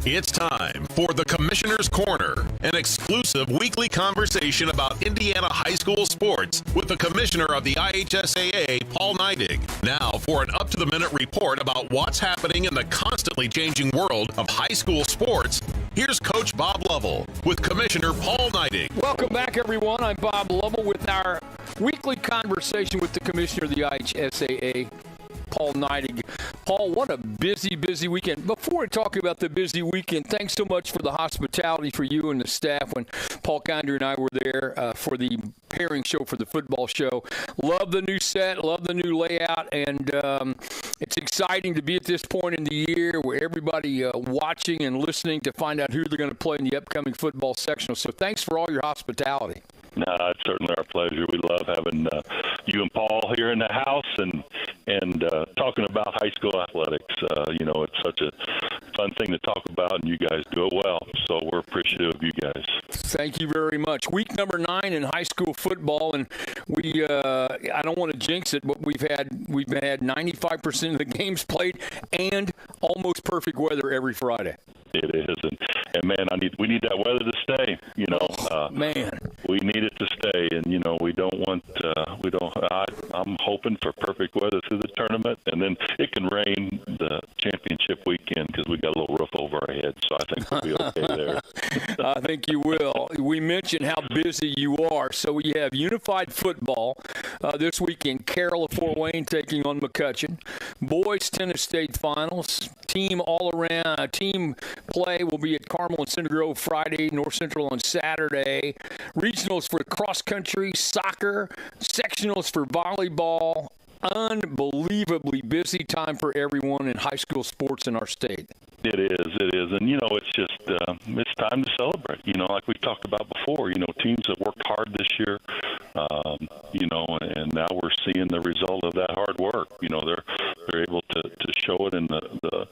It's time for the Commissioner's Corner, an exclusive weekly conversation about Indiana high school sports with the Commissioner of the IHSAA, Paul Neidig. Now for an up-to-the-minute report about what's happening in the constantly changing world of high school sports, here's Coach Bob Lovell with Commissioner Paul Neidig. Welcome back, everyone. I'm Bob Lovell with our weekly conversation with the Commissioner of the IHSAA, Paul Neidig. Paul, what a busy weekend. Before we talk about the busy weekend, thanks so much for the hospitality for you and the staff when Paul Kinder and I were there for the pairing show for the football show. Love the new set, love the new layout, and it's exciting to be at this point in the year where everybody watching and listening to find out who they're going to play in the upcoming football sectional. So thanks for all your hospitality. No, it's certainly our pleasure. We love having you and Paul here in the house and talking about high school athletics. It's such a fun thing to talk about, and you guys do it well. So we're appreciative of you guys. Thank you very much. Week number 9 in high school football, and we I don't want to jinx it, but we've had 95% of the games played and almost perfect weather every Friday. It is, and man, we need that weather to stay. Man, we need it to stay, and we don't want I'm hoping for perfect weather through the tournament, and then it can rain the championship weekend because we got a little roof over our heads. So I think we'll be okay there. I think you will. We mentioned how busy you are, so we have unified football this weekend. Carroll of Fort Wayne taking on McCutcheon. Boys tennis state finals. Team all-around team play will be at Carmel and Center Grove Friday, North Central on Saturday. Regionals for cross-country, soccer, sectionals for volleyball. Unbelievably busy time for everyone in high school sports in our state. It is. And, it's just, it's time to celebrate, like we talked about before, teams that worked hard this year, and now we're seeing the result of that hard work. They're able to show it in the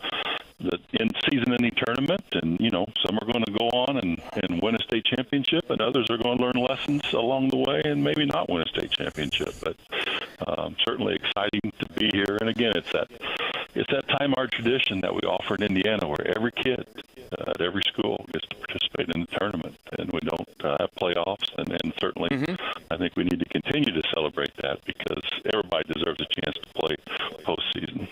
in-season ending tournament, and, some are going to go on and win a state championship, and others are going to learn lessons along the way and maybe not win a state championship. But certainly exciting to be here. And again, it's that time-honored tradition that we offer in Indiana where every kid at every school gets to participate in the tournament, and we don't have playoffs. And certainly I think we need to continue to celebrate that because everybody deserves a chance to play postseason.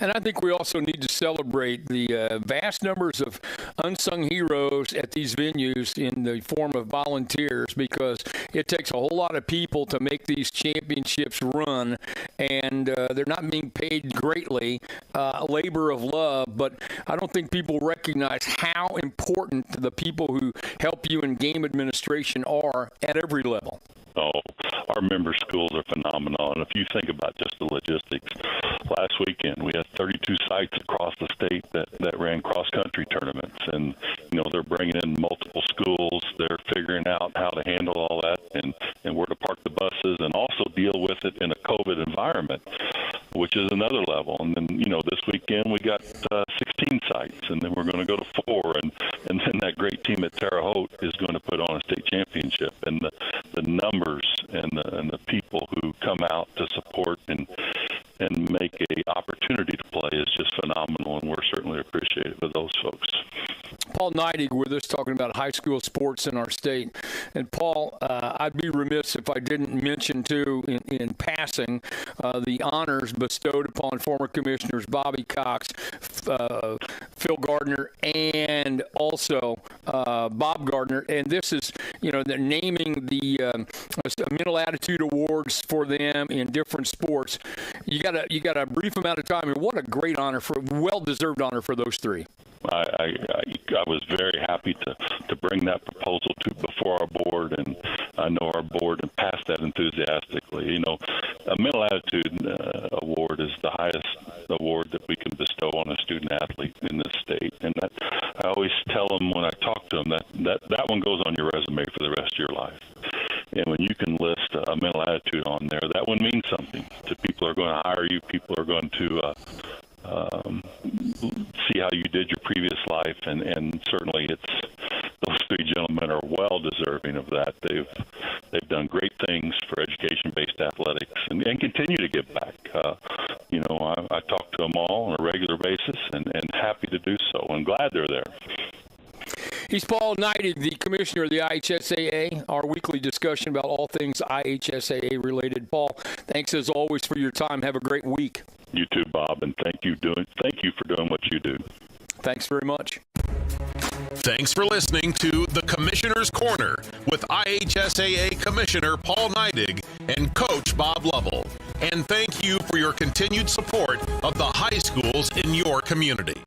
And I think we also need to celebrate the vast numbers of unsung heroes at these venues in the form of volunteers, because it takes a whole lot of people to make these championships run, and they're not being paid greatly, labor of love. But I don't think people recognize how important the people who help you in game administration are at every level. Oh, our member schools are phenomenal. And if you think about just the logistics, last weekend we had 32 sites across the state that ran cross-country tournaments. And, they're bringing in multiple schools. They're figuring out how to handle all that and where to park the buses and also deal with it in a COVID environment, which is another level. And then, this weekend we got 16 sites, and then we're going to go to 4. And then that great team at Terre Haute is going to put on a state championship. And the numbers and the people who come out to support and make a opportunity to play is just phenomenal, and we're certainly appreciative of those folks. Paul Neidig with us talking about high school sports in our state. And Paul, I'd be remiss if I didn't mention too in passing the honors bestowed upon former commissioners Bobby Cox, Phil Gardner, and also Bob Gardner. And this is, they're naming the mental attitude awards for them in different sports. You got a brief amount of time, and what a great honor, well-deserved honor for those three. I was very happy to bring that proposal before our board, and I know our board passed that enthusiastically. A mental attitude award is the highest award that we can bestow on a student athlete in this state, and that I always tell them when I talk to them that one goes on your resume for the rest of your life. And when you can list a mental attitude on there, that one means something to people who are going to hire you. People are going to see how you did your previous life, and certainly it's those three gentlemen are well deserving of that. They've done great things for education-based athletics and continue to give back. I talk to them all on a regular basis and happy to do so. I'm glad they're there. He's Paul Neidig, the commissioner of the IHSAA, our weekly discussion about all things IHSAA related. Paul, thanks as always for your time. Have a great week. You too, Bob, and thank you for doing what you do. Thanks very much. Thanks for listening to the Commissioner's Corner with IHSAA Commissioner Paul Neidig and Coach Bob Lovell. And thank you for your continued support of the high schools in your community.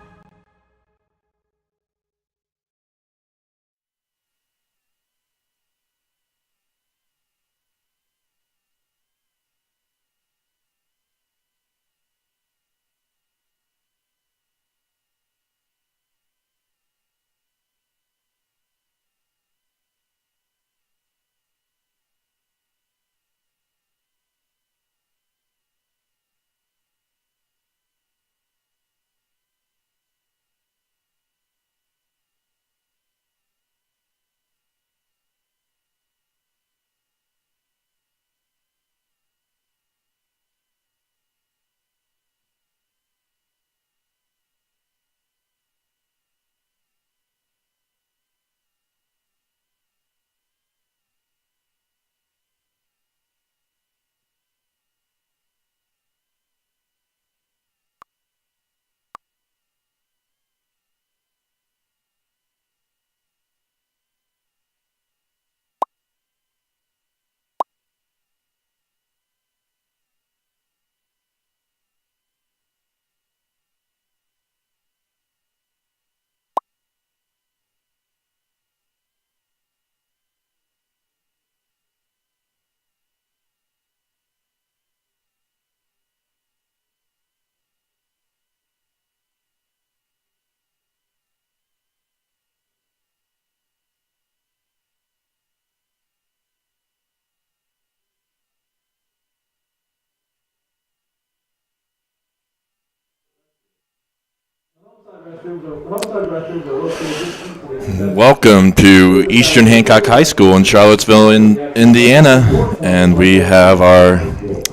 Welcome to Eastern Hancock High School in Charlottesville, Indiana, and we have our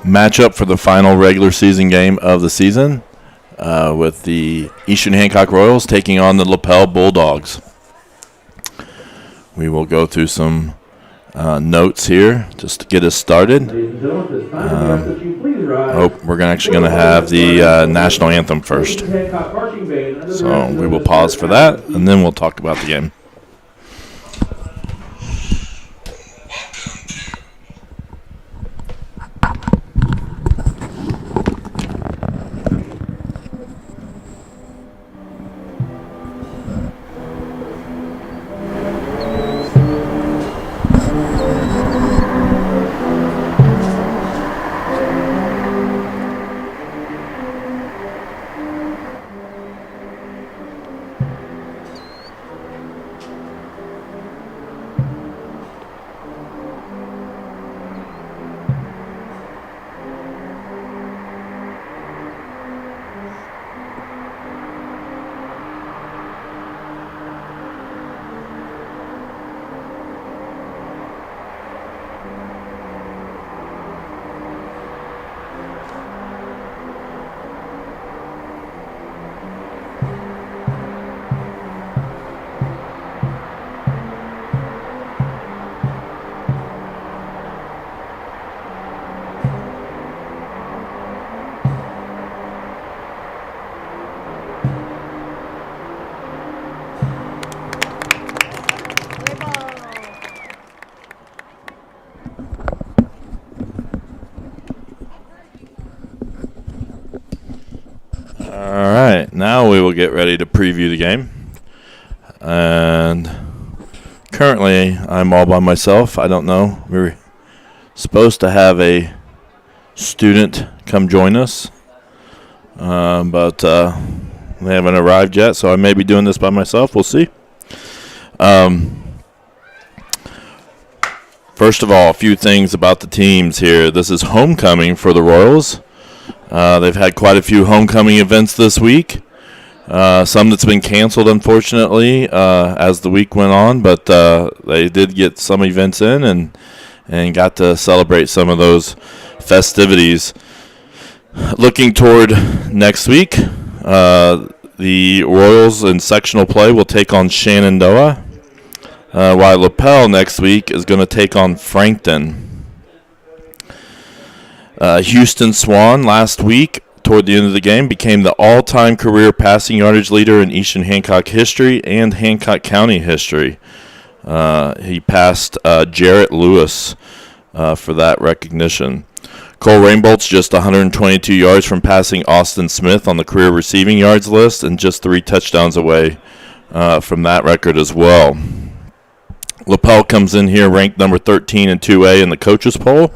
matchup for the final regular season game of the season with the Eastern Hancock Royals taking on the Lapel Bulldogs. We will go through some notes here just to get us started. We're actually going to have the national anthem first. So we will pause for that, and then we'll talk about the game. Now we will get ready to preview the game. And currently, I'm all by myself. I don't know. We're supposed to have a student come join us, but they haven't arrived yet, so I may be doing this by myself. We'll see. First of all, a few things about the teams here. This is homecoming for the Royals. They've had quite a few homecoming events this week. Some that's been canceled, unfortunately, as the week went on. But they did get some events in and got to celebrate some of those festivities. Looking toward next week, the Royals in sectional play will take on Shenandoah, while Lapel next week is going to take on Frankton. Houston Swan last week, toward the end of the game, became the all-time career passing yardage leader in Eastern Hancock history and Hancock County history. He passed Jarrett Lewis for that recognition. Cole Rainbolt's just 122 yards from passing Austin Smith on the career receiving yards list and just 3 touchdowns away from that record as well. Lapel comes in here ranked number 13 in 2A in the coaches poll.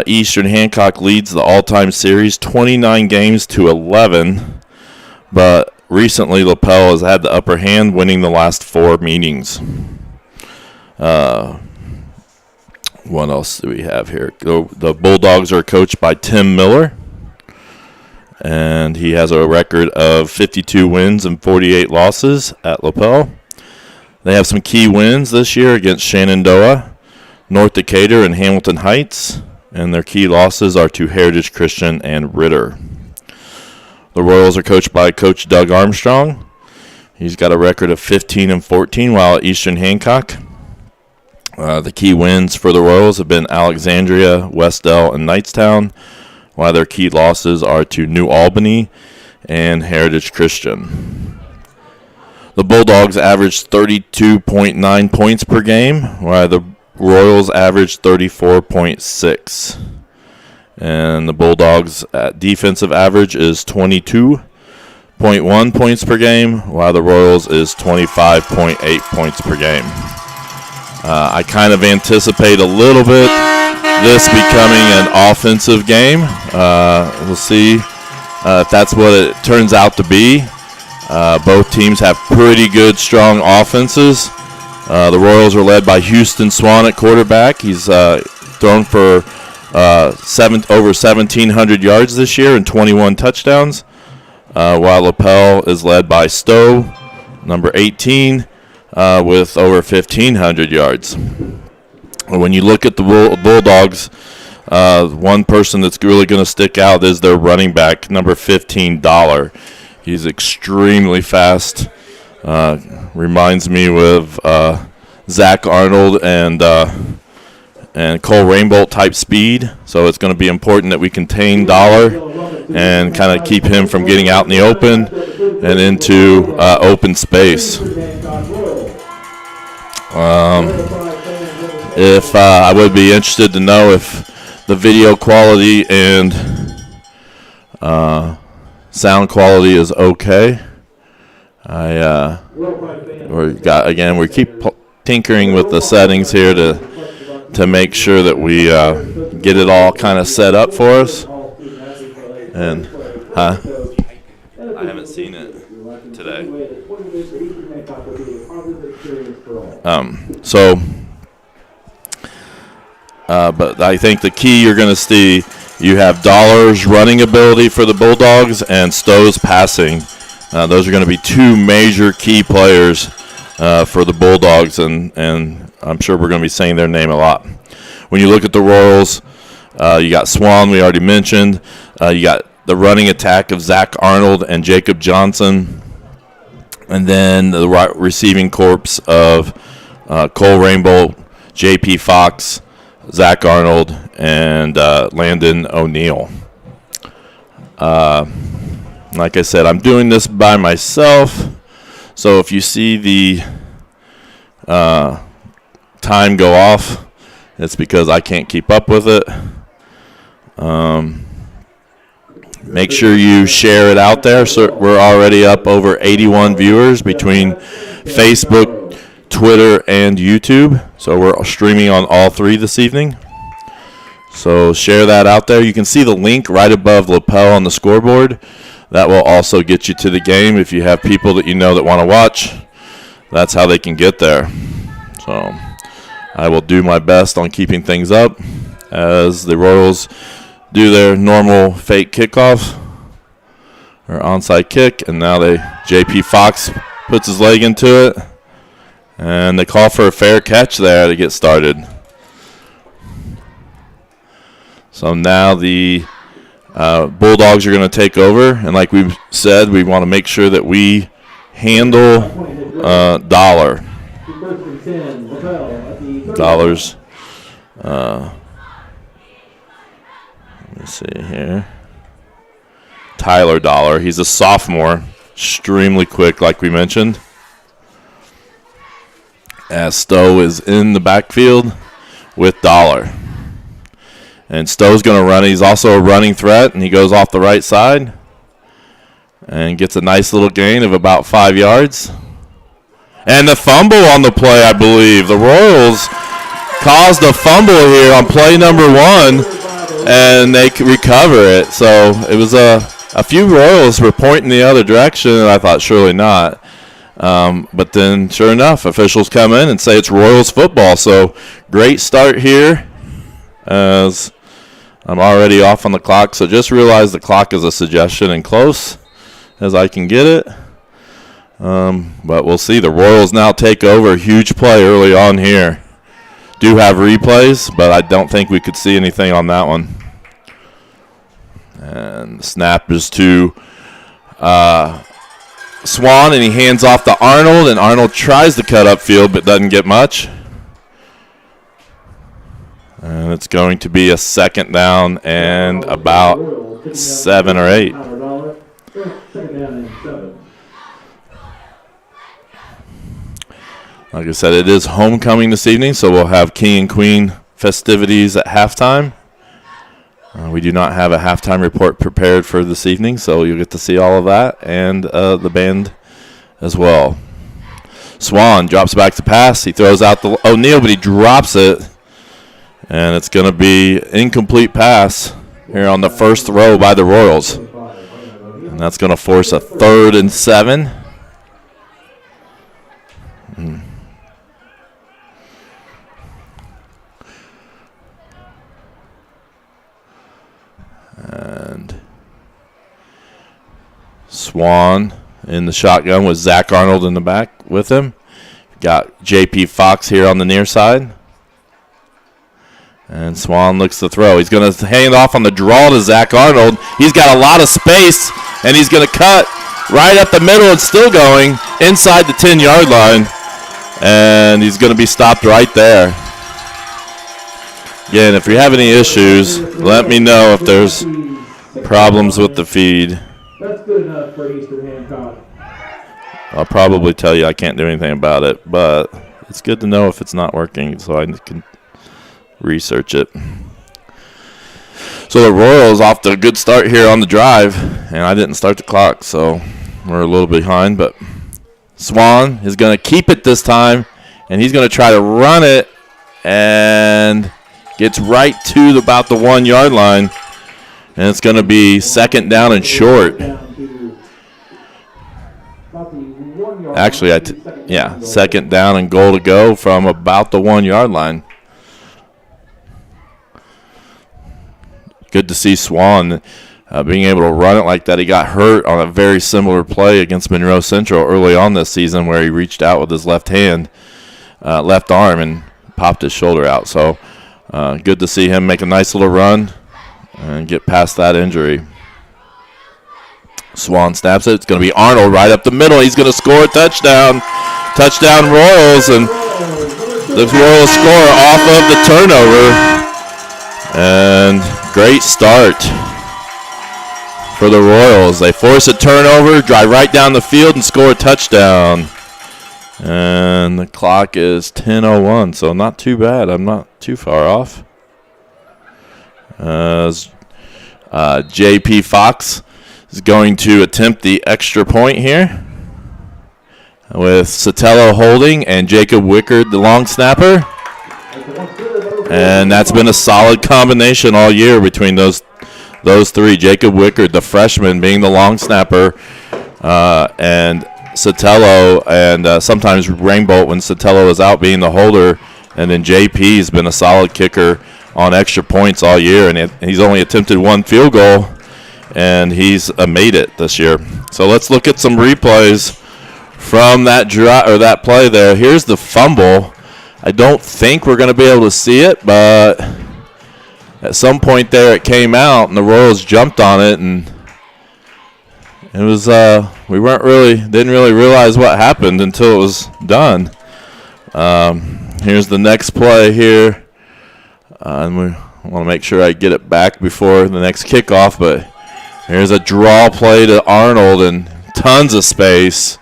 Eastern Hancock leads the all-time series 29 games to 11, but recently Lapel has had the upper hand, winning the last 4 meetings. What else do we have here? The Bulldogs are coached by Tim Miller, and he has a record of 52 wins and 48 losses at Lapel. They have some key wins this year against Shenandoah, North Decatur, and Hamilton Heights, and their key losses are to Heritage Christian and Ritter. The Royals are coached by Coach Doug Armstrong. He's got a record of 15 and 14 while at Eastern Hancock. The key wins for the Royals have been Alexandria, Westdell, and Knightstown, while their key losses are to New Albany and Heritage Christian. The Bulldogs averaged 32.9 points per game, while the Royals averaged 34.6. And the Bulldogs' defensive average is 22.1 points per game, while the Royals is 25.8 points per game. I kind of anticipate a little bit this becoming an offensive game. We'll see if that's what it turns out to be. Both teams have pretty good, strong offenses. The Royals are led by Houston Swan at quarterback. He's thrown for over 1,700 yards this year and 21 touchdowns, while Lapel is led by Stowe, number 18, with over 1,500 yards. When you look at the Bulldogs, one person that's really going to stick out is their running back, number 15, Dollar. He's extremely fast. Reminds me of Zach Arnold and Cole Rainbolt type speed. So it's going to be important that we contain Dollar and kind of keep him from getting out in the open and into open space. If I would be interested to know if the video quality and sound quality is okay. We keep tinkering with the settings here to make sure that we get it all kind of set up for us. And I haven't seen it today. But I think the key you're going to see, you have Dollar's running ability for the Bulldogs and Stowe's passing. Those are going to be 2 major key players for the Bulldogs, and I'm sure we're going to be saying their name a lot. When you look at the Royals, you got Swan, we already mentioned. You got the running attack of Zach Arnold and Jacob Johnson, and then the receiving corps of Cole Rainbolt, J.P. Fox, Zach Arnold, and Landon O'Neill. Like I said, I'm doing this by myself, so if you see the time go off, it's because I can't keep up with it. Make sure you share it out there. So we're already up over 81 viewers between Facebook, Twitter, and YouTube. So we're streaming on all 3 this evening. So share that out there. You can see the link right above Lapel on the scoreboard. That will also get you to the game. If you have people that you know that want to watch, that's how they can get there. So I will do my best on keeping things up as the Royals do their normal fake kickoff. or onside kick, and now J.P. Fox puts his leg into it, and they call for a fair catch there to get started. So now the Bulldogs are going to take over, and like we said, we want to make sure that we handle Dollar. Dollar's. Let me see here. Tyler Dollar. He's a sophomore, extremely quick, like we mentioned. As Stowe is in the backfield with Dollar. And Stowe's going to run. He's also a running threat, and he goes off the right side and gets a nice little gain of about 5 yards. And the fumble on the play, I believe. The Royals caused a fumble here on play number 1, and they recover it. So it was a few Royals were pointing the other direction, and I thought surely not. But then, sure enough, officials come in and say it's Royals football. So great start here, as I'm already off on the clock. So just realize the clock is a suggestion and close as I can get it. But we'll see. The Royals now take over. Huge play early on here. Do have replays, but I don't think we could see anything on that one. And the snap is to Swan, and he hands off to Arnold, and Arnold tries to cut upfield but doesn't get much. And it's going to be a second down and about 7 or 8. Like I said, it is homecoming this evening, so we'll have King and Queen festivities at halftime. We do not have a halftime report prepared for this evening, so you'll get to see all of that and the band as well. Swan drops back to pass. He throws out the O'Neal, but he drops it, and it's going to be incomplete pass here on the first throw by the Royals. And that's going to force a 3rd and 7. And Swan in the shotgun with Zach Arnold in the back with him. Got J.P. Fox here on the near side. And Swan looks to throw. He's going to hand off on the draw to Zach Arnold. He's got a lot of space, and he's going to cut right up the middle and still going inside the 10-yard line. And he's going to be stopped right there. Again, if you have any issues, let me know if there's problems with the feed. That's good enough for Eastern Hancock. I'll probably tell you I can't do anything about it, but it's good to know if it's not working so I can research it. So the Royals off to a good start here on the drive, and I didn't start the clock, so we're a little behind. But Swan is going to keep it this time, and he's going to try to run it, and gets right to about the 1-yard line, and it's going to be second down and short. Actually, second down and goal to go from about the 1-yard line. Good to see Swan being able to run it like that. He got hurt on a very similar play against Monroe Central early on this season where he reached out with his left arm, and popped his shoulder out. So good to see him make a nice little run and get past that injury. Swan snaps it. It's going to be Arnold right up the middle. He's going to score a touchdown. Touchdown Royals, and the Royals score off of the turnover. And great start for the Royals. They force a turnover, drive right down the field, and score a touchdown. And the clock is 10:01, so not too bad. I'm not too far off. J.P. Fox is going to attempt the extra point here with Sotelo holding and Jacob Wickard, the long snapper. And that's been a solid combination all year between those three. Jacob Wickard, the freshman, being the long snapper, and Sotelo, and sometimes Rainbolt when Sotelo is out being the holder. And then JP's been a solid kicker on extra points all year, and he's only attempted one field goal and he's made it this year. So let's look at some replays from that that play there. Here's the fumble. I don't think we're going to be able to see it, but at some point there it came out, and the Royals jumped on it, and it was we didn't really realize what happened until it was done. Here's the next play here, and we want to make sure I get it back before the next kickoff. But here's a draw play to Arnold, and tons of space,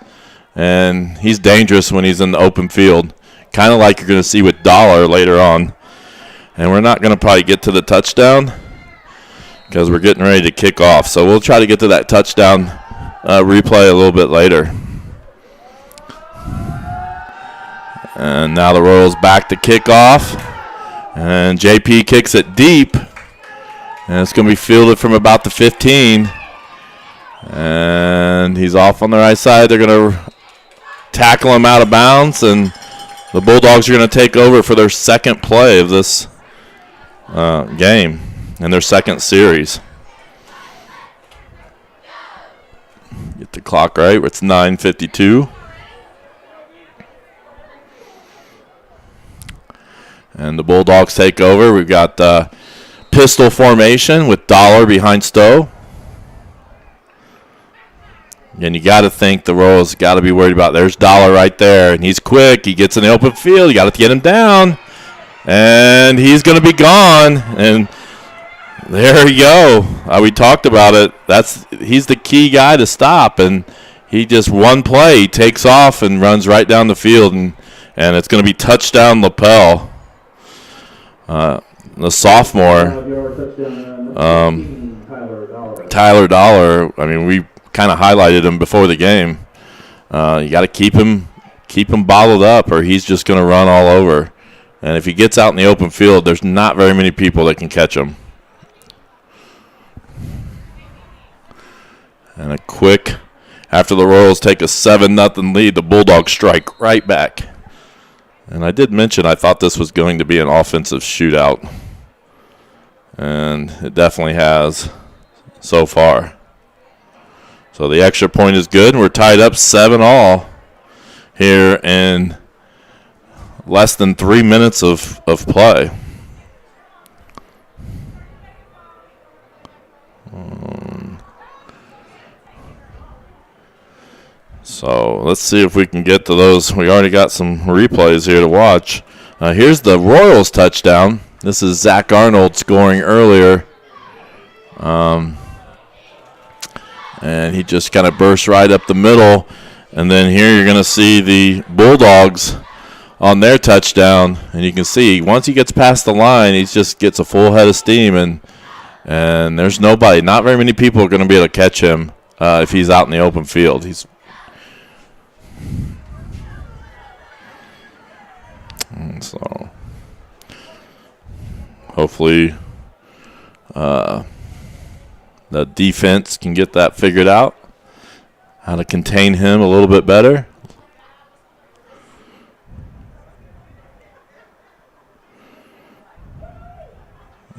and he's dangerous when he's in the open field, kind of like you're going to see with Dollar later on. And we're not going to probably get to the touchdown because we're getting ready to kick off. So we'll try to get to that touchdown replay a little bit later. And now the Royals back to kick off. And JP kicks it deep. And it's going to be fielded from about the 15. And he's off on the right side. They're going to tackle him out of bounds. And the Bulldogs are going to take over for their second play of this game and their second series. Get the clock right. It's 9:52. And the Bulldogs take over. We've got pistol formation with Dollar behind Stowe. And you got to think the Royals got to be worried about. There's Dollar right there, and he's quick. He gets in the open field. You got to get him down, and he's going to be gone. And there you go. We talked about it. He's the key guy to stop, and he just one play, he takes off and runs right down the field, and it's going to be touchdown Lapel. The sophomore, Tyler Dollar. I mean, we kind of highlighted him before the game. You got to keep him bottled up, or he's just going to run all over. And if he gets out in the open field, there's not very many people that can catch him. And after the Royals take a 7-0 lead, the Bulldogs strike right back. And I did mention I thought this was going to be an offensive shootout. And it definitely has so far. So the extra point is good, and we're tied up 7-all here in less than 3 minutes of play. So let's see if we can get to those. We already got some replays here to watch. Here's the Royals touchdown. This is Zach Arnold scoring earlier. And he just kind of burst right up the middle. And then here you're going to see the Bulldogs on their touchdown. And you can see once he gets past the line, he just gets a full head of steam. And there's nobody. Not very many people are going to be able to catch him if he's out in the open field. So hopefully the defense can get that figured out, how to contain him a little bit better.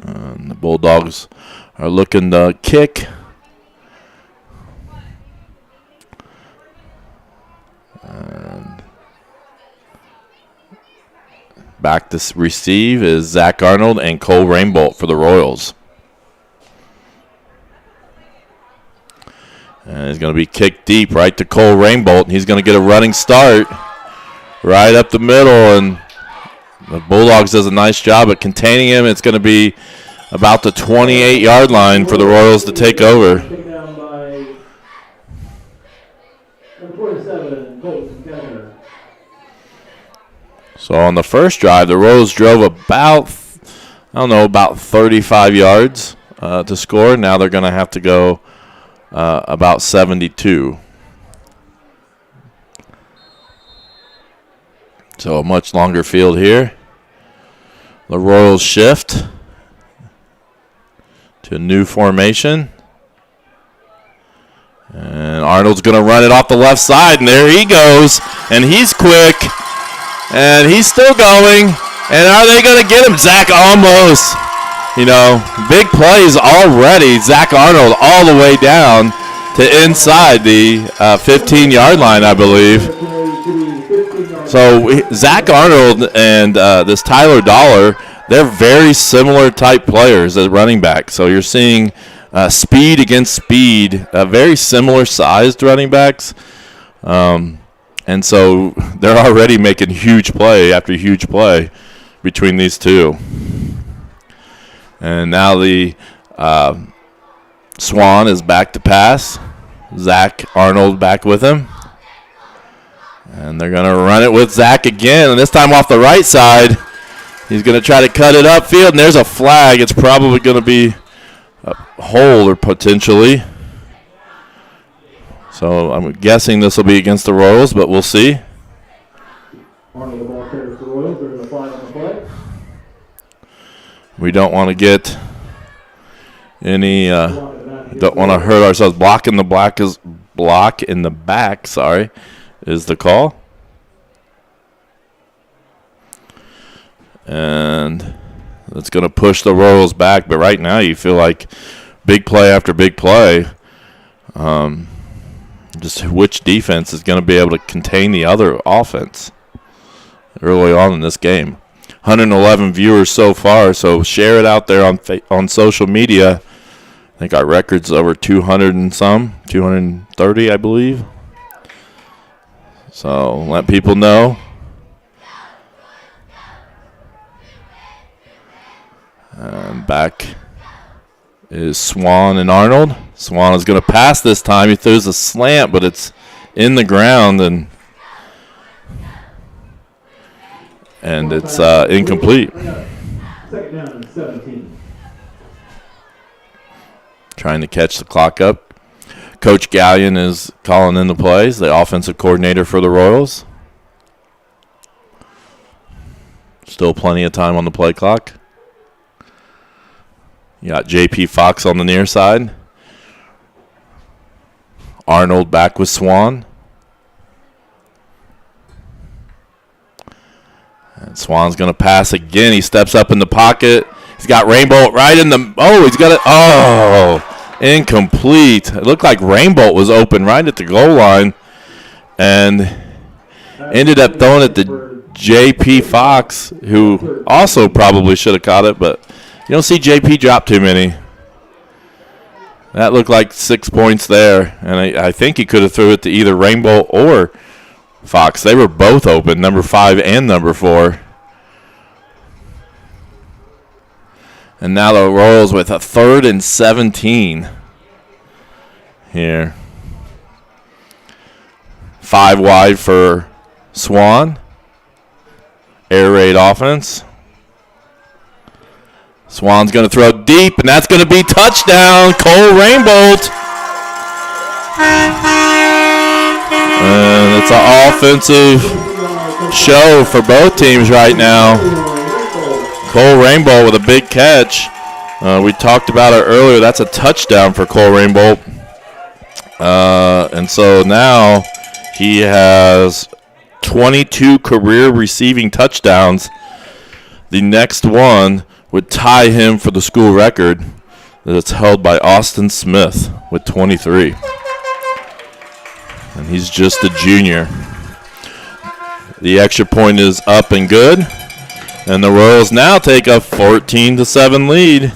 And the Bulldogs are looking to kick. And back to receive is Zach Arnold and Cole Rainbolt for the Royals. And he's going to be kicked deep right to Cole Rainbolt. He's going to get a running start right up the middle. And the Bulldogs does a nice job at containing him. It's going to be about the 28-yard line for the Royals to take over. So on the first drive, the Royals drove about 35 yards to score. Now they're going to have to go about 72. So a much longer field here. The Royals shift to a new formation. And Arnold's going to run it off the left side, and there he goes. And he's quick, and he's still going. And are they going to get him? Zach almost. big plays already. Zach Arnold all the way down to inside the 15-yard line, I believe. So Zach Arnold and this Tyler Dollar, they're very similar type players as running back. So you're seeing speed against speed, very similar sized running backs. And so they're already making huge play after huge play between these two. And now the Swan is back to pass. Zach Arnold back with him. And they're going to run it with Zach again, and this time off the right side. He's going to try to cut it upfield, and there's a flag. It's probably going to be a hold or potentially. So I'm guessing this will be against the Royals, but we'll see. Arnold, the ball carrier for the Royals. There's a flag on the play. We don't want to get any, don't want to hurt ourselves. Block in the back, is the call. And it's going to push the Royals back. But right now you feel like big play after big play. Just which defense is going to be able to contain the other offense early on in this game. 111 viewers so far, so share it out there on social media. I think our record's over 200 and some, 230, I believe. So let people know. And back is Swan and Arnold. Swan is going to pass this time. He throws a slant, but it's in the ground, and it's incomplete. Second down and 17. Trying to catch the clock up. Coach Gallion is calling in the plays, the offensive coordinator for the Royals. Still plenty of time on the play clock. You got J.P. Fox on the near side. Arnold back with Swan. And Swan's going to pass again. He steps up in the pocket. He's got Rainbolt right in the – he's got it. Incomplete. It looked like Rainbolt was open right at the goal line and ended up throwing it to J.P. Fox, who also probably should have caught it, but you don't see J.P. drop too many. That looked like 6 points there, and I think he could have threw it to either Rainbolt or Fox. They were both open, number 5 and number 4. And now the Royals with a 3rd and 17 here. 5 wide for Swan. Air raid offense. Swan's going to throw deep, and that's going to be touchdown, Cole Rainbolt. And it's an offensive show for both teams right now. Cole Rainbolt with a big catch. We talked about it earlier. That's a touchdown for Cole Rainbolt. And so now he has 22 career receiving touchdowns. The next one would tie him for the school record that's held by Austin Smith with 23. And he's just a junior. The extra point is up and good. And the Royals now take a 14-7 lead.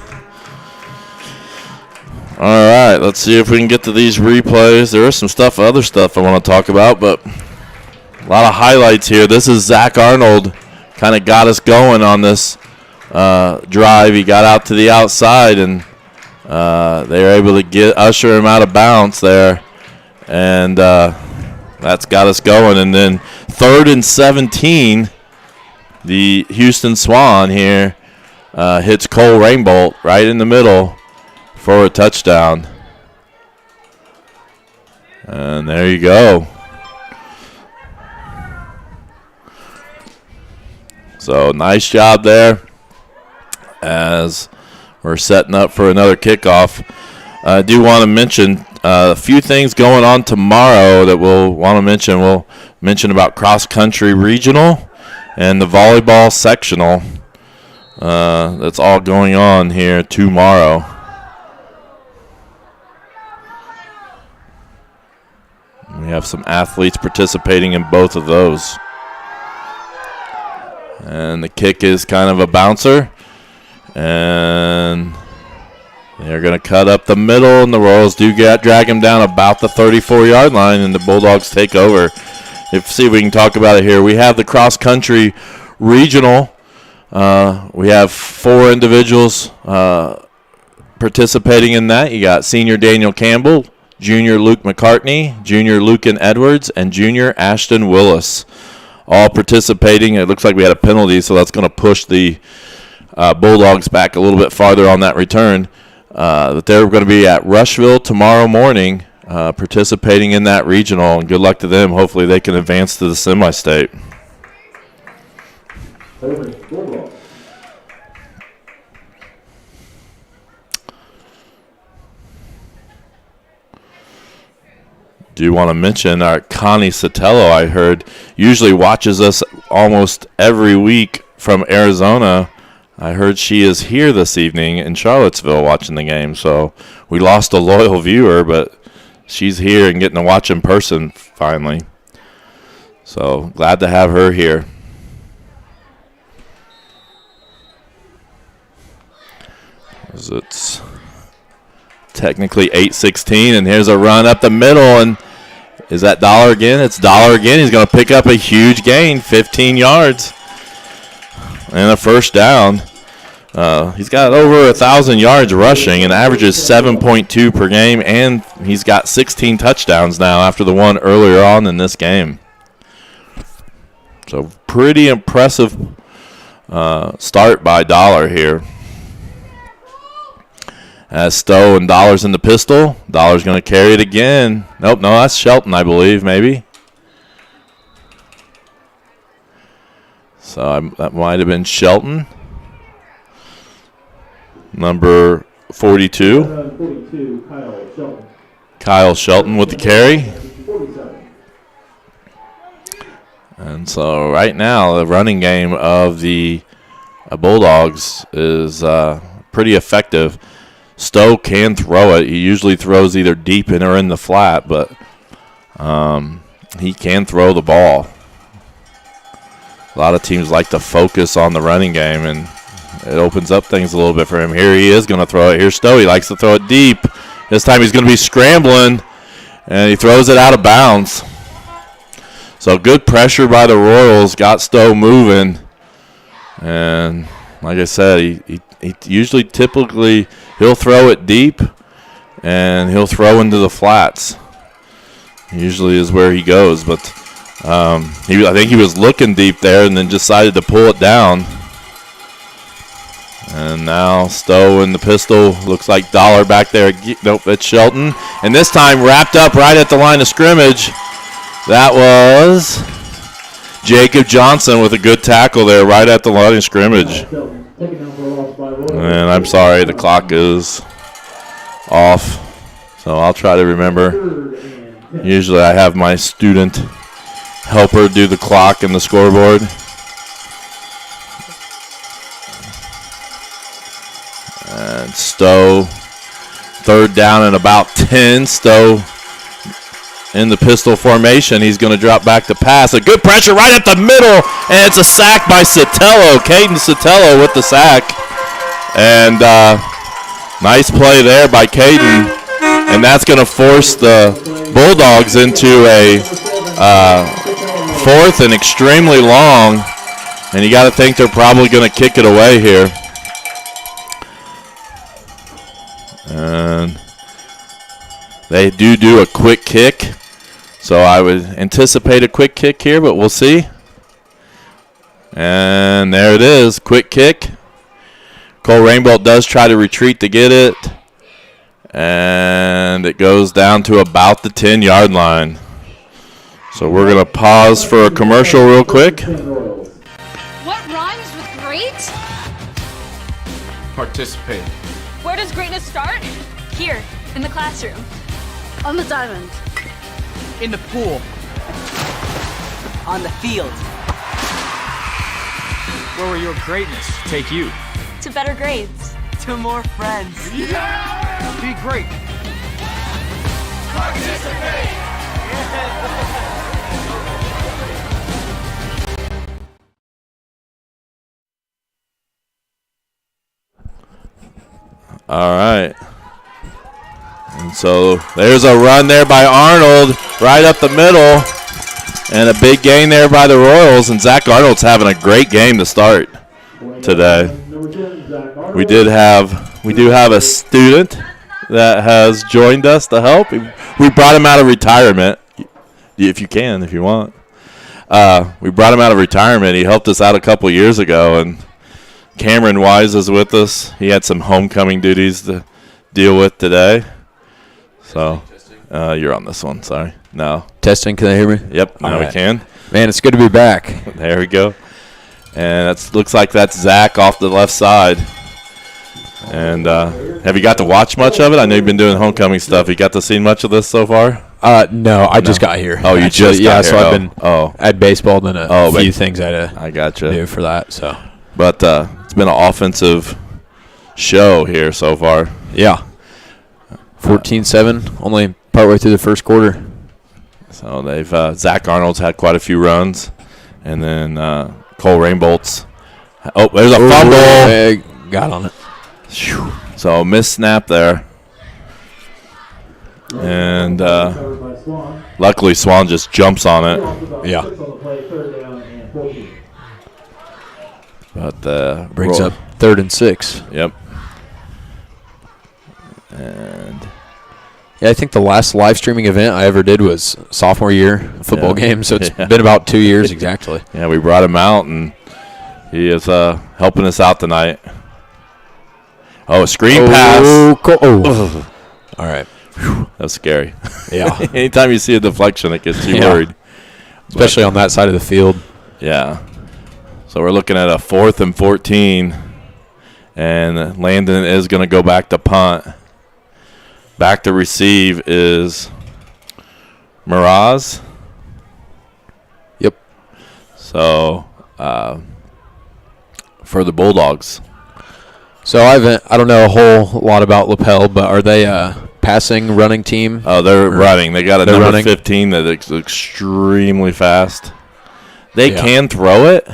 All right, let's see if we can get to these replays. There is some other stuff I want to talk about, but a lot of highlights here. This is Zach Arnold, kind of got us going on this drive. He got out to the outside, and they were able to usher him out of bounds there, and that's got us going. And then 3rd and 17, the Houston Swan here hits Cole Rainbolt right in the middle for a touchdown. And there you go. So nice job there as we're setting up for another kickoff. I do want to mention a few things going on tomorrow that we'll want to mention. We'll mention about cross-country regional and the volleyball sectional. that's all going on here tomorrow. We have some athletes participating in both of those. And the kick is kind of a bouncer. And they're going to cut up the middle, and the Royals do drag him down about the 34-yard line, and the Bulldogs take over. See if we can talk about it here. We have the cross-country regional. We have 4 individuals participating in that. You got senior Daniel Campbell, junior Luke McCartney, junior Lucan Edwards, and junior Ashton Willis, all participating. It looks like we had a penalty, so that's going to push the Bulldogs back a little bit farther on that return. But they're going to be at Rushville tomorrow morning participating in that regional, and good luck to them. Hopefully they can advance to the semi-state. Do want to mention our Connie Sotelo, I heard, usually watches us almost every week from Arizona. I heard she is here this evening in Charlottesville watching the game. So we lost a loyal viewer, but she's here and getting to watch in person finally. So glad to have her here. It's technically 8:16, and here's a run up the middle, and is that Dollar again? It's Dollar again. He's going to pick up a huge gain, 15 yards, and a first down. He's got over 1,000 yards rushing and averages 7.2 per game, and he's got 16 touchdowns now after the one earlier on in this game. So pretty impressive start by Dollar here. As Stowe and Dollar's in the pistol. Dollar's going to carry it again. Nope, no, that's Shelton, I believe, maybe. So that might have been Shelton. Number 42. 42, Kyle Shelton. Kyle Shelton with the carry. And so right now the running game of the Bulldogs is pretty effective. Stowe can throw it. He usually throws either deep in or in the flat, but he can throw the ball. A lot of teams like to focus on the running game, and it opens up things a little bit for him. Here he is going to throw it. Here's Stowe. He likes to throw it deep. This time he's going to be scrambling, and he throws it out of bounds. So good pressure by the Royals. Got Stowe moving. And like I said, he usually typically he'll throw it deep, and he'll throw into the flats. Usually is where he goes, but I think he was looking deep there and then decided to pull it down. And now Stowe in the pistol. Looks like Dollar back there. Nope, it's Shelton. And this time wrapped up right at the line of scrimmage. That was Jacob Johnson with a good tackle there right at the line of scrimmage. And I'm sorry, the clock is off. So I'll try to remember. Usually I have my student helper do the clock and the scoreboard. And Stowe, third down and about 10. Stowe in the pistol formation. He's going to drop back to pass. A good pressure right at the middle, and it's a sack by Sotelo. Caden Sotelo with the sack. And nice play there by Caden. And that's going to force the Bulldogs into a fourth and extremely long. And you got to think they're probably going to kick it away here. And they do a quick kick. So I would anticipate a quick kick here, but we'll see. And there it is, quick kick. Cole Rainbolt does try to retreat to get it. And it goes down to about the 10-yard line. So we're going to pause for a commercial real quick. What rhymes with great? Participate. Where does greatness start? Here, in the classroom. On the diamond. In the pool. On the field. Where will your greatness take you? To better grades. To more friends. Yeah! Be great. Participate! All right. And so there's a run there by Arnold right up the middle. And a big gain there by the Royals. And Zach Arnold's having a great game to start today. We do have a student that has joined us to help. We brought him out of retirement, if you want. We brought him out of retirement. He helped us out a couple years ago, and Cameron Wise is with us. He had some homecoming duties to deal with today. So you're on this one, sorry. No. Testing, can they hear me? Yep, now we can. Man, it's good to be back. There we go. And that looks like that's Zach off the left side. And have you got to watch much of it? I know you've been doing homecoming stuff. You got to see much of this so far? No, I just got here. Oh, you just got here. So I've been at baseball and a few things I gotcha. do for that. So, but it's been an offensive show here so far. Yeah. 14-7, only partway through the first quarter. So they've Zach Arnold's had quite a few runs, and then Cole Rainbolt's. Oh, there's a fumble. Got on it. So missed snap there, and luckily Swan just jumps on it. Yeah. But brings up 3rd and 6. Yep. And yeah, I think the last live streaming event I ever did was sophomore year football game, so it's been about 2 years exactly. Yeah, we brought him out, and he is helping us out tonight. Oh, a screen pass. Oh. All right. Whew, that's scary. Yeah. Anytime you see a deflection, it gets you worried. Especially on that side of the field. Yeah. So we're looking at a 4th and 14, and Landon is going to go back to punt. Back to receive is Miraz. Yep. So for the Bulldogs. So I don't know a whole lot about Lapel, but are they a passing, running team? Oh, they're running. They got a number 15 that is extremely fast. They can throw it,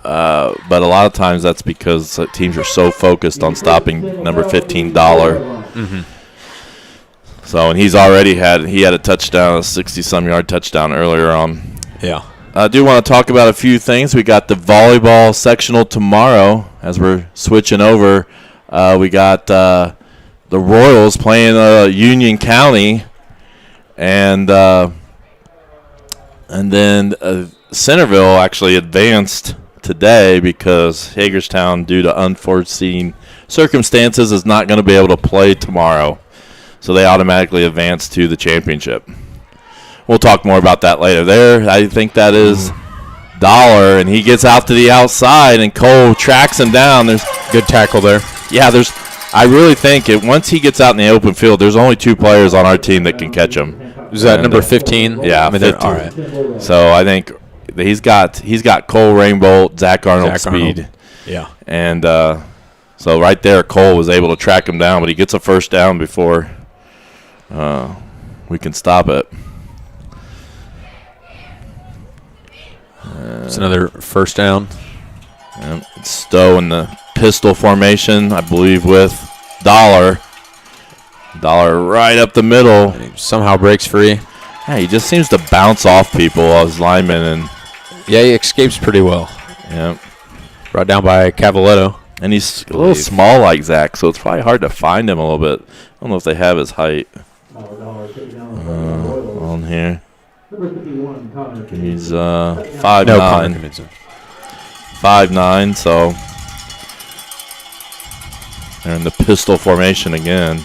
but a lot of times that's because teams are so focused on stopping number 15 Dollar. Mm-hmm. So, and he had a touchdown, a 60-some yard touchdown earlier on. Yeah. I do want to talk about a few things. We got the volleyball sectional tomorrow as we're switching over. We got the Royals playing Union County, and then Centerville actually advanced today because Hagerstown, due to unforeseen circumstances, is not going to be able to play tomorrow. So they automatically advance to the championship. We'll talk more about that later. There, I think that is Dollar, and he gets out to the outside, and Cole tracks him down. There's good tackle there. Yeah, I really think once he gets out in the open field, there's only 2 players on our team that can catch him. Is that number 15? Yeah, 15. All right. So I think he's got Cole Rainbolt, Zach Arnold speed. Yeah. And so right there, Cole was able to track him down, but he gets a first down before we can stop it. It's another first down. It's Stowe in the pistol formation, I believe, with Dollar. Dollar right up the middle. And he somehow breaks free. Yeah, he just seems to bounce off people as linemen. And yeah, he escapes pretty well. Yeah. Brought down by Cavaletto. And he's a little small like Zach, so it's probably hard to find him a little bit. I don't know if they have his height on here. He's 5'9". 5'9", so they're in the pistol formation again.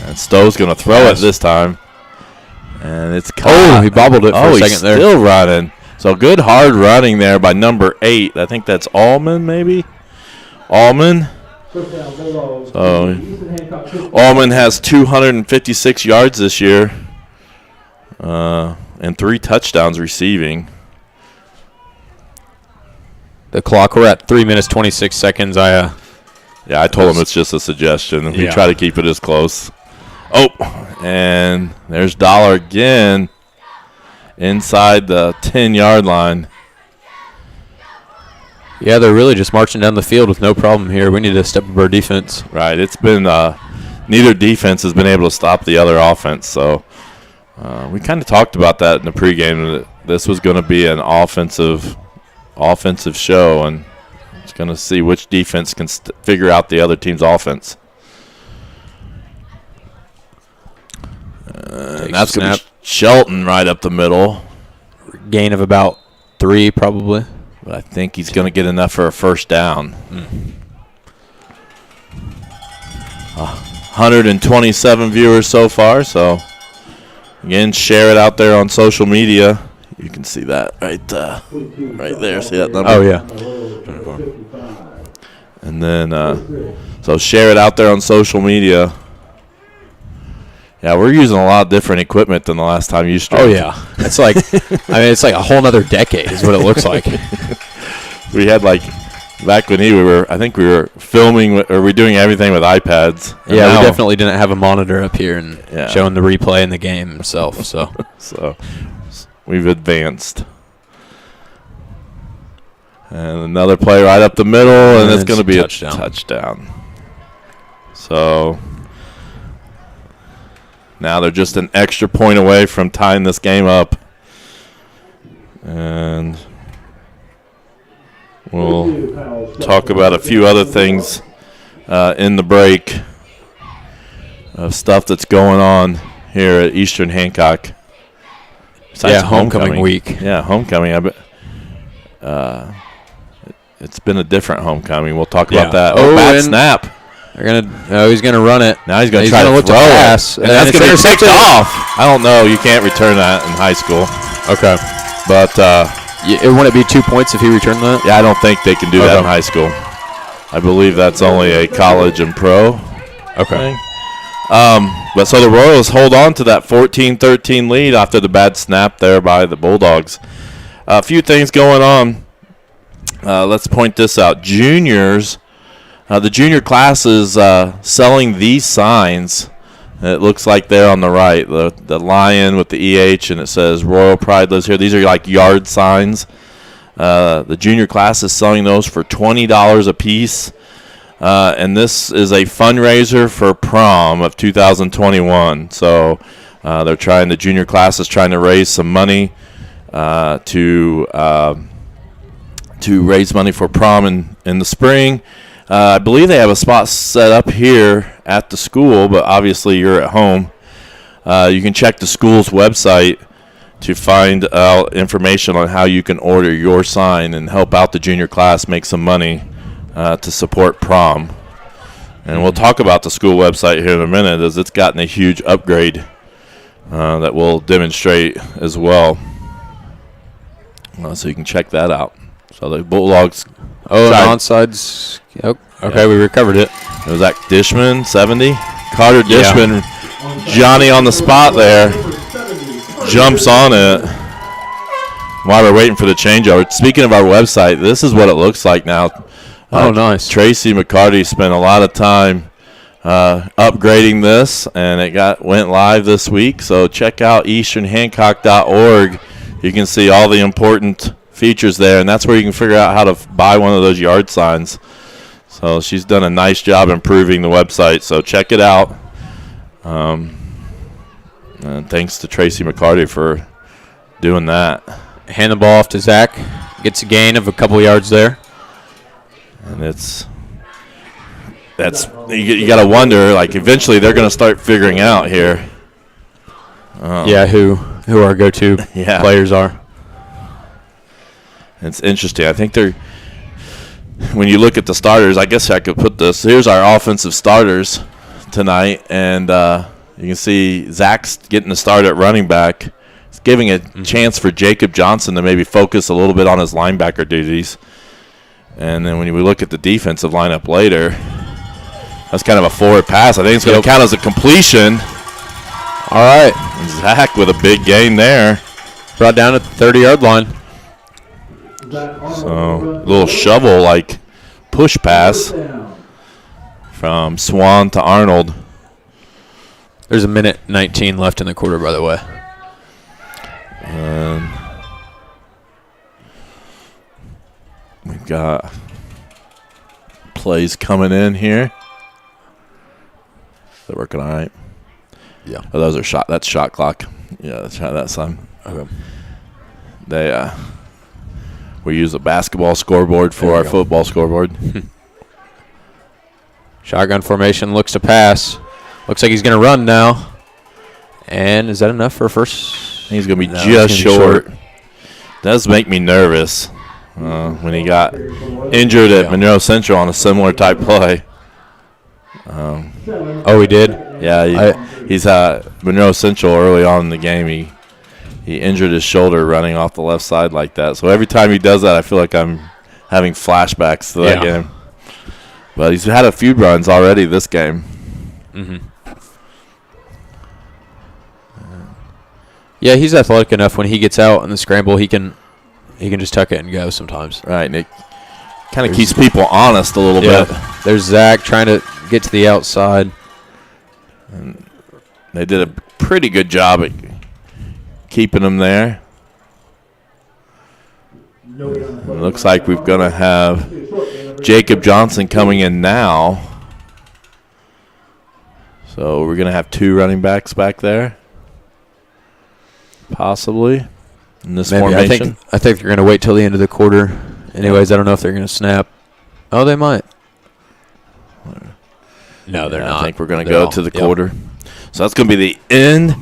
And Stowe's going to throw it this time. And it's caught. Oh, he bobbled it for a second there. He's still running. So good hard running there by number 8. I think that's Allman, maybe? Allman. So Allman has 256 yards this year and 3 touchdowns receiving. the clock. We're at 3 minutes 26 seconds. Yeah, I told him it's just a suggestion. We try to keep it as close. Oh, and there's Dollar again inside the 10-yard line. Yeah, they're really just marching down the field with no problem here. We need to step up our defense. Right. It's been neither defense has been able to stop the other offense. So we kind of talked about that in the pregame, that this was going to be an offensive show, and it's going to see which defense can figure out the other team's offense. And that's going to be Shelton right up the middle. Gain of about 3 probably. But I think he's going to get enough for a first down. 127 viewers so far. So, again, share it out there on social media. You can see that right there. See that number? Oh, yeah. And then, so share it out there on social media. Yeah, we're using a lot of different equipment than the last time you streamed. Oh, yeah. It's like, it's like a whole nother decade is what it looks like. We had back when I think we were filming, or we're doing everything with iPads. Yeah, we definitely didn't have a monitor up here and showing the replay in the game itself. So, so we've advanced. And another play right up the middle, and it's going to be a touchdown. So now they're just an extra point away from tying this game up. And we'll talk about a few other things in the break of stuff that's going on here at Eastern Hancock. Besides homecoming week. Yeah, homecoming. It's been a different homecoming. We'll talk about that. Oh, bad snap. He's gonna run it. Now he's gonna try to throw pass, and that's gonna be picked off. I don't know. You can't return that in high school. Okay, but wouldn't it be 2 points if he returned that? Yeah, I don't think they can do that in high school. I believe that's only a college and pro. Okay. But so the Royals hold on to that 14-13 lead after the bad snap there by the Bulldogs. A few things going on. Let's point this out. Juniors, the junior class is selling these signs. It looks like they're on the right, the lion with the EH, and it says Royal Pride lives here. These are like yard signs. The junior class is selling those for $20 a piece. And this is a fundraiser for prom of 2021. So the junior class is trying to raise some money to raise money for prom in the spring. I believe they have a spot set up here at the school, but obviously you're at home. You can check the school's website to find out information on how you can order your sign and help out the junior class make some money to support prom. And we'll talk about the school website here in a minute, as it's gotten a huge upgrade that we'll demonstrate as well. So you can check that out. So the Bulldogs. Oh, onside. Yep. Okay, we recovered it. It was that Dishman, 70. Carter Dishman, Johnny on the spot there, jumps on it while we're waiting for the changeover. Speaking of our website, this is what it looks like now. Oh, nice. Tracy McCarty spent a lot of time upgrading this, and it went live this week. So check out easternhancock.org. You can see all the important features there, and that's where you can figure out how to buy one of those yard signs. So she's done a nice job improving the website, so check it out. And thanks to Tracy McCarty for doing that. Hand the ball off to Zach. Gets a gain of a couple yards there. And you got to wonder, like, eventually they're going to start figuring out here. Who our go-to players are. It's interesting. I think when you look at the starters, I guess I could put this. Here's our offensive starters tonight, and you can see Zach's getting the start at running back. It's giving a chance for Jacob Johnson to maybe focus a little bit on his linebacker duties. And then when we look at the defensive lineup later, that's kind of a forward pass. I think it's going to count as a completion. All right. And Zach with a big gain there. Brought down at the 30-yard line. So, a little shovel-like push pass from Swan to Arnold. There's a minute 19 left in the quarter, by the way. And we've got plays coming in here. They're working all right. Yeah. Oh, those are shot. That's shot clock. Yeah, let's try that some. Okay. We use a basketball scoreboard for our football scoreboard. Shotgun formation, looks to pass. Looks like he's going to run now. And is that enough for a first? He's going to be just short. Does make me nervous when he got injured at Monroe Central on a similar type play. Oh, he did? Yeah, he's Monroe Central early on in the game. He injured his shoulder running off the left side like that. So every time he does that, I feel like I'm having flashbacks to that game. But he's had a few runs already this game. Mm-hmm. Yeah, he's athletic enough. When he gets out in the scramble, he can just tuck it and go sometimes. Right, and it kind of keeps people honest a little bit. There's Zach trying to get to the outside. And they did a pretty good job at keeping him there. It looks like we're going to have Jacob Johnson coming in now. So we're going to have two running backs back there. Possibly in this formation. I think they're going to wait till the end of the quarter. Anyways, I don't know if they're going to snap. Oh, they might. No, they're not. I think we're going to go to the quarter. So that's going to be the end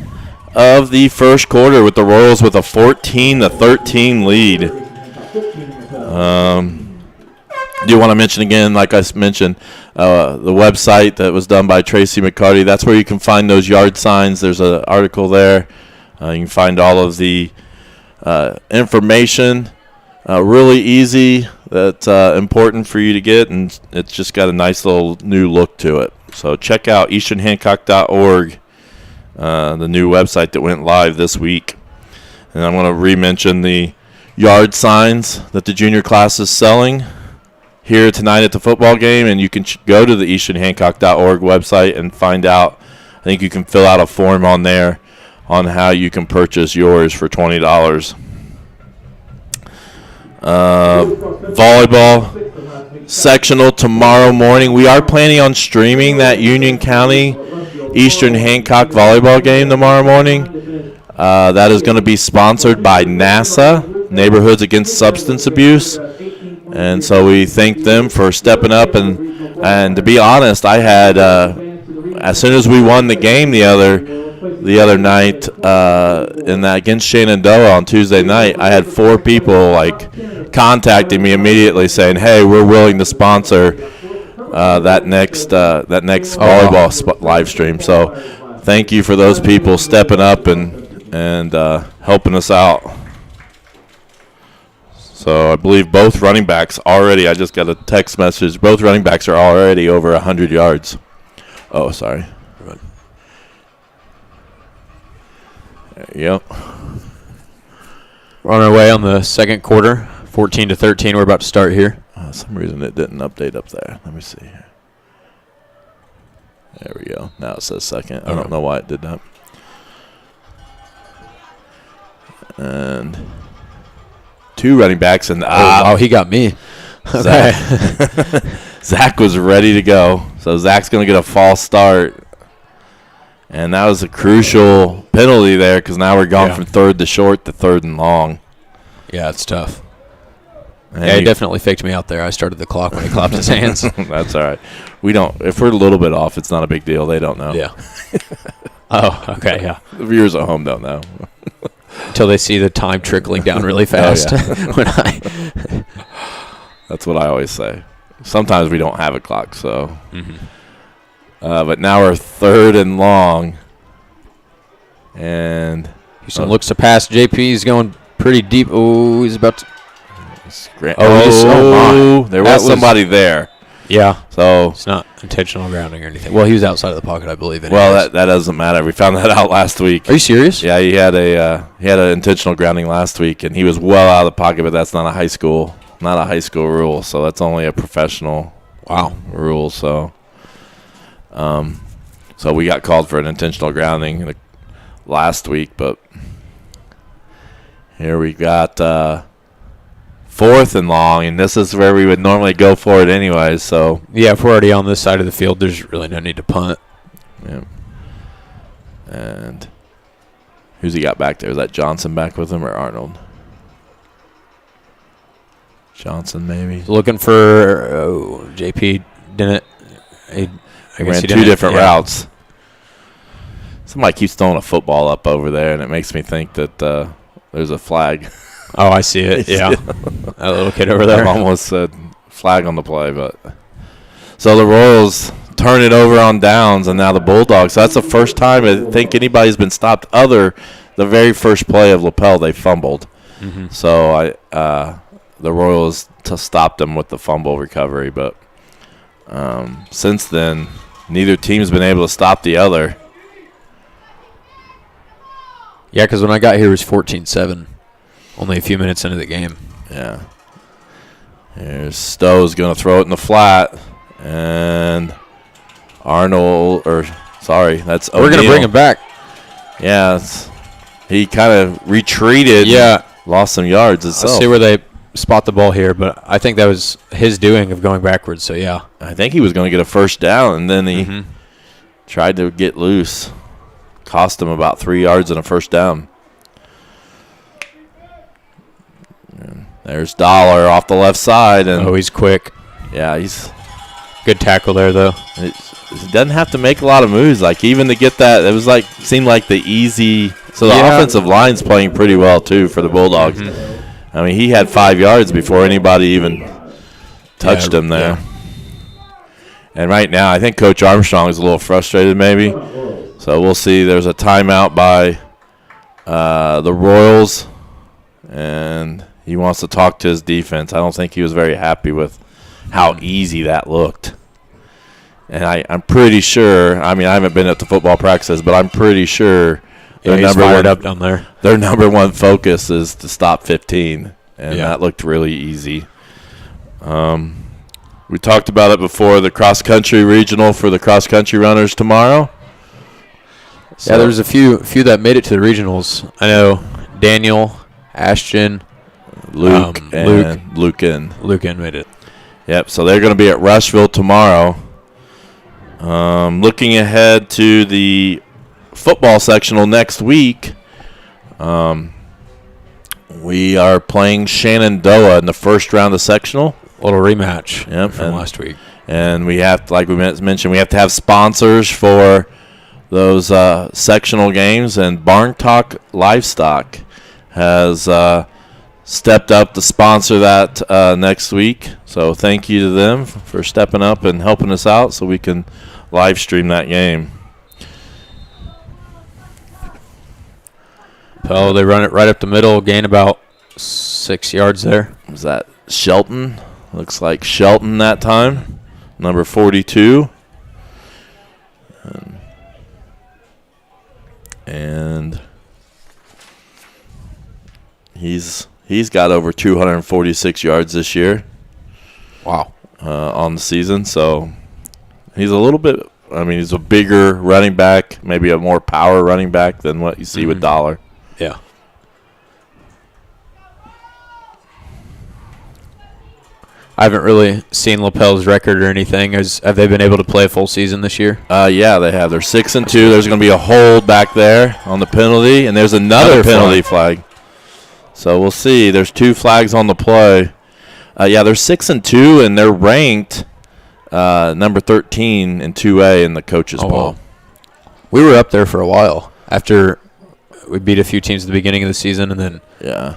of the first quarter with the Royals with a 14-13 lead. Do you want to mention again, like I mentioned, the website that was done by Tracy McCarty? That's where you can find those yard signs. There's an article there. You can find all of the information. Really easy. That's important for you to get, and it's just got a nice little new look to it. So check out easternhancock.org, the new website that went live this week. And I'm going to re-mention the yard signs that the junior class is selling here tonight at the football game, and you can go to the easternhancock.org website and find out. I think you can fill out a form on there on how you can purchase yours for $20. Volleyball sectional tomorrow morning. We are planning on streaming that Union County Eastern Hancock volleyball game tomorrow morning. That is going to be sponsored by NASA, Neighborhoods Against Substance Abuse. And so we thank them for stepping up. And to be honest, I had, as soon as we won the game the other night in that against Shenandoah on Tuesday night, I had 4 people contacting me immediately saying, "Hey, we're willing to sponsor that next volleyball live stream." So thank you for those people stepping up and helping us out. So I believe both running backs already. I just got a text message. Both running backs are already over 100 yards. Oh, sorry. Yep. We're on our way on the second quarter, 14-13. We're about to start here. For some reason it didn't update up there. Let me see here. There we go. Now it says second. I don't know why it did that. And 2 running backs. And he got me. Okay. Zach was ready to go. So Zach's going to get a false start. And that was a crucial penalty there because now we're going from third to short to third and long. Yeah, it's tough. And he definitely faked me out there. I started the clock when he clapped his hands. That's all right. If we're a little bit off, it's not a big deal. They don't know. Yeah. Oh, okay, yeah. The viewers at home don't know. Until they see the time trickling down really fast. That's what I always say. Sometimes we don't have a clock, so. Mm-hmm. But now we're third and long. And Houston looks to pass. JP's going pretty deep. Oh, he's about to. There was somebody there. Yeah. So it's not intentional grounding or anything. Well, he was outside of the pocket, I believe. Well, that doesn't matter. We found that out last week. Are you serious? Yeah, he had an intentional grounding last week, and he was well out of the pocket. But that's not a high school rule. So that's only a professional rule. So we got called for an intentional grounding last week, but here we got 4th and long, and this is where we would normally go for it anyways. So yeah, if we're already on this side of the field, there's really no need to punt. Yeah. And who's he got back there? Is that Johnson back with him or Arnold? Johnson, maybe. Looking for JP didn't. He ran 2 different routes. Somebody keeps throwing a football up over there, and it makes me think that there's a flag. Oh, I see it. Yeah, that little kid over there. I almost said flag on the play, but so the Royals turn it over on downs, and now the Bulldogs. So that's the first time I think anybody's been stopped. The very first play of Lapel, they fumbled. Mm-hmm. So the Royals stopped them with the fumble recovery, but since then, neither team's been able to stop the other. Yeah, because when I got here, it was 14-7. Only a few minutes into the game. Yeah. Here's Stowe's going to throw it in the flat. And that's O'Neal. We're going to bring him back. Yeah. He kind of retreated. Yeah. Lost some yards itself. Let's see where they spot the ball here, but I think that was his doing of going backwards, so yeah. I think he was going to get a first down, and then he tried to get loose. Cost him about 3 yards and a first down. And there's Dollar off the left side. And he's quick. Yeah, he's good tackle there, though. He doesn't have to make a lot of moves. Like, even to get that, it was seemed like the easy. So the offensive line's playing pretty well, too, for the Bulldogs. I mean, he had 5 yards before anybody even touched him there. Yeah. And right now, I think Coach Armstrong is a little frustrated maybe. So we'll see. There's a timeout by the Royals, and he wants to talk to his defense. I don't think he was very happy with how easy that looked. And I'm pretty sure, I mean, I haven't been at the football practices, but I'm pretty sure he's fired up down there. Their number one focus is to stop 15, and that looked really easy. We talked about it before, the cross-country regional for the cross-country runners tomorrow. So, yeah, there's a few that made it to the regionals. I know Daniel, Ashton, Luke made it. Yep, so they're going to be at Rushville tomorrow. Looking ahead to the football sectional next week, we are playing Shenandoah in the first round of sectional. A little rematch from last week. And we have to, like we mentioned, we have to have sponsors for those sectional games, and Barn Talk Livestock has stepped up to sponsor that next week. So thank you to them for stepping up and helping us out so we can live stream that game. Oh, they run it right up the middle, gain about 6 yards there. Is that Shelton? Looks like Shelton that time, number 42. And he's got over 246 yards this year. Wow. On the season. So he's a little bit, I mean, he's a bigger running back, maybe a more power running back than what you see with Dollar. Yeah. I haven't really seen Lapel's record or anything. Have they been able to play a full season this year? Yeah, they have. They're 6-2. There's going to be a hold back there on the penalty, and there's another penalty flag. So we'll see. There's 2 flags on the play. Yeah, they're 6-2, and they're ranked number 13 in 2A in the coaches poll. Wow. We were up there for a while after we beat a few teams at the beginning of the season and then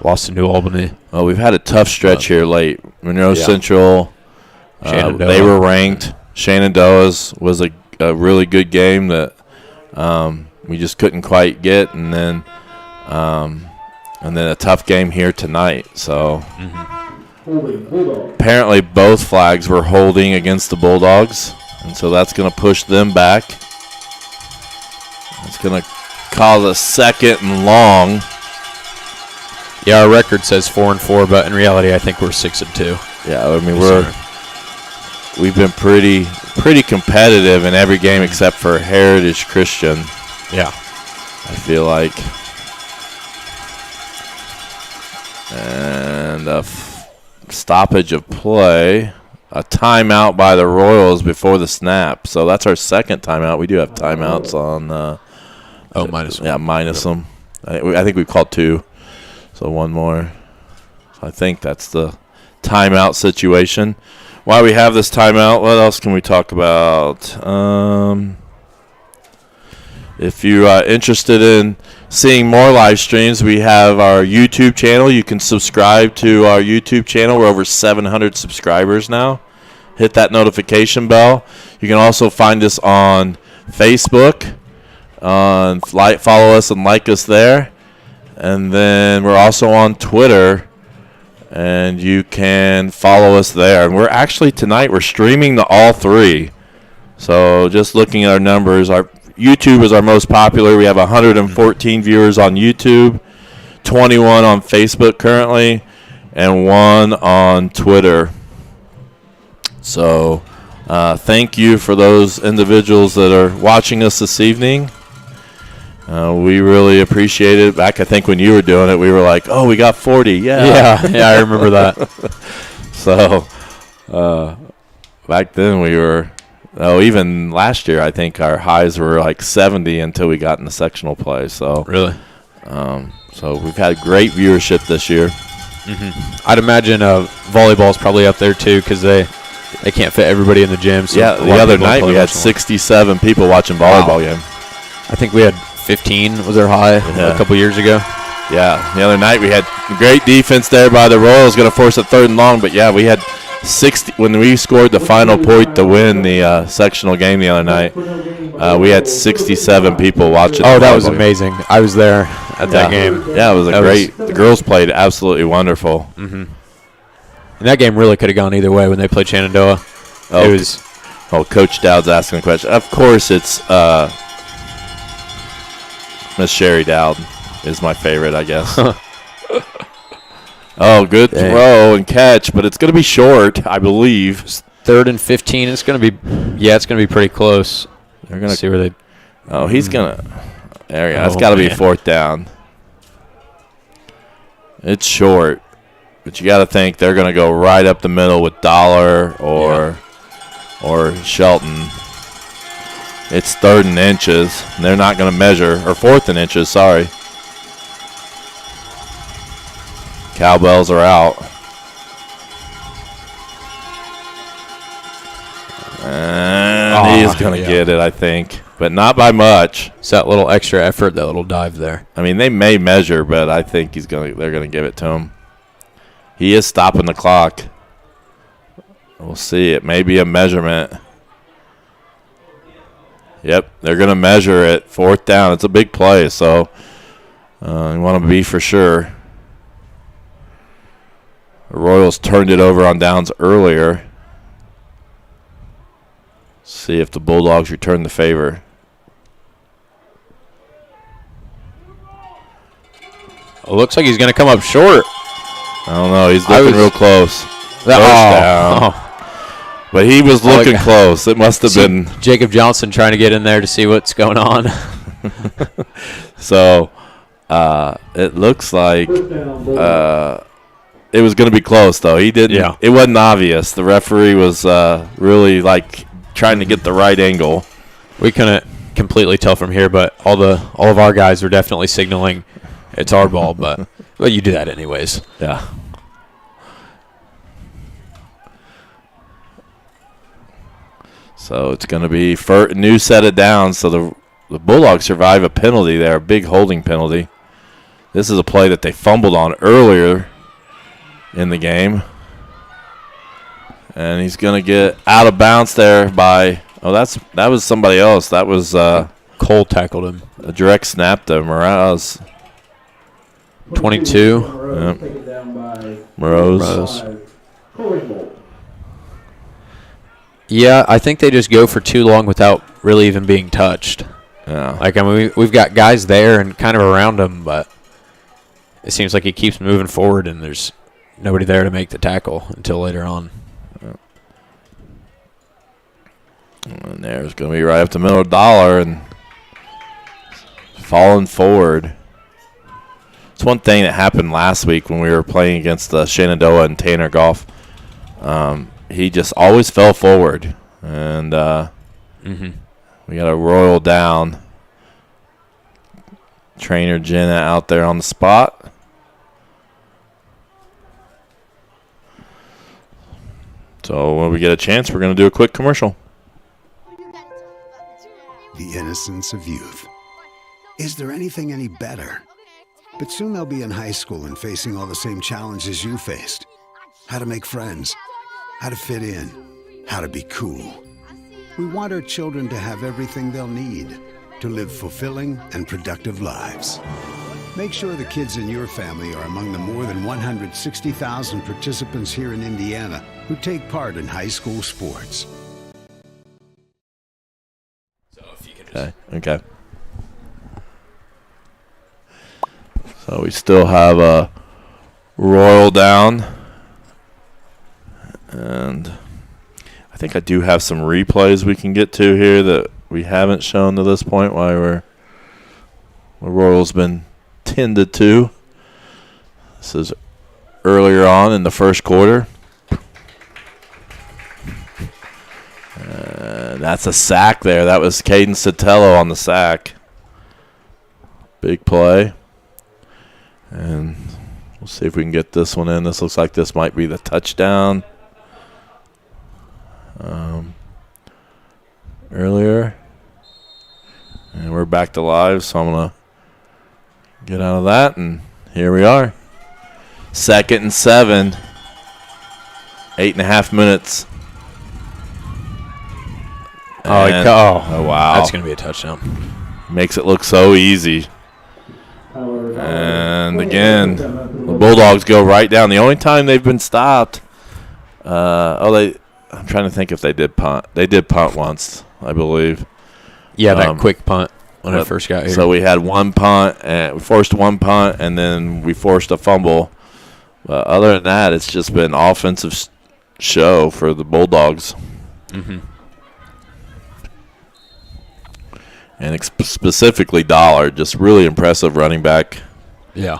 lost to New Albany. Well, we've had a tough stretch here late. Monroe Central, they were ranked. Shenandoah's was a really good game that we just couldn't quite get, and then a tough game here tonight. So Apparently both flags were holding against the Bulldogs, and so that's going to push them back. It's going to cause a second and long. Yeah, our record says 4-4, but in reality, I think we're 6-2. Yeah, I mean we've been pretty competitive in every game except for Heritage Christian. Yeah, I feel like. And a stoppage of play, a timeout by the Royals before the snap. So that's our second timeout. We do have timeouts on. Minus one. Yeah, minus them. I think we've called 2, so one more. I think that's the timeout situation. While we have this timeout, what else can we talk about? If you're interested in seeing more live streams, we have our YouTube channel. You can subscribe to our YouTube channel. We're over 700 subscribers now. Hit that notification bell. You can also find us on Facebook. Follow us and like us there. And then we're also on Twitter. And you can follow us there. And we're actually tonight we're streaming to all 3. So just looking at our numbers, our YouTube is our most popular. We have 114 viewers on YouTube, 21 on Facebook currently, and 1 on Twitter. So thank you for those individuals that are watching us this evening. We really appreciate it. Back, I think, when you were doing it, we were like, oh, we got 40. Yeah, I remember that. So back then we were, even last year, I think our highs were like 70 until we got in the sectional play. So really? So we've had great viewership this year. Mm-hmm. I'd imagine volleyball's probably up there, too, because they can't fit everybody in the gym. So yeah, the other night we had 67 people watching volleyball game. I think we had 15 was our high a couple years ago. Yeah, the other night we had great defense there by the Royals, going to force a 3rd and long. But, yeah, we had 60 when we scored the final point to win the sectional game the other night. We had 67 people watching. Oh, that was amazing. I was there at that game. Yeah, it was the girls played absolutely wonderful. Mm-hmm. And that game really could have gone either way when they played Shenandoah. Coach Dowd's asking a question. Of course, it's Miss Sherry Dowd is my favorite, I guess. Good throw and catch, but it's going to be short, I believe. 3rd and 15. It's going to be pretty close. They're going to see where they. Oh, he's going to. There you go. It's got to be 4th down. It's short, but you got to think they're going to go right up the middle with Dollar or Shelton. It's 3rd and inches. And they're not going to measure, or 4th and inches, sorry. Cowbells are out. And he's going to get it, I think. But not by much. It's that little extra effort, that little dive there. I mean, they may measure, but I think they're going to give it to him. He is stopping the clock. We'll see. It may be a measurement. Yep, they're going to measure it. 4th down. It's a big play, so you want to be for sure. The Royals turned it over on downs earlier. See if the Bulldogs return the favor. It looks like he's going to come up short. I don't know. He's looking real close. First down. But he was looking close. It must have been Jacob Johnson trying to get in there to see what's going on. So it looks like it was going to be close, though. He didn't. Yeah. It wasn't obvious. The referee was really trying to get the right angle. We couldn't completely tell from here, but all of our guys were definitely signaling it's our ball. But you do that anyways. Yeah. So it's going to be a new set of downs. So the Bulldogs survive a penalty there, a big holding penalty. This is a play that they fumbled on earlier in the game. And he's going to get out of bounds there by that was somebody else. That was Cole tackled him. A direct snap to Morales. 22. Yep. Morose. Yeah, I think they just go for too long without really even being touched. Yeah. Like, I mean, we've got guys there and kind of around him, but it seems like he keeps moving forward and there's nobody there to make the tackle until later on. And there's going to be right up the middle of Dollar and falling forward. It's one thing that happened last week when we were playing against Shenandoah and Tanner Golf. He just always fell forward. And we got a Royal down. Trainer Jenna out there on the spot. So when we get a chance, we're going to do a quick commercial. The innocence of youth. Is there anything any better? But soon they'll be in high school and facing all the same challenges you faced. How to make friends, how to fit in, how to be cool. We want our children to have everything they'll need to live fulfilling and productive lives. Make sure the kids in your family are among the more than 160,000 participants here in Indiana who take part in high school sports. Okay. So we still have a Royal down. And I think I do have some replays we can get to here that we haven't shown to this point while the Royals been tended to. This is earlier on in the first quarter. That's a sack there. That was Caden Sotelo on the sack. Big play. And we'll see if we can get this one in. This looks like this might be the touchdown. Earlier. And we're back to live, so I'm going to get out of that, and here we are. 2nd and 7. 8.5 minutes. Oh, wow. That's going to be a touchdown. Makes it look so easy. And again, the Bulldogs go right down. The only time they've been stopped, I'm trying to think if they did punt. They did punt once, I believe. Yeah, that quick punt when I first got here. So we had one punt, and we forced one punt, and then we forced a fumble. But other than that, it's just been offensive show for the Bulldogs. Mm-hmm. And specifically Dollar, just really impressive running back. Yeah.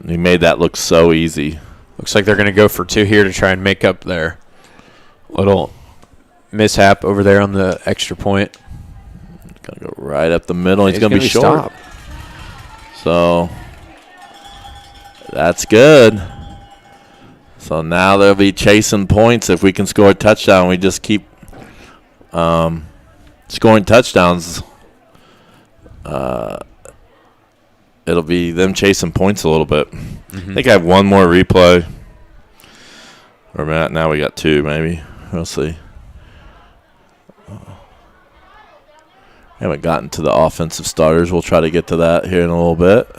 He made that look so easy. Looks like they're going to go for 2 here to try and make up their little mishap over there on the extra point. Going to go right up the middle. He's going to be short. Stopped. So that's good. So now they'll be chasing points if we can score a touchdown. We just keep scoring touchdowns. It'll be them chasing points a little bit. Mm-hmm. I think I have one more replay. Or now we got 2 maybe. We'll see. Haven't gotten to the offensive starters. We'll try to get to that here in a little bit.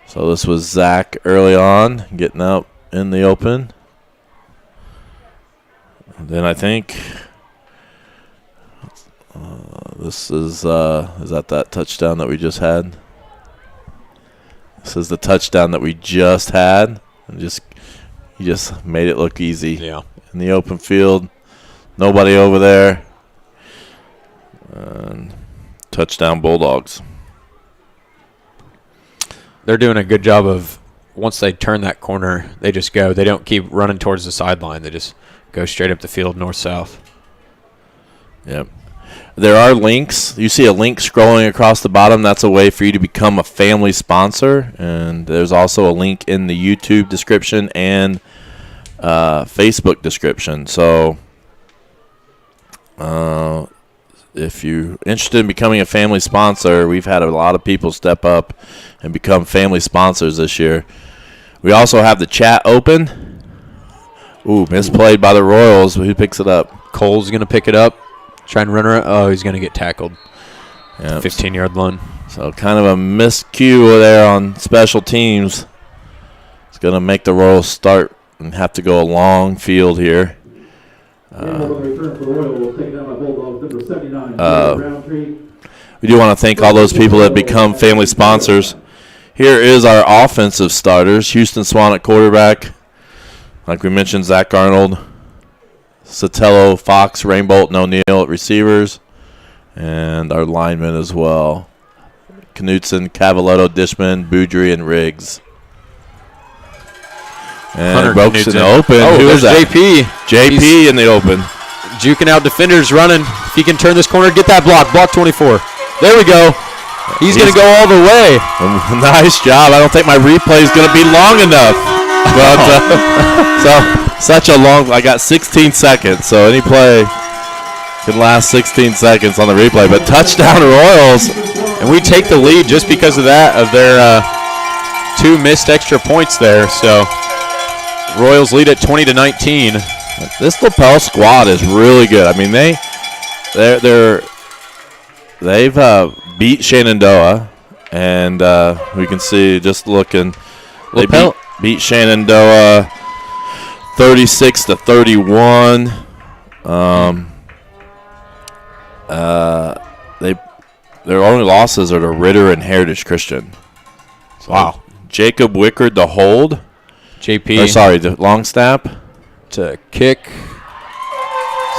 So this was Zach early on, getting out in the open. And then I think this is that touchdown that we just had? This is the touchdown that we just had. And he just made it look easy. Yeah. In the open field. Nobody over there. And touchdown Bulldogs. They're doing a good job of, once they turn that corner, they just go. They don't keep running towards the sideline. They just go straight up the field, north-south. Yep. There are links. You see a link scrolling across the bottom. That's a way for you to become a family sponsor. And there's also a link in the YouTube description and Facebook description. So if you're interested in becoming a family sponsor, we've had a lot of people step up and become family sponsors this year. We also have the chat open. Ooh, misplayed by the Royals. Who picks it up? Cole's going to pick it up. Try and run around. Oh, he's going to get tackled. Yep. 15-yard line. So kind of a miscue there on special teams. It's going to make the Royals start and have to go a long field here. We do want to thank all those people that become family sponsors. Here is our offensive starters. Houston Swan at quarterback. Like we mentioned, Zach Arnold, Sotelo, Fox, Rainbolt, and O'Neill at receivers. And our linemen as well. Knutson, Cavaletto, Dishman, Boudry, and Riggs. And Brooks in the open. Oh, who is that? JP. JP in the open. Juking out defenders, running. If he can turn this corner, get that block. Block 24. There we go. He's going to go all the way. Nice job. I don't think my replay is going to be long enough. But such a long. I got 16 seconds, so any play can last 16 seconds on the replay. But touchdown Royals. And we take the lead just because of that, of their 2 missed extra points there. So Royals lead at 20-19. This Lapel squad is really good. I mean, they've beat Shenandoah, and we can see just looking. They beat Shenandoah 36-31. Their only losses are to Ritter and Heritage Christian. So wow. Jacob Wickard to hold. The long snap. To kick.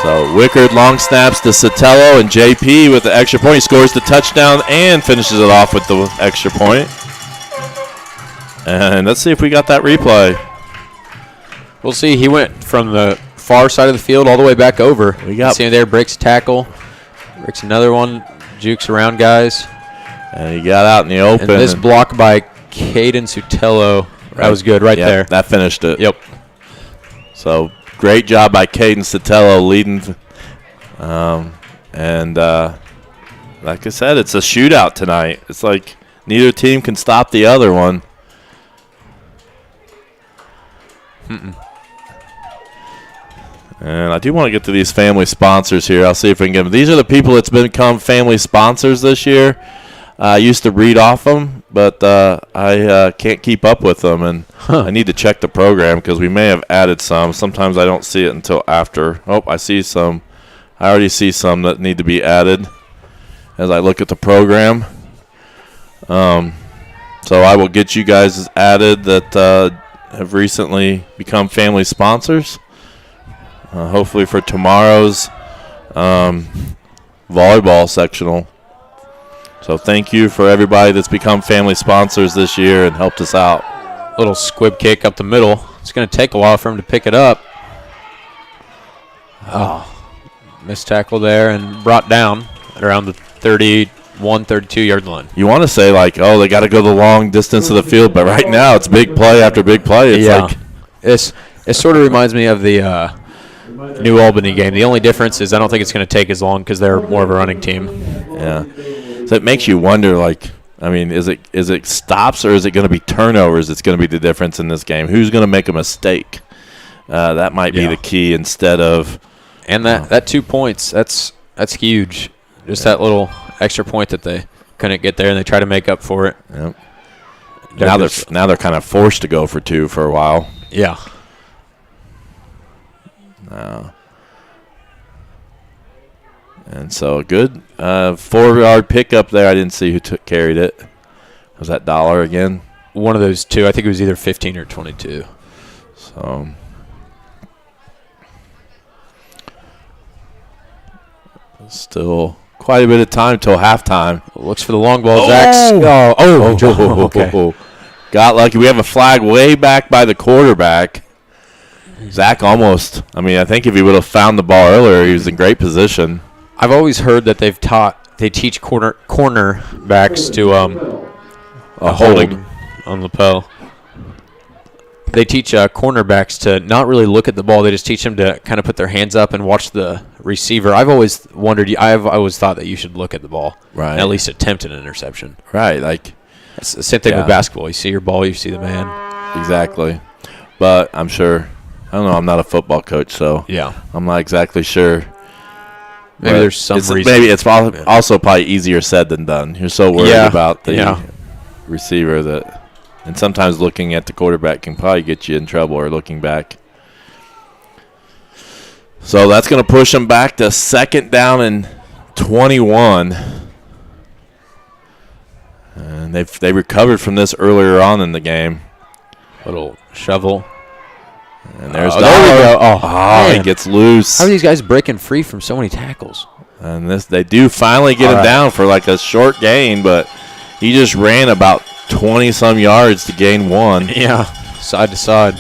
So Wickard long snaps to Sotelo, and JP with the extra point. He scores the touchdown and finishes it off with the extra point. And let's see if we got that replay. We'll see. He went from the far side of the field all the way back over. We got see him there, breaks tackle. Breaks another one, jukes around guys. And he got out in the open. And this block by Caden Sotelo, that was good right there. That finished it. Yep. So great job by Caden Sotelo leading. Like I said, it's a shootout tonight. It's like neither team can stop the other one. And I do want to get to these family sponsors here. I'll see if we can get them. These are the people that's become family sponsors this year. I used to read off them, but I can't keep up with them, and I need to check the program because we may have added some. Sometimes I don't see it until after. Oh, I see some. I already see some that need to be added as I look at the program. So I will get you guys added that have recently become family sponsors. Hopefully for tomorrow's volleyball sectional. So thank you for everybody that's become family sponsors this year and helped us out. Little squib kick up the middle. It's going to take a while for him to pick it up. Oh, missed tackle there and brought down at around the 31, 32-yard line. You want to say, like, oh, they got to go the long distance of the field, but right now it's big play after big play. It's like it sort of reminds me of the New Albany game. The only difference is I don't think it's going to take as long because they're more of a running team. Yeah. So it makes you wonder, like, I mean, is it stops or is it going to be turnovers that's going to be the difference in this game? Who's going to make a mistake? That might be the key instead of. And that 2 points, that's huge. Just that little extra point that they couldn't get there, and they try to make up for it. Yep. Now they're kind of forced to go for 2 for a while. Yeah. And so a good 4-yard pickup there. I didn't see who carried it. Was that Dollar again? One of those two. I think it was either 15 or 22. So still quite a bit of time till halftime. Looks for the long ball. Zach's. Okay. Got lucky. We have a flag way back by the quarterback. Zach almost. I mean, I think if he would have found the ball earlier, he was in great position. I've always heard that they teach cornerbacks to holding on Lapel. They teach cornerbacks to not really look at the ball. They just teach them to kind of put their hands up and watch the receiver. I've always wondered. I've always thought that you should look at the ball, right? And at least attempt an interception, right? Like it's the same thing with basketball. You see your ball, you see the man. Exactly, but I'm sure. I don't know. I'm not a football coach, so I'm not exactly sure. Maybe there's some reason. Maybe it's also probably easier said than done. You're so worried about the receiver that. And sometimes looking at the quarterback can probably get you in trouble, or looking back. So that's going to push them back to 2nd down and 21. And they recovered from this earlier on in the game. Little shovel. And there's there we go. Oh, he gets loose. How are these guys breaking free from so many tackles? And they do finally get him down for like a short gain, but he just ran about 20-some yards to gain 1. Yeah, side to side.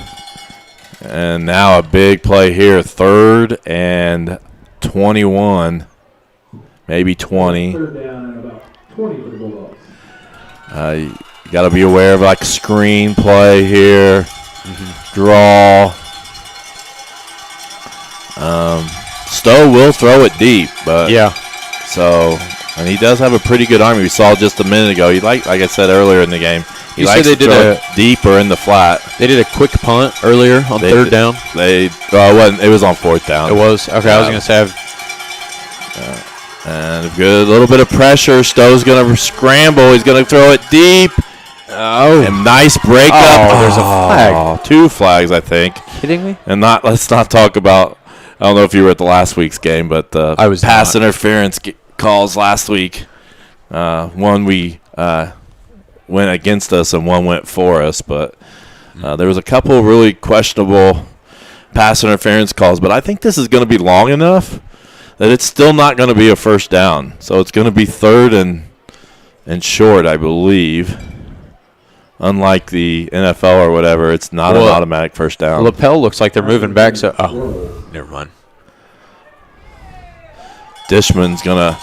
And now a big play here, 3rd and 21, maybe 20. 3rd down and about 20 for the Bulldogs. You got to be aware of like screen play here, draw. Stowe will throw it deep, but and he does have a pretty good arm. We saw just a minute ago. He like I said earlier in the game. He likes to throw it deep or in the flat. They did a quick punt earlier on 3rd down. It was on 4th down. It was okay. I was gonna say. And a good little bit of pressure. Stowe's going to scramble. He's going to throw it deep. Oh. And nice breakup. Oh, there's a flag. 2 flags, I think. Kidding me? And let's not talk about, I don't know if you were at the last week's game, but the pass interference calls last week. One we went against us and one went for us. But there was a couple really questionable pass interference calls. But I think this is going to be long enough that it's still not going to be a 1st down. So it's going to be 3rd and short, I believe. Unlike the NFL or whatever, it's not an automatic 1st down. Lapel looks like they're moving back. So never mind. Dishman's going to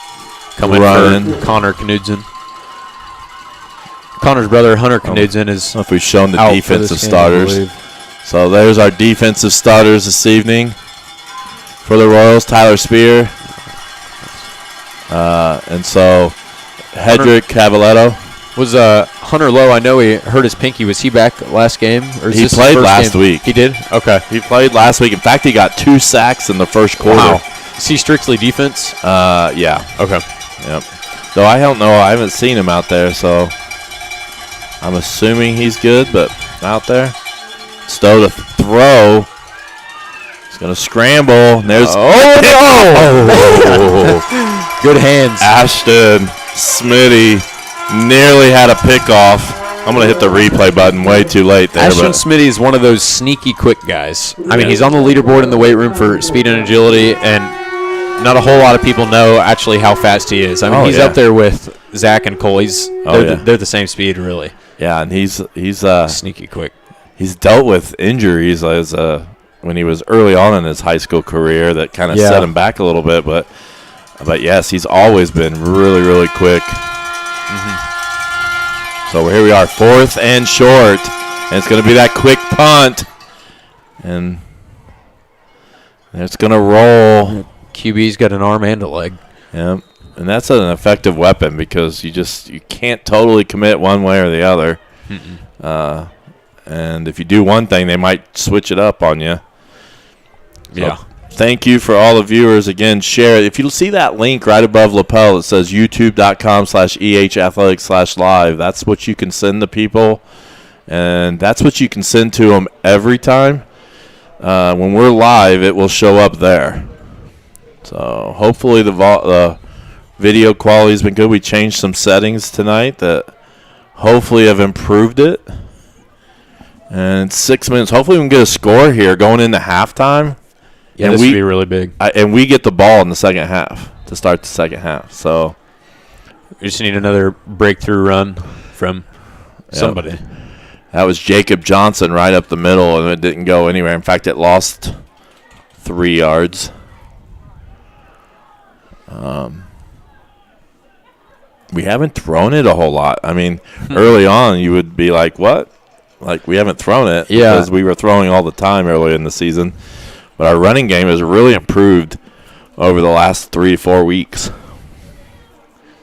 come in for Connor Knudsen. Connor's brother, Hunter Knudsen, is I don't know if we've shown the defensive game, starters. So there's our defensive starters this evening. For the Royals, Tyler Spear. And so Hedrick Cavaletto. Was Hunter Lowe, I know he hurt his pinky. Was he back last game? Or is he this played his first last game? week. He did? Okay. He played last week. In fact, he got 2 sacks in the 1st quarter. Wow. Is he strictly defense? Yeah. Okay. Yep. Though I don't know. I haven't seen him out there, so I'm assuming he's good, but out there. Stowe to throw. He's going to scramble. And there's good hands. Ashton Smitty nearly had a pickoff. I'm going to hit the replay button way too late there. Ashton Smitty is one of those sneaky quick guys. I mean, he's on the leaderboard in the weight room for speed and agility, and not a whole lot of people know actually how fast he is. I mean, he's up there with Zach and Cole. They're the same speed, really. Yeah, and he's sneaky quick. He's dealt with injuries as when he was early on in his high school career that kind of set him back a little bit, but yes, he's always been really, really quick. So here we are, 4th and short, and it's going to be that quick punt, and it's going to roll. QB's got an arm and a leg. Yeah, and that's an effective weapon because you can't totally commit one way or the other. And if you do one thing, they might switch it up on you. So thank you for all the viewers. Again, share it. If you see that link right above lapel, it says youtube.com/ehathletics/live. That's what you can send to people, and that's what you can send to them every time. When we're live, it will show up there. So hopefully the video quality has been good. We changed some settings tonight that hopefully have improved it. And 6 minutes. Hopefully we can get a score here going into halftime. Yeah, this would be really big. And we get the ball in the second half to start the second half. So we just need another breakthrough run from somebody. That was Jacob Johnson right up the middle, and it didn't go anywhere. In fact, it lost 3 yards. We haven't thrown it a whole lot. I mean, early on you would be like, what? Like, we haven't thrown it because we were throwing all the time early in the season. But our running game has really improved over the last 3 to 4 weeks.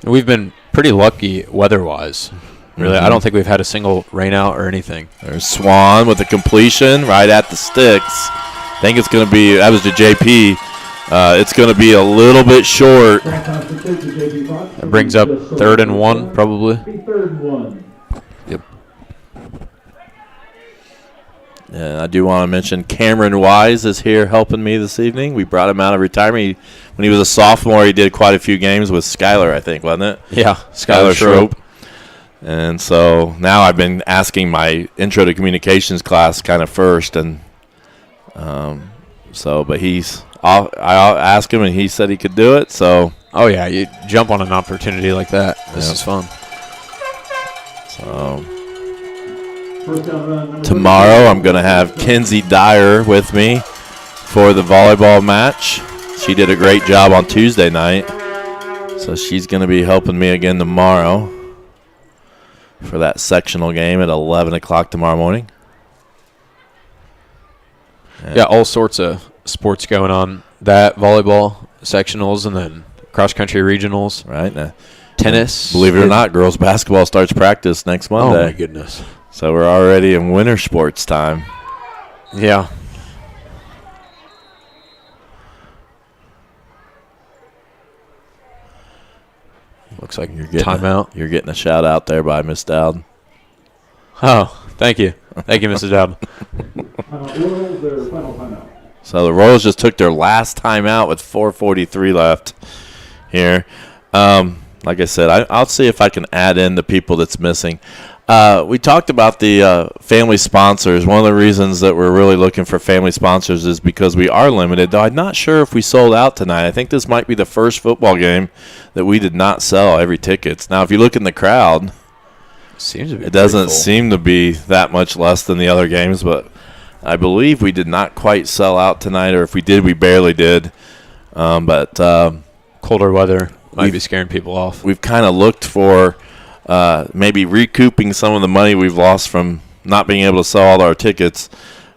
We've been pretty lucky weather-wise. Really, I don't think we've had a single rain out or anything. There's Swan with a completion right at the sticks. I think it's going to be, that was to JP. It's going to be a little bit short. That brings up 3rd and 1, probably. Third and 1. Yep. And I do want to mention Cameron Wise is here helping me this evening. We brought him out of retirement. When he was a sophomore, he did quite a few games with Skylar, I think, wasn't it? Yeah, Skylar Schroep. And so now I've been asking my intro to communications class kind of first, and but I asked him and he said he could do it. So yeah, you jump on an opportunity like that. This is fun. So tomorrow I'm going to have Kenzie Dyer with me for the volleyball match. She did a great job on Tuesday night, so she's going to be helping me again tomorrow for that sectional game at 11 o'clock tomorrow morning. Yeah, all sorts of sports going on. That, volleyball, sectionals, and then cross-country regionals. Right. Tennis. Believe it or not, girls basketball starts practice next Monday. Oh, my goodness. So we're already in winter sports time. Yeah. Looks like you're getting timeout. You're getting a shout out there by Miss Dowd. Oh, thank you. Thank you, Mrs. Dowd. So the Royals just took their last timeout with 4:43 left here. Like I said, I'll see if I can add in the people that's missing. We talked about the family sponsors. One of the reasons that we're really looking for family sponsors is because we are limited, though I'm not sure if we sold out tonight. I think this might be the first football game that we did not sell every tickets. Now, if you look in the crowd, it doesn't seem to be that much less than the other games, but I believe we did not quite sell out tonight, or if we did, we barely did. But colder weather might be scaring people off. We've kind of looked for maybe recouping some of the money we've lost from not being able to sell all our tickets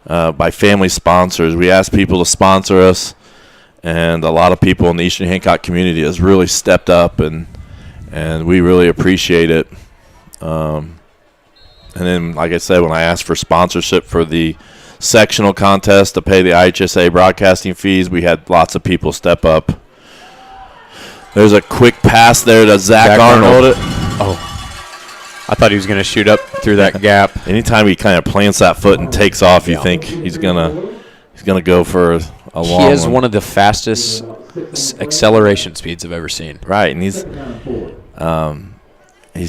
by family sponsors. We asked people to sponsor us, and a lot of people in the Eastern Hancock community has really stepped up, and we really appreciate it. And then, like I said, when I asked for sponsorship for the sectional contest to pay the IHSA broadcasting fees, we had lots of people step up. There's a quick pass there to Zach Arnold. Oh, I thought he was going to shoot up through that gap. Anytime he kind of plants that foot and takes off, you think he's gonna go for a long one. He has one of the fastest acceleration speeds I've ever seen. Right, and he's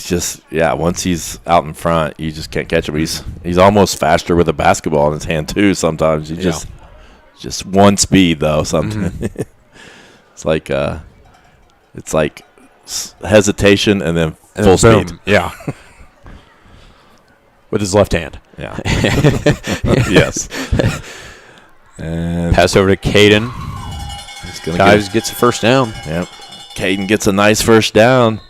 just once he's out in front, you just can't catch him. He's almost faster with a basketball in his hand too. Sometimes you just one speed though. Sometimes it's like hesitation and then full speed. Yeah. With his left hand. Yeah. Yes. And pass over to Caden. Dives, gets a first down. Yep. Caden gets a nice first down.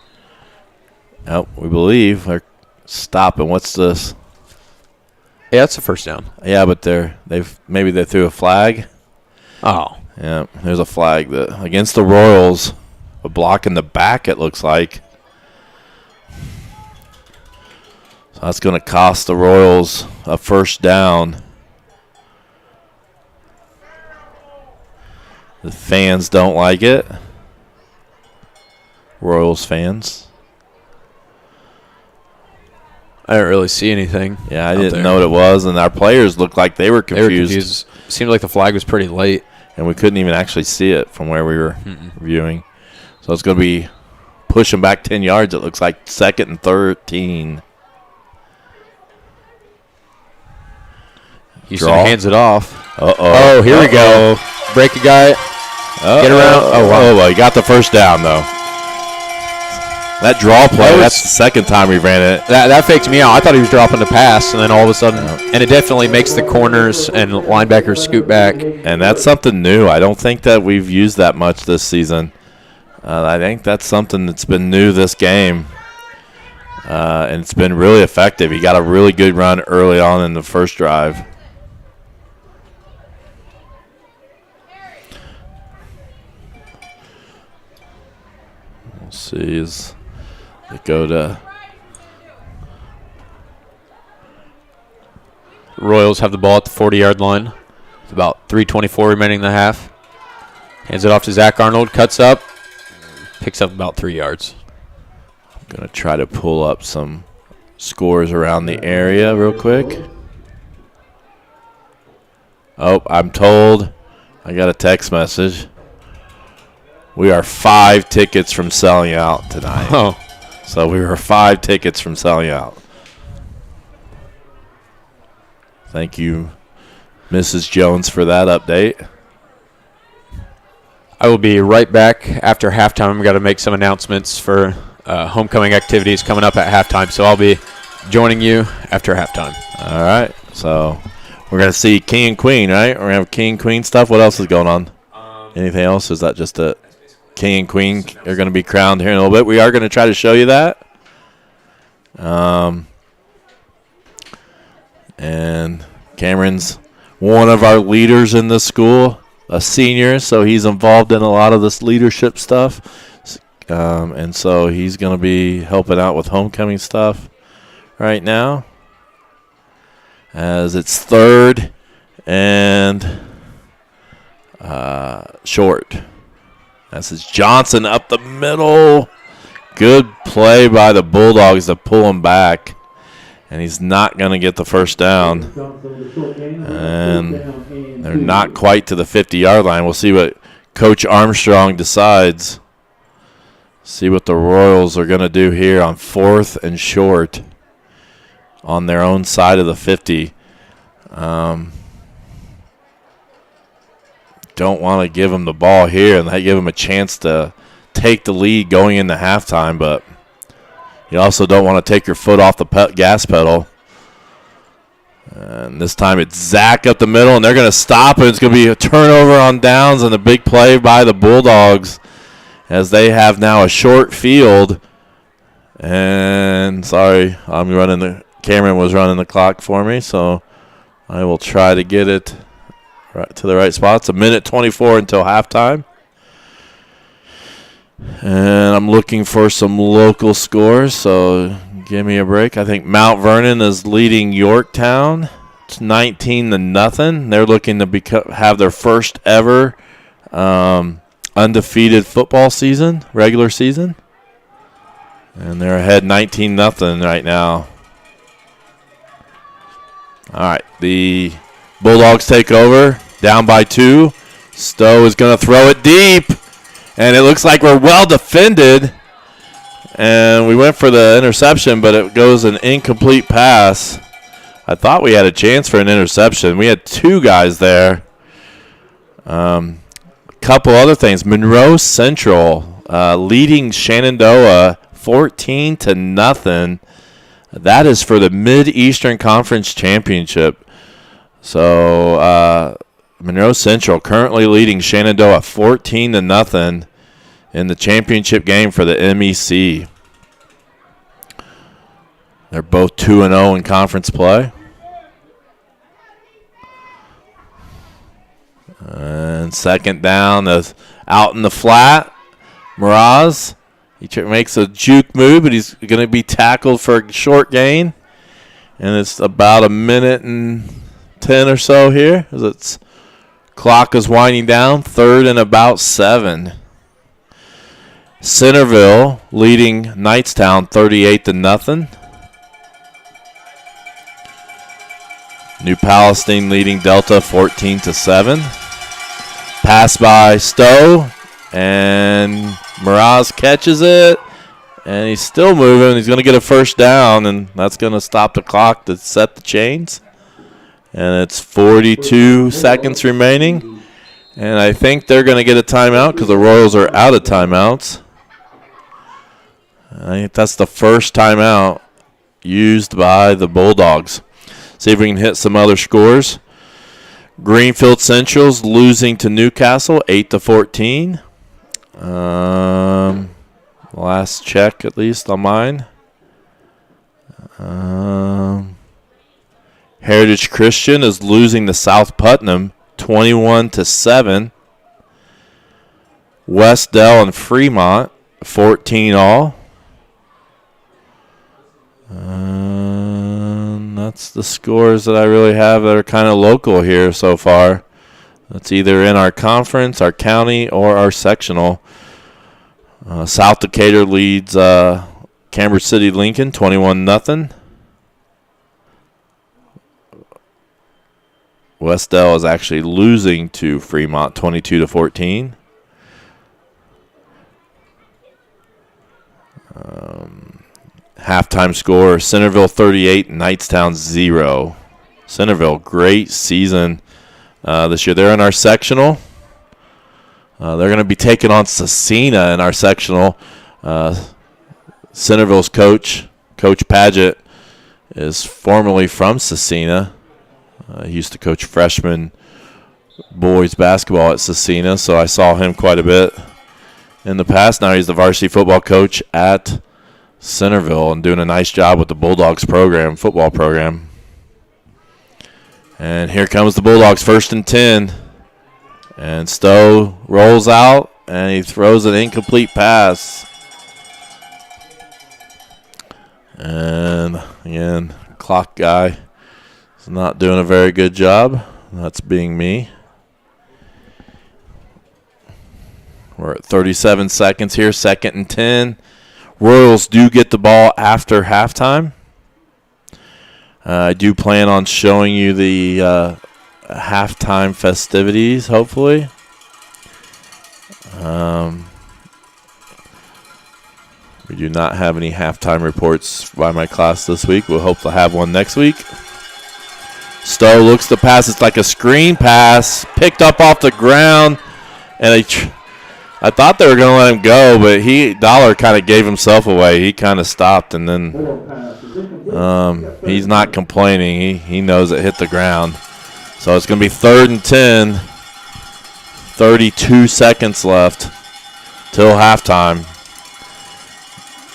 Oh, we believe they're stopping. What's this? Yeah, that's a first down. Yeah, but they threw a flag. Oh. Yeah, there's a flag against the Royals. A block in the back, it looks like. So that's going to cost the Royals a first down. The fans don't like it. Royals fans. I didn't really see anything. Yeah, I didn't know what it was, and our players looked like they were confused. Seemed like the flag was pretty late. And we couldn't even actually see it from where we were viewing. So it's going to be pushing back 10 yards. It looks like 2nd and 13. Houston hands it off. Uh-oh. Oh, here we go. Break a guy. Get around. Oh, wow. Oh, well, he got the first down, though. That draw play, that's the second time we ran it. That faked me out. I thought he was dropping the pass, and then all of a sudden, and it definitely makes the corners and linebackers scoot back. And that's something new. I don't think that we've used that much this season. I think that's something that's been new this game. And it's been really effective. He got a really good run early on in the first drive. We'll see as they go to... Royals have the ball at the 40-yard line. It's about 3:24 remaining in the half. Hands it off to Zach Arnold. Cuts up. Picks up about 3 yards. I'm going to try to pull up some scores around the area real quick. Oh, I'm told. I got a text message. We are 5 tickets from selling out tonight. Oh. So we were 5 tickets from selling out. Thank you, Mrs. Jones, for that update. I will be right back after halftime. We've got to make some announcements for homecoming activities coming up at halftime, so I'll be joining you after halftime. All right. So we're going to see King and Queen, right? We're going to have King and Queen stuff. What else is going on? Anything else? Is that just a King and Queen are going to be crowned here in a little bit? We are going to try to show you that. And Cameron's one of our leaders in the school, a senior, so he's involved in a lot of this leadership stuff. And so he's going to be helping out with homecoming stuff right now. As it's 3rd and short. This is Johnson up the middle. Good play by the Bulldogs to pull him back. And he's not going to get the first down. And they're not quite to the 50-yard line. We'll see what Coach Armstrong decides. See what the Royals are going to do here on 4th and short on their own side of the 50. Don't want to give him the ball here and give him a chance to take the lead going into halftime, but you also don't want to take your foot off the gas pedal. And this time it's Zach up the middle, and they're going to stop it. It's going to be a turnover on downs and a big play by the Bulldogs as they have now a short field. And sorry, Cameron was running the clock for me, so I will try to get it right to the right spot. It's 1:24 until halftime. And I'm looking for some local scores, so give me a break. I think Mount Vernon is leading Yorktown. It's 19-0. They're looking to have their first ever undefeated football season, regular season. And they're ahead 19-0 right now. All right, the Bulldogs take over, down by 2. Stowe is going to throw it deep. And it looks like we're well defended. And we went for the interception, but it goes an incomplete pass. I thought we had a chance for an interception. We had 2 guys there. Couple other things. Monroe Central leading Shenandoah 14-0. That is for the Mid-Eastern Conference Championship. So Monroe Central currently leading Shenandoah 14-0 in the championship game for the MEC. They're both 2-0 in conference play. And second down is out in the flat. Miraz, he makes a juke move, but he's going to be tackled for a short gain. And it's about 1:10 or so here as its clock is winding down. 3rd and about 7. Centerville leading Knightstown 38-0. New Palestine leading Delta 14-7. Pass by Stowe, and Miraz catches it, and he's still moving. He's going to get a first down, and that's going to stop the clock to set the chains. And it's 42 seconds remaining. And I think they're going to get a timeout because the Royals are out of timeouts. I think that's the first timeout used by the Bulldogs. See if we can hit some other scores. Greenfield Central's losing to Newcastle 8-14. Last check, at least on mine. Heritage Christian is losing to South Putnam 21-7. West Dell and Fremont 14-all. That's the scores that I really have that are kind of local here so far. That's either in our conference, our county, or our sectional. South Decatur leads Cambridge City Lincoln 21-0. Westdale is actually losing to Fremont 22-14. Halftime score, Centerville 38, Knightstown 0. Centerville, great season this year. They're in our sectional. They're going to be taking on Cecina in our sectional. Centerville's coach, Coach Paget, is formerly from Cecina. He used to coach freshman boys basketball at Cecina, so I saw him quite a bit in the past. Now he's the varsity football coach at Centerville and doing a nice job with the Bulldogs program, football program. And here comes the Bulldogs, 1st and 10. And Stowe rolls out, and he throws an incomplete pass. And, again, clock guy is not doing a very good job. That's being me. We're at 37 seconds here, 2nd and 10. Royals do get the ball after halftime. I do plan on showing you the halftime festivities, hopefully. We do not have any halftime reports by my class this week. We'll hope to have one next week. Stowe looks to pass. It's like a screen pass, picked up off the ground, and I thought they were going to let him go, but Dollar kind of gave himself away. He kind of stopped, and then he's not complaining. He knows it hit the ground. So it's going to be 3rd and 10, 32 seconds left till halftime.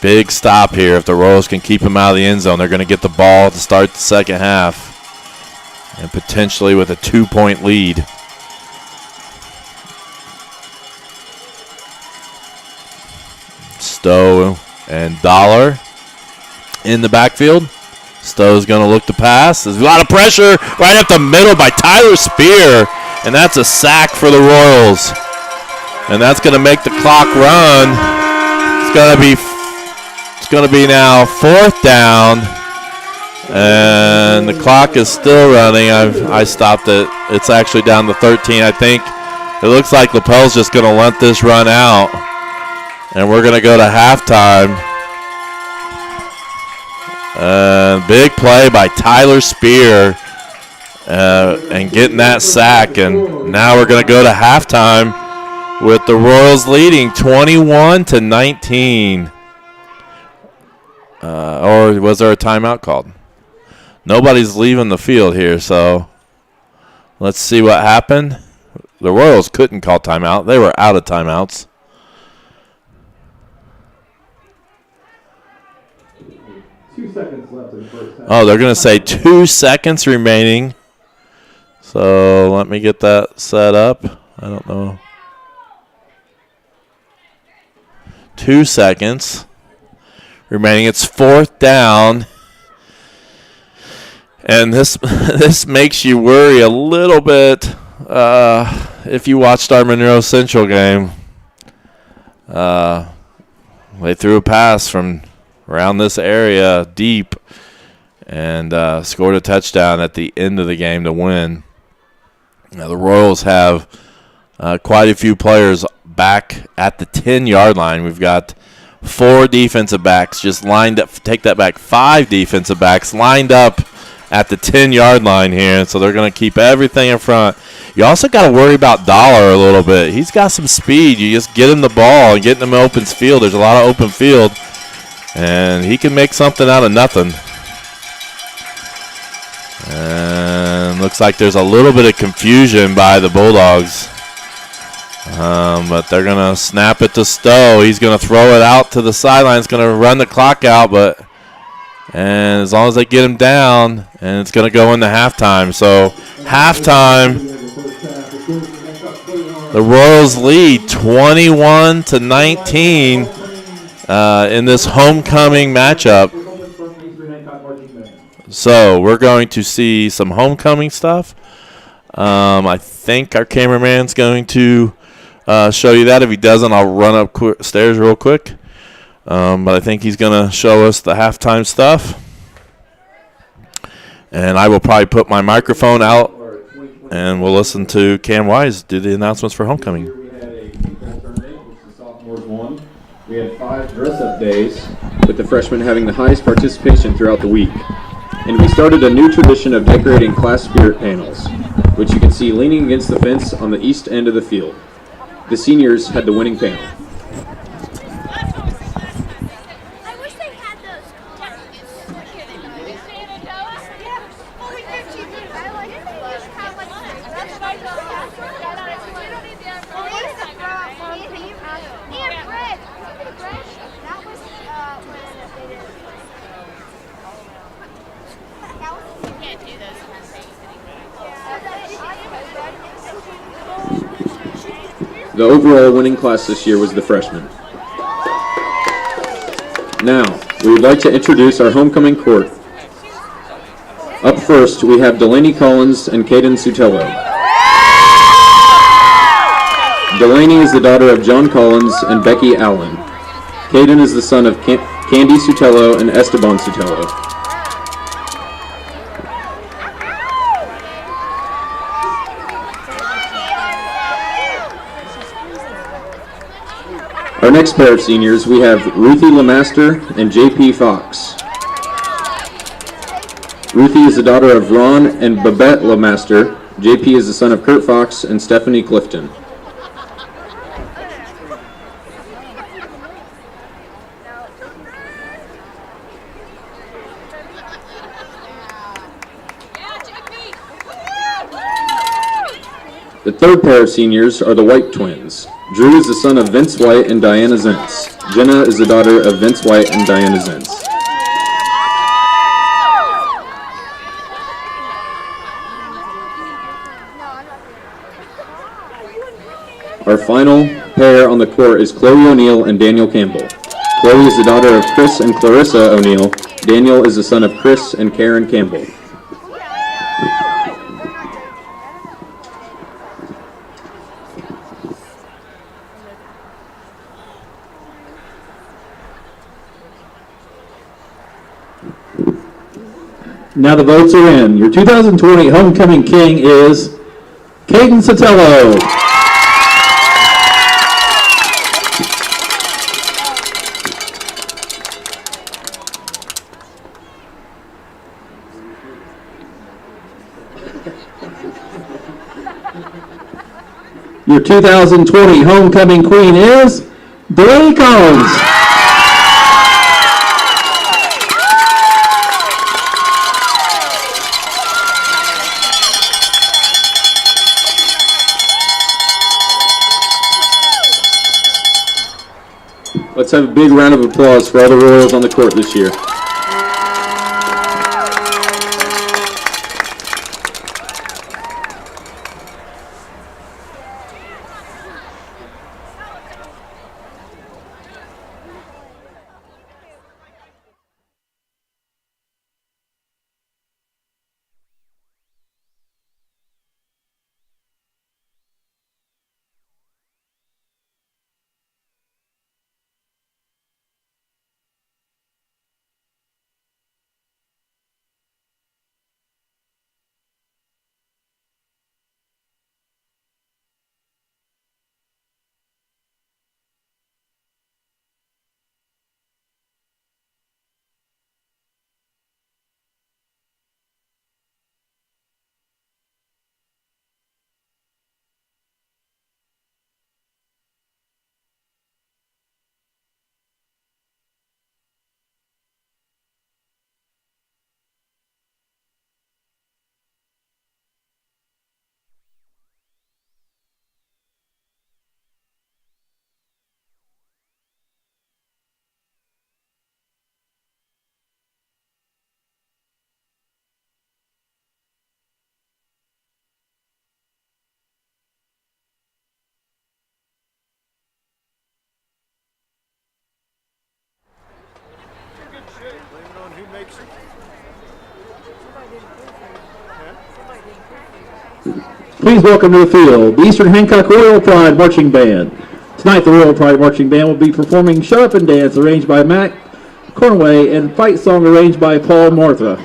Big stop here. If the Royals can keep him out of the end zone, they're going to get the ball to start the second half and potentially with a 2-point lead. Stowe and Dollar in the backfield. Stowe's going to look to pass. There's a lot of pressure right up the middle by Tyler Spear, and that's a sack for the Royals. And that's going to make the clock run. It's going to be now 4th down, and the clock is still running. I stopped it. It's actually down to 13, I think. It looks like Lapel's just going to let this run out, and we're going to go to halftime. Big play by Tyler Spear and getting that sack, and now we're going to go to halftime with the Royals leading 21-19. Or was there a timeout called? Nobody's leaving the field here, so let's see what happened. The Royals couldn't call timeout. They were out of timeouts. Seconds left in the first half. Oh, they're going to say 2 seconds remaining. So let me get that set up. I don't know. 2 seconds remaining. It's 4th down. And this makes you worry a little bit if you watched our Monroe Central game. They threw a pass from around this area deep and scored a touchdown at the end of the game to win. Now, the Royals have quite a few players back at the 10-yard line. We've got 4 defensive backs just lined up. Take that back. 5 defensive backs lined up at the 10-yard line here, and so they're going to keep everything in front. You also got to worry about Dollar a little bit. He's got some speed. You just get him the ball and get him in open field. There's a lot of open field, and he can make something out of nothing. And looks like there's a little bit of confusion by the Bulldogs. But they're going to snap it to Stowe. He's going to throw it out to the sideline. It's going to run the clock out, and as long as they get him down, and it's going to go into halftime. So halftime, the Royals lead 21-19 in this homecoming matchup. So we're going to see some homecoming stuff. I think our cameraman's going to show you that. If he doesn't, I'll run upstairs real quick. But I think he's going to show us the halftime stuff. And I will probably put my microphone out And we'll listen to Cam Wise do the announcements for homecoming. We had a kickball tournament, which the sophomores won. We had 5 dress-up days, with the freshmen having the highest participation throughout the week. And we started a new tradition of decorating class spirit panels, which you can see leaning against the fence on the east end of the field. The seniors had the winning panel. The overall winning class this year was the freshmen. Now, we would like to introduce our homecoming court. Up first, we have Delaney Collins and Caden Sutello. Delaney is the daughter of John Collins and Becky Allen. Caden is the son of Candy Sutello and Esteban Sutello. Our next pair of seniors, we have Ruthie Lemaster and JP Fox. Ruthie is the daughter of Ron and Babette Lemaster. JP is the son of Kurt Fox and Stephanie Clifton. The third pair of seniors are the White twins. Drew is the son of Vince White and Diana Zentz. Jenna is the daughter of Vince White and Diana Zentz. Our final pair on the court is Chloe O'Neill and Daniel Campbell. Chloe is the daughter of Chris and Clarissa O'Neill. Daniel is the son of Chris and Karen Campbell. Now the votes are in. Your 2020 homecoming king is Caden Sutello. Your 2020 homecoming queen is Delaney Collins. Let's have a big round of applause for all the Royals on the court this year. Please welcome to the field the Eastern Hancock Royal Pride Marching Band. Tonight the Royal Pride Marching Band will be performing Shut Up and Dance arranged by Matt Cornway and Fight Song arranged by Paul Martha.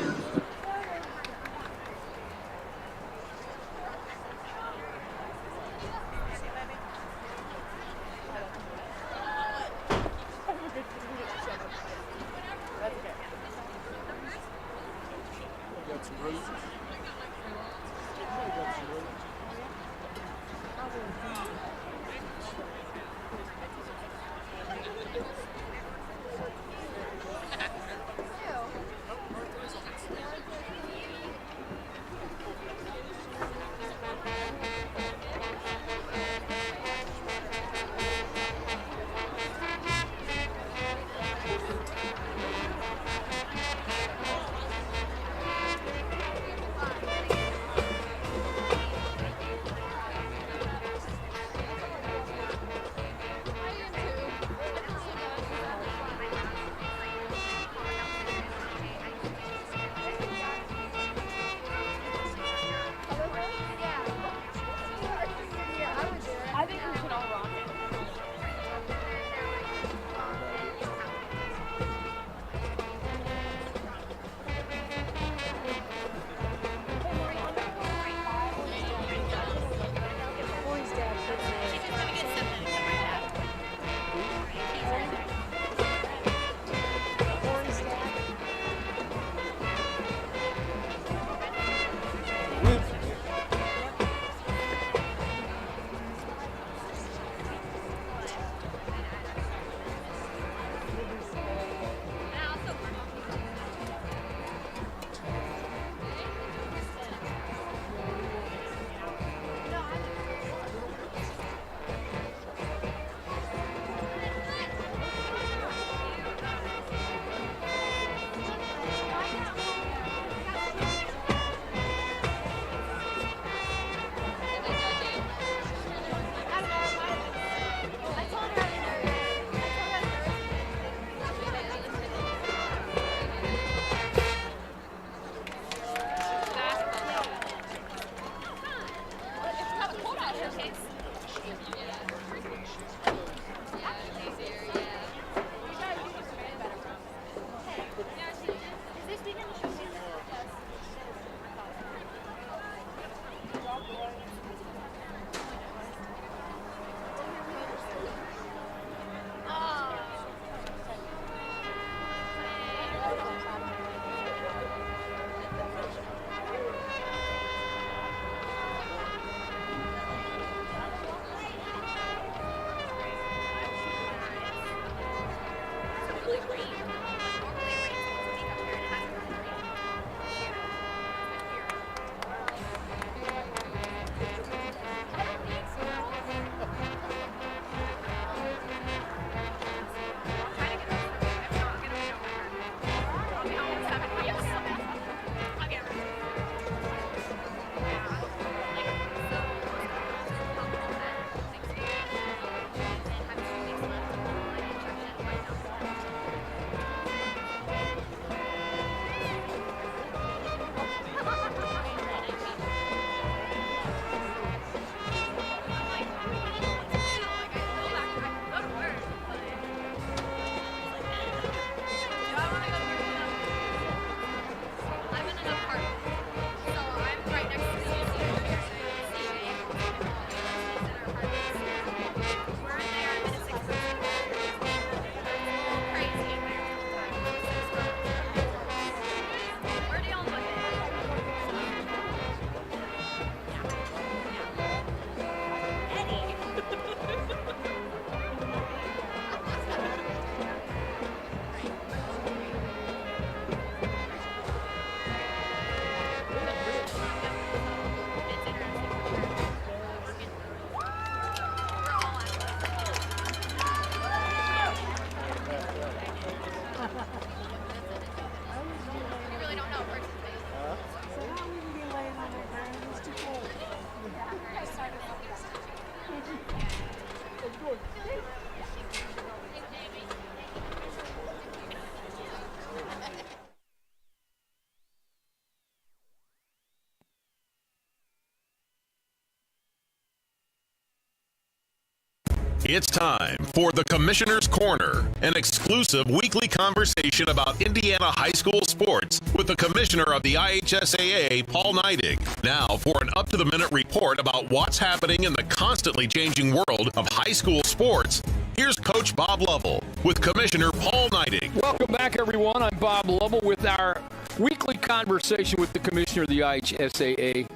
It's time for the Commissioner's Corner, an exclusive weekly conversation about Indiana high school sports with the Commissioner of the IHSAA, Paul Neidig. Now for an up-to-the-minute report about what's happening in the constantly changing world of high school sports, here's Coach Bob Lovell with Commissioner Paul Neidig. Welcome back, everyone. I'm Bob Lovell with our weekly conversation with the Commissioner of the IHSAA,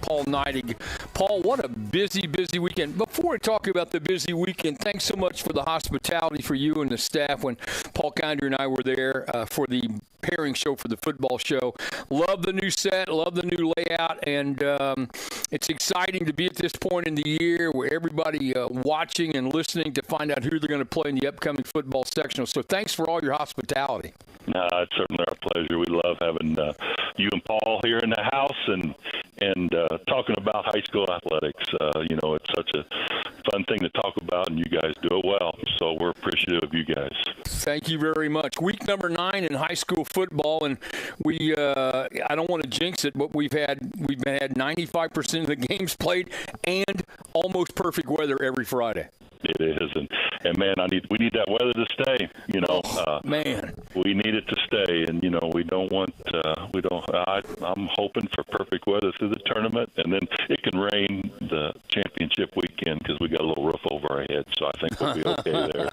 Paul Neidig. Paul, what a busy weekend. Before we talk about the busy weekend, thanks so much for the hospitality for you and the staff when Paul Kinder and I were there for the pairing show for the football show. Love the new set, love the new layout, and it's exciting to be at this point in the year where everybody watching and listening to find out who they're going to play in the upcoming football sectional. So thanks for all your hospitality. It's certainly our pleasure. We love having you and Paul here in the house and talking about high school athletics. It's such a fun thing to talk about, and you guys do it well. So we're appreciative of you guys. Thank you very much. Week number 9 in high school football, and we I don't want to jinx it, but we've had 95% of the games played and almost perfect weather every Friday. It is, and man, we need that weather to stay. Man, we need it to stay, and we don't want I'm hoping for perfect weather through the tournament, and then it can rain the championship weekend because we got a little roof over our head. So I think we'll be okay there.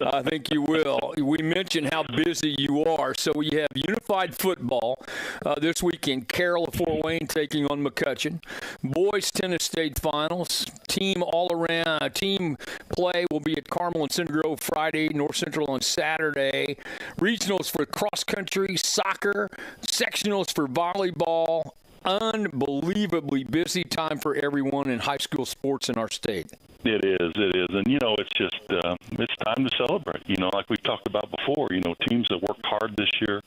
I think you will. We mentioned how busy you are, so we have unified football this weekend. Carroll of Fort Wayne taking on McCutcheon. Boys tennis state finals. Team play will be at Carmel and Cinder Grove Friday, North Central on Saturday. Regionals for cross country, soccer, sectionals for volleyball. Unbelievably busy time for everyone in high school sports in our state. It is, and it's just it's time to celebrate. Like we've talked about before. Teams that worked hard this year,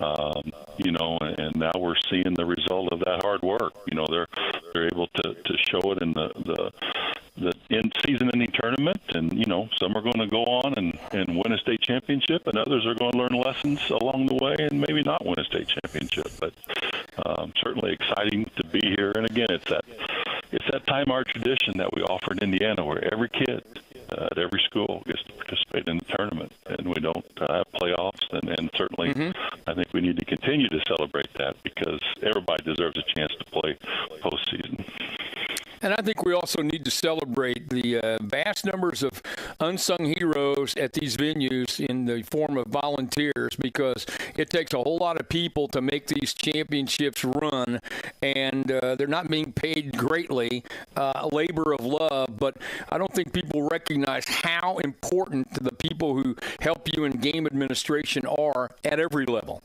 and now we're seeing the result of that hard work. They're able to show it in the in-season tournament, and some are going to go on and win a state championship, and others are going to learn lessons along the way and maybe not win a state championship. But certainly exciting to be here, and again, it's that time-honored tradition that we offer in Indiana, where every kid at every school gets to participate in the tournament, and we don't have playoffs, and certainly I think we need to continue to celebrate that because everybody deserves a chance to play postseason. And I think we also need to celebrate the vast numbers of unsung heroes at these venues in the form of volunteers, because it takes a whole lot of people to make these championships run, and they're not being paid greatly, labor of love, but I don't think people recognize how important the people who help you in game administration are at every level.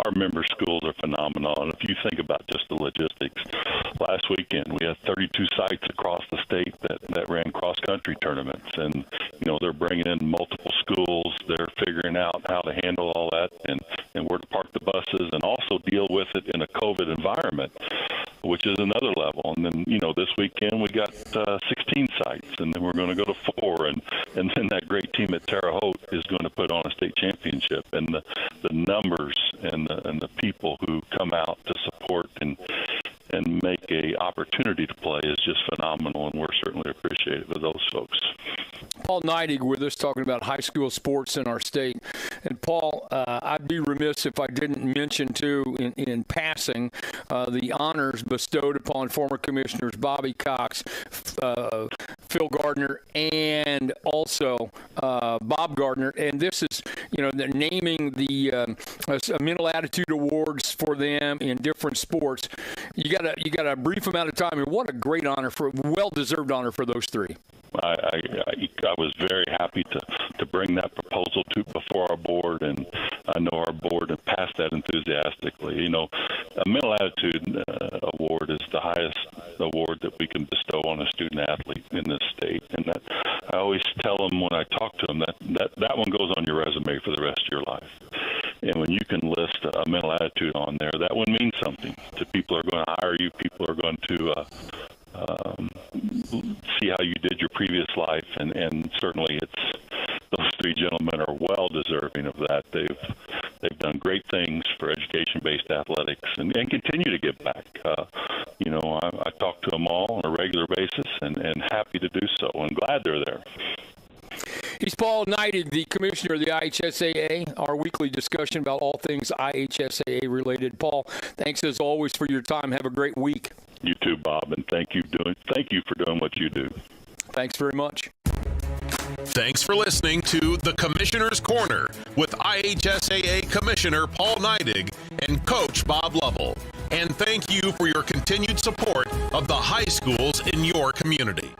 Our member schools are phenomenal, and if you think about just the logistics, last weekend we had 32 sites across the state that ran cross-country tournaments, and they're bringing in multiple schools. They're figuring out how to handle all that and where to park the buses, and also deal with it in a COVID environment, which is another level. And then this weekend we got 16 sites, and then we're going to go to 4, and then that great team at Terre Haute is going to put on a state championship, and the numbers and the people who come out to support and make a opportunity to play is just phenomenal, and we're certainly appreciative of those folks. Paul Neidig with us talking about high school sports in our state. And Paul, I'd be remiss if I didn't mention too in passing the honors bestowed upon former commissioners Bobby Cox, Phil Gardner, and also Bob Gardner. And this is, they're naming the mental attitude awards for them in different sports. You got a brief amount of time, and what a great honor, well-deserved honor for those three. I was very happy to bring that proposal before our board, and I know our board has passed that enthusiastically. A mental attitude award is the highest award that we can bestow on a student athlete in this state, and that I always tell them when I talk to them that one goes on your resume for the rest of your life. And when you can list a mental attitude on there, that one means something to people who are going to hire you. People are going to see how you did your previous life, and certainly those three gentlemen are well deserving of that. They've done great things for education-based athletics and continue to give back. I talk to them all on a regular basis and happy to do so and glad they're there. He's Paul Neidig, the commissioner of the IHSAA, our weekly discussion about all things IHSAA related. Paul, thanks as always for your time. Have a great week. You too, Bob, and thank you for doing what you do. Thanks very much. Thanks for listening to The Commissioner's Corner with IHSAA Commissioner Paul Neidig and Coach Bob Lovell. And thank you for your continued support of the high schools in your community.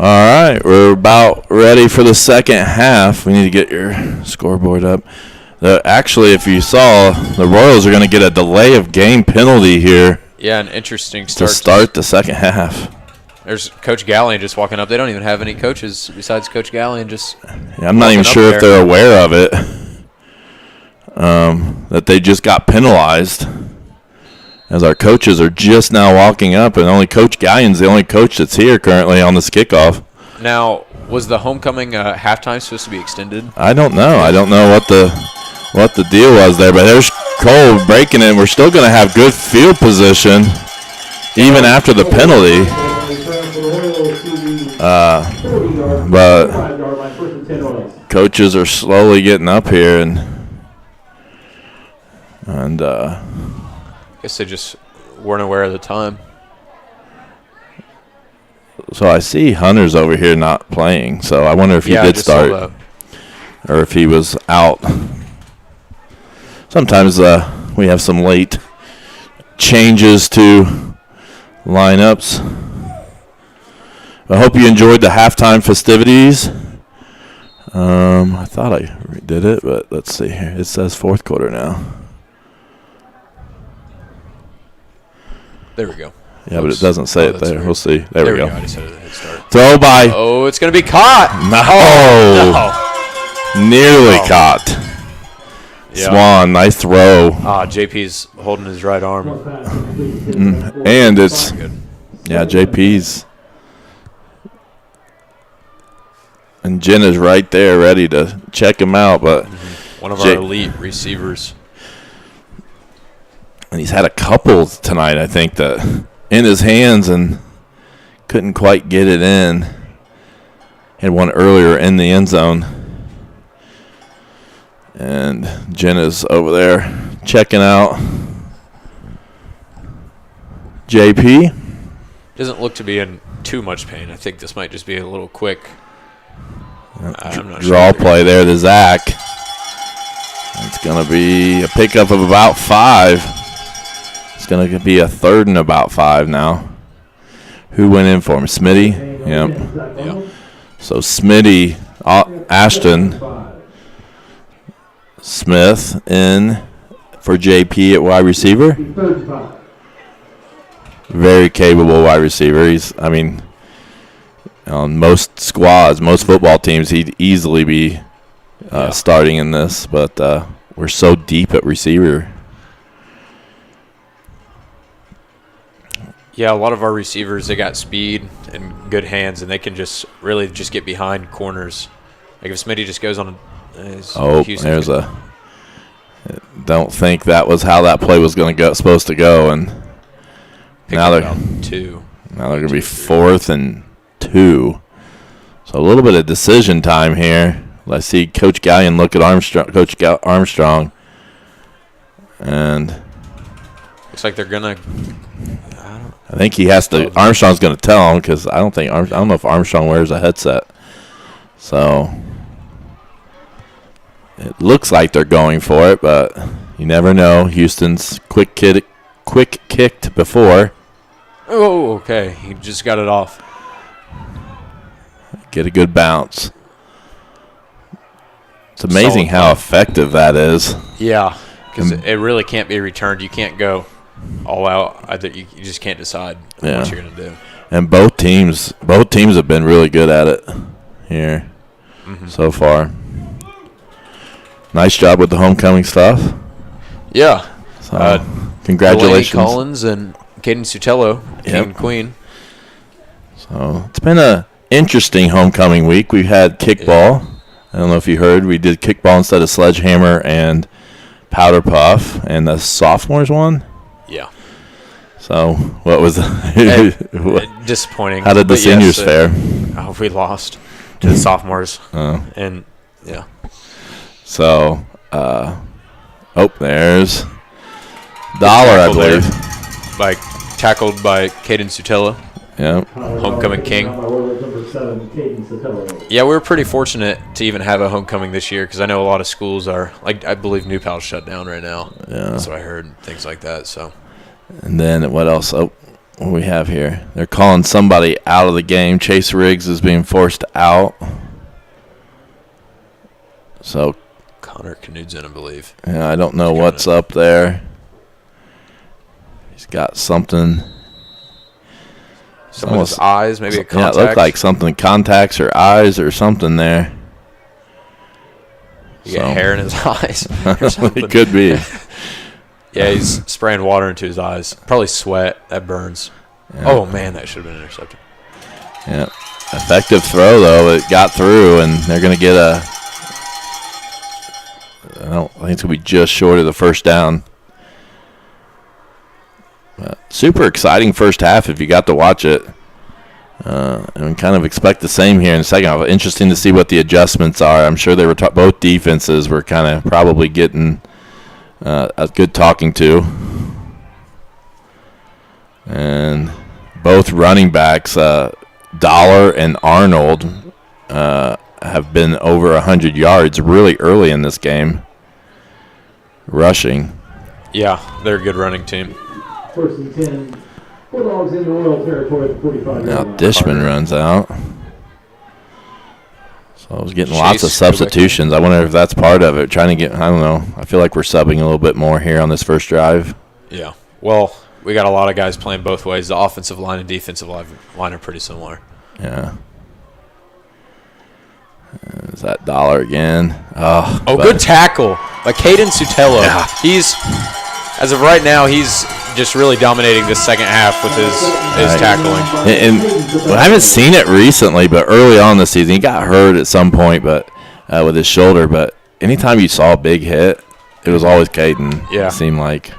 All right, we're about ready for the second half. We need to get your scoreboard up. Actually, if you saw, the Royals are going to get a delay of game penalty here. Yeah, an interesting start. To start the second half. There's Coach Gallion just walking up. They don't even have any coaches besides Coach Gallion. I'm not even sure if they're aware of it, that they just got penalized, as our coaches are just now walking up, and only Coach Gallion's the only coach that's here currently on this kickoff. Now, was the homecoming halftime supposed to be extended? I don't know. I don't know what the deal was there, but there's Cole breaking it. We're still going to have good field position even after the penalty. But coaches are slowly getting up here, and I guess they just weren't aware of the time. So I see Hunter's over here not playing, so I wonder if he did start or if he was out. Sometimes we have some late changes to lineups. I hope you enjoyed the halftime festivities. I thought I did it, but let's see here. It says fourth quarter now. There we go. Yeah, but it doesn't say it there. Weird. We'll see. There we go. I just had a head start. Throw by. Oh, it's going to be caught. No. Nearly caught. Yeah. Swan, nice throw. JP's holding his right arm. And it's, JP's. And Jenna's right there ready to check him out. But one of our elite receivers. And he's had a couple tonight, I think, that in his hands and couldn't quite get it in. Had one earlier in the end zone. And Jenna's over there checking out JP. Doesn't look to be in too much pain. I think this might just be a little quick. I'm not draw play there to Zach. It's going to be a pickup of about 5. It's going to be a 3rd and about 5 now. Who went in for him? Smitty? Yep. So Smitty, Ashton, Smith in for JP at wide receiver. Very capable wide receiver. On most squads, most football teams, he'd easily be starting in this, but we're so deep at receiver. Yeah, a lot of our receivers, they got speed and good hands, and they can just really just get behind corners. Like if Smitty just goes on there's a – don't think that was how that play was supposed to go, and now they're going to be 4th and 2. So a little bit of decision time here. Let's see Coach Gallion look at Armstrong. And looks like they're going to I think he has to Armstrong's going to tell him because I don't know if Armstrong wears a headset. So it looks like they're going for it, but you never know. Houston's quick kicked before. Oh, okay. He just got it off. Get a good bounce. It's amazing how effective that is. Yeah, because it really can't be returned. You can't go all out. You just can't decide what you're going to do. And both teams have been really good at it here so far. Nice job with the homecoming stuff. Yeah. So, congratulations. Delaney Collins and Caden Sutello, King and Queen. So it's been a interesting homecoming week. We've had kickball. I don't know if you heard. We did kickball instead of sledgehammer and powder puff, and the sophomores won. Yeah. So what was disappointing? How did the seniors fare? We lost to the sophomores. And yeah. So, there's Dollar, I believe. Tackled by Caden Sutello. Yeah. Homecoming king. Yeah, we were pretty fortunate to even have a homecoming this year because I know a lot of schools are, I believe New Pal's shut down right now. Yeah. That's what I heard, things like that. So. And then what else? What do we have here? They're calling somebody out of the game. Chase Riggs is being forced out. So Connor Knudsen, I believe. Yeah, I don't know what's up there. He's got something. Some of his eyes, maybe a contact. Yeah, it looked like something, contacts or eyes or something there. You got hair in his eyes. It could be. Yeah, he's spraying water into his eyes. Probably sweat. That burns. Yeah. Oh, man, that should have been intercepted. Yeah. Effective throw, though. It got through, and they're going to get a – I think it's going to be just short of the first down. Super exciting first half if you got to watch it. And kind of expect the same here in the second half. Interesting to see what the adjustments are. I'm sure they were both defenses were kind of probably getting a good talking to. And both running backs, Dollar and Arnold, have been over 100 yards really early in this game, rushing. Yeah, they're a good running team. First and 10. Bulldogs in the Royal Territory at 45. Now Dishman runs out. So I was getting lots of substitutions. I wonder if that's part of it. Trying to get, I don't know. I feel like we're subbing a little bit more here on this first drive. Yeah. Well, we got a lot of guys playing both ways. The offensive line and defensive line are pretty similar. Yeah. Is that Dollar again? Oh, good tackle by Caden Sutelo. Yeah. He's, as of right now, he's just really dominating this second half with his tackling. And I haven't seen it recently, but early on this season, he got hurt at some point, but with his shoulder. But anytime you saw a big hit, it was always Caden. Yeah, it seemed like.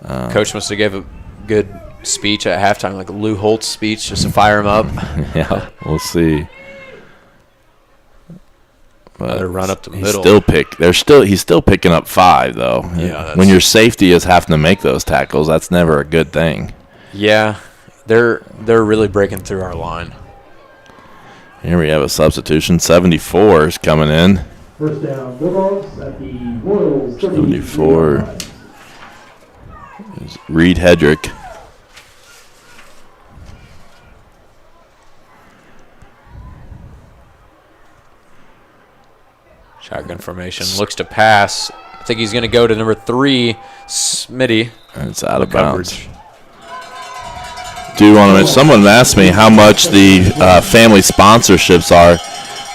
Coach must have gave a good speech at halftime, like a Lou Holtz speech, just to fire him up. Yeah, we'll see. But they're run up the middle. He's still picking up 5 though. Yeah. When your safety is having to make those tackles, that's never a good thing. Yeah, they're really breaking through our line. Here we have a substitution. 74 is coming in. First down, Bulldogs at the Royals. 74 is Reed Hedrick. Shotgun formation. Looks to pass. I think he's going to go to number 3, Smitty. And it's out of bounds. Do you want to mention? Someone asked me how much the family sponsorships are.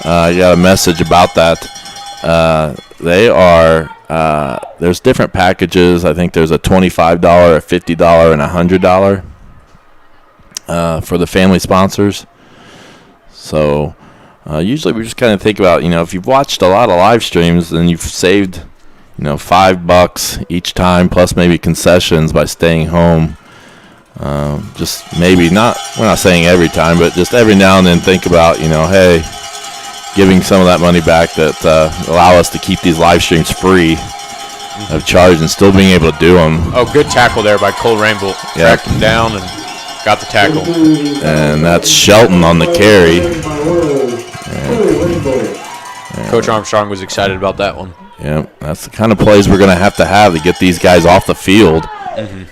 I got a message about that. They are. There's different packages. I think there's a $25, a $50, and a $100 for the family sponsors. So. Usually we just kind of think about, if you've watched a lot of live streams, then you've saved, $5 each time, plus maybe concessions by staying home. Just maybe we're not saying every time, but just every now and then think about, hey, giving some of that money back that allow us to keep these live streams free of charge and still being able to do them. Oh, good tackle there by Cole Rainbolt. Yeah. Tracked him down and got the tackle. And that's Shelton on the carry. Coach Armstrong was excited about that one. Yeah, that's the kind of plays we're going to have to get these guys off the field. Mm-hmm.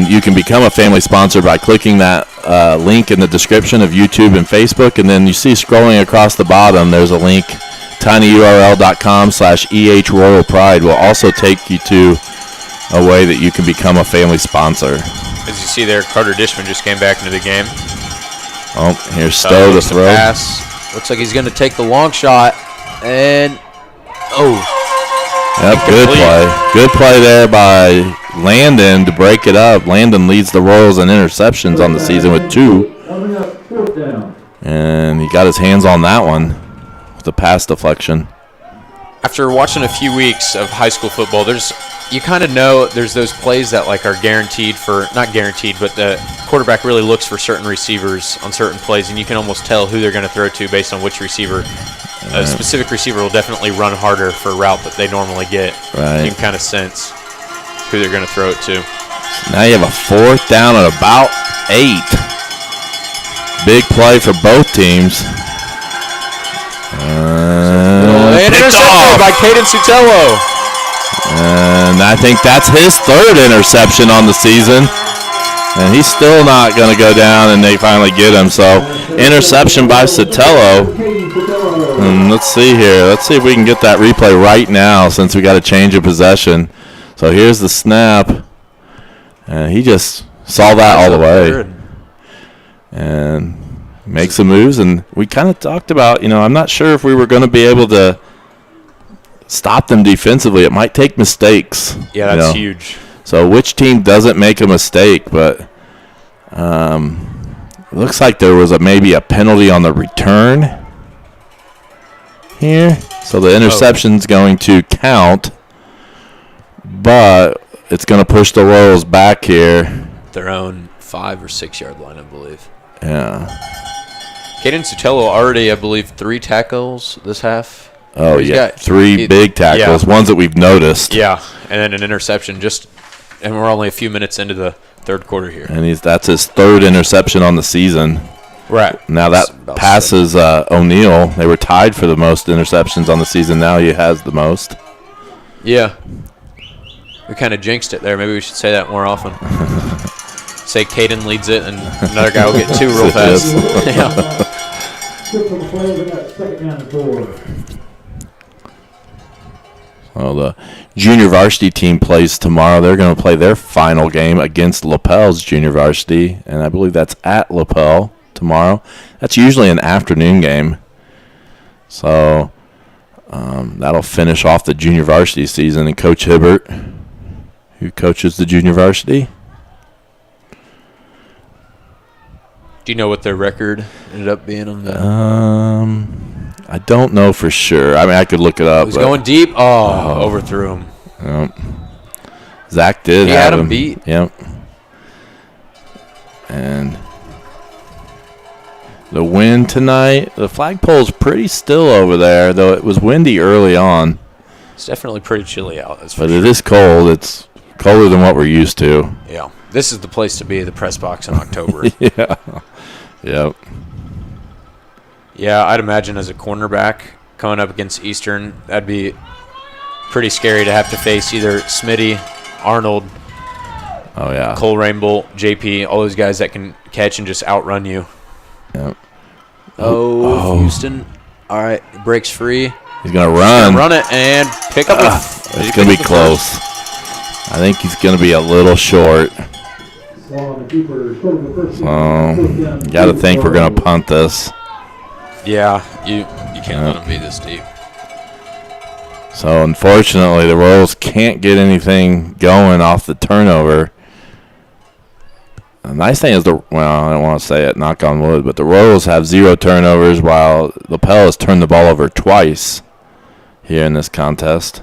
You can become a family sponsor by clicking that link in the description of YouTube and Facebook, and then you see scrolling across the bottom, there's a link, tinyurl.com/EH Royal Pride will also take you to a way that you can become a family sponsor. As you see there, Carter Dishman just came back into the game. Oh, here's Stowe to throw. Pass. Looks like he's going to take the long shot. And, Yep, good play. Good play there by Landon to break it up. Landon leads the Royals in interceptions on the season with 2. And he got his hands on that one with a pass deflection. After watching a few weeks of high school football, you kind of know there's those plays that are guaranteed for, not guaranteed, but the quarterback really looks for certain receivers on certain plays, and you can almost tell who they're going to throw to based on which receiver. A specific receiver will definitely run harder for a route that they normally get. Right. You can kind of sense who they're going to throw it to. Now you have a 4th down at about 8. Big play for both teams. And intercepted by Caden Sutelo. And I think that's his third interception on the season. And he's still not going to go down, and they finally get him. So, interception by Sotelo. And let's see here. Let's see if we can get that replay right now since we got a change of possession. So, here's the snap. And he just saw that all the way. And makes some moves. And we kind of talked about, I'm not sure if we were going to be able to stop them defensively. It might take mistakes. Yeah, that's huge. So which team doesn't make a mistake? But looks like there was maybe a penalty on the return here. So the interception's going to count, but it's going to push the Royals back here. Their own 5 or 6 yard line, I believe. Yeah. Caden Sotelo already, I believe, 3 tackles this half. Oh, yeah. 3 big tackles, ones that we've noticed. Yeah, and then an interception and we're only a few minutes into the third quarter here. And that's his third interception on the season. Right. Now that passes O'Neal. They were tied for the most interceptions on the season. Now he has the most. Yeah. We kind of jinxed it there. Maybe we should say that more often. Say Caden leads it, and another guy will get 2 real fast. Well, the junior varsity team plays tomorrow. They're going to play their final game against Lapel's junior varsity, and I believe that's at Lapel tomorrow. That's usually an afternoon game. So that'll finish off the junior varsity season. And Coach Hibbert, who coaches the junior varsity. Do you know what their record ended up being on that? I don't know for sure. I mean, I could look it up. He was going deep. Overthrew him. Yep. Zach did he have had him beat. Yep. And the wind tonight, the flagpole's pretty still over there, though it was windy early on. It's definitely pretty chilly out. But it is cold. It's colder than what we're used to. Yeah. This is the place to be, the press box in October. Yeah. Yep. Yeah, I'd imagine as a cornerback coming up against Eastern, that'd be pretty scary to have to face either Smitty, Arnold, Cole Rainbow, JP, all those guys that can catch and just outrun you. Yep. Houston. All right, breaks free. He's going to run. Run it and pick up. It's going to be close. I think he's going to be a little short. So, got to think we're going to punt this. Yeah, you can't let them be this deep. So, unfortunately, the Royals can't get anything going off the turnover. The nice thing is, I don't want to say it, knock on wood, but the Royals have 0 turnovers while Lapel has turned the ball over twice here in this contest.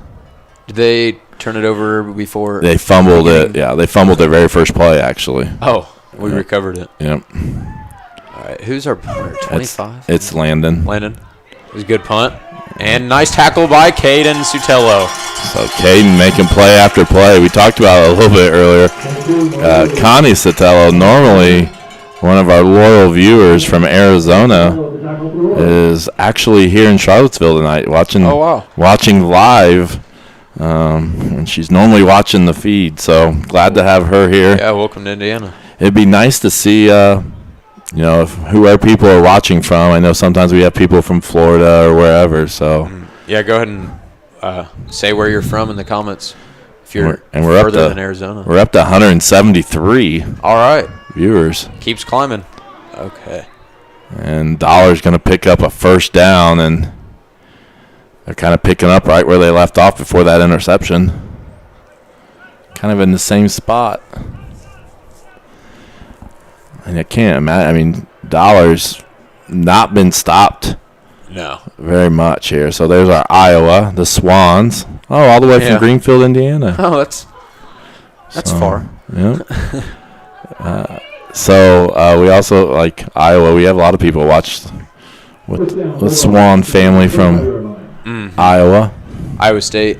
Did they turn it over before? They fumbled it. Yeah, they fumbled their very first play, actually. Oh, we recovered it. Yep. All right, who's our punter? 25? It's Landon. It was a good punt. And nice tackle by Caden Sotelo. So Caden making play after play. We talked about it a little bit earlier. Connie Sotelo, normally one of our loyal viewers from Arizona, is actually here in Charlottesville tonight watching live. And she's normally watching the feed, so glad to have her here. Yeah, welcome to Indiana. It'd be nice to see, whoever people are watching from. I know sometimes we have people from Florida or wherever, so. Yeah, go ahead and say where you're from in the comments if you're further than Arizona. We're up to 173. All right. Viewers. Keeps climbing. Okay. And Dollar's going to pick up a first down, and they're kind of picking up right where they left off before that interception. Kind of in the same spot. And I can't imagine. I mean, Dollar's not been stopped. No. Very much here. So there's our Iowa, the Swans. Oh, all the way from Greenfield, Indiana. Oh, that's far. Yeah. We also, like Iowa, we have a lot of people watch with Swan family from Iowa. Iowa State.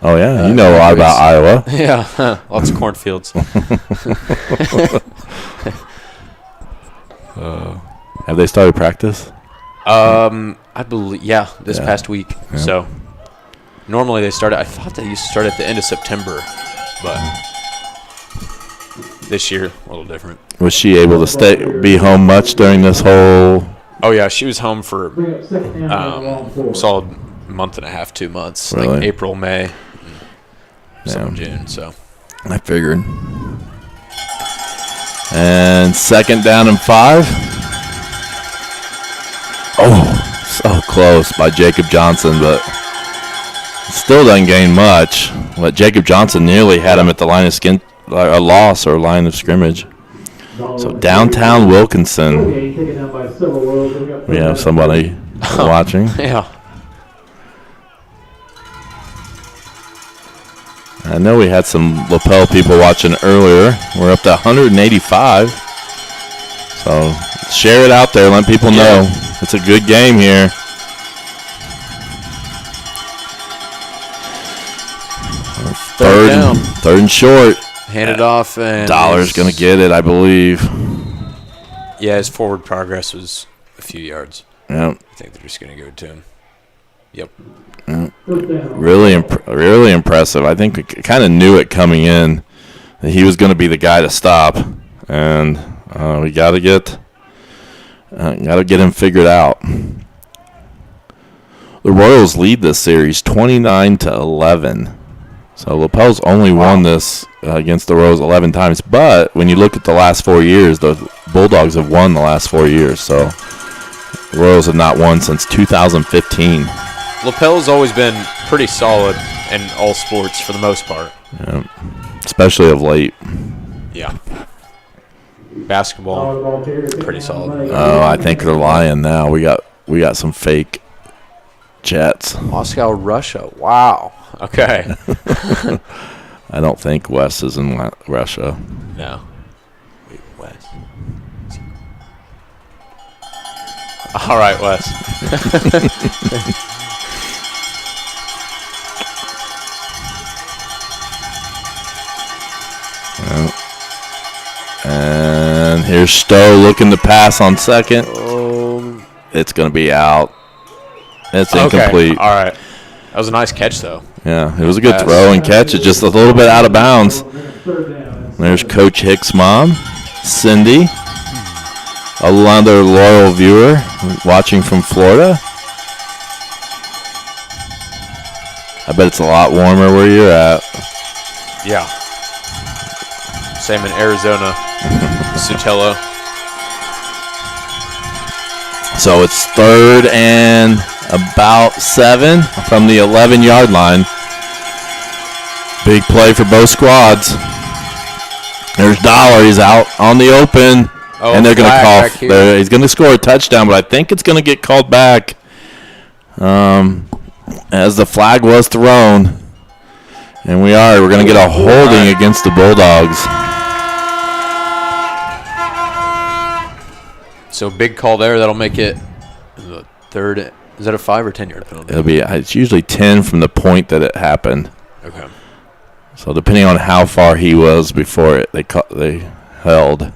Oh, yeah. You know a lot about Iowa. Yeah. Lots of cornfields. Have they started practice? I believe, this past week. Yeah. So Normally they start. I thought they used to start at the end of September, but this year a little different. Was she able to be home much during this whole? Oh yeah, she was home for solid month and a half, 2 months, really? like April, May, some June. So I figured. And 2nd down and 5. Oh, so close by Jacob Johnson, but still doesn't gain much. But Jacob Johnson nearly had him at the line of a loss or line of scrimmage. So downtown Wilkinson, we have somebody watching. Yeah. I know we had some Lapel people watching earlier. We're up to 185. So share it out there. Let people know. It's a good game here. Third and short. Hand it off. And Dollar's going to get it, I believe. Yeah, his forward progress was a few yards. Yep. I think they're just going to give it to him. Yep. Really impressive. I think we kind of knew it coming in that he was going to be the guy to stop, and we got to get him figured out. The Royals lead this series 29-11. So Lapel's only won this against the Royals 11 times, but when you look at the last 4 years, the Bulldogs have won the last 4 years. So the Royals have not won since 2015. Lapel's always been pretty solid in all sports for the most part. Yeah, especially of late. Yeah. Basketball, pretty solid. Oh, I think they're lying now. We got some fake chats. Moscow, Russia. Wow. Okay. I don't think Wes is in Russia. No. Wait, Wes. All right, Wes. And here's Stowe looking to pass on second. It's going to be out. It's incomplete. Okay. All right. That was a nice catch, though. Yeah, it was a good throw and catch. It's just a little bit out of bounds. There's Coach Hicks' mom, Cindy, another loyal viewer watching from Florida. I bet it's a lot warmer where you're at. Yeah. Same in Arizona. Sotelo. So it's 3rd and about 7 from the 11-yard line. Big play for both squads. There's Dollar. He's out on the open. And they're going to call. He's going to score a touchdown, but I think it's going to get called back as the flag was thrown. And we're going to get a holding against the Bulldogs. So big call there. That'll make it the 3rd. Is that a 5 or 10-yard penalty? It's usually 10 from the point that it happened. Okay. So depending on how far he was before it, they held.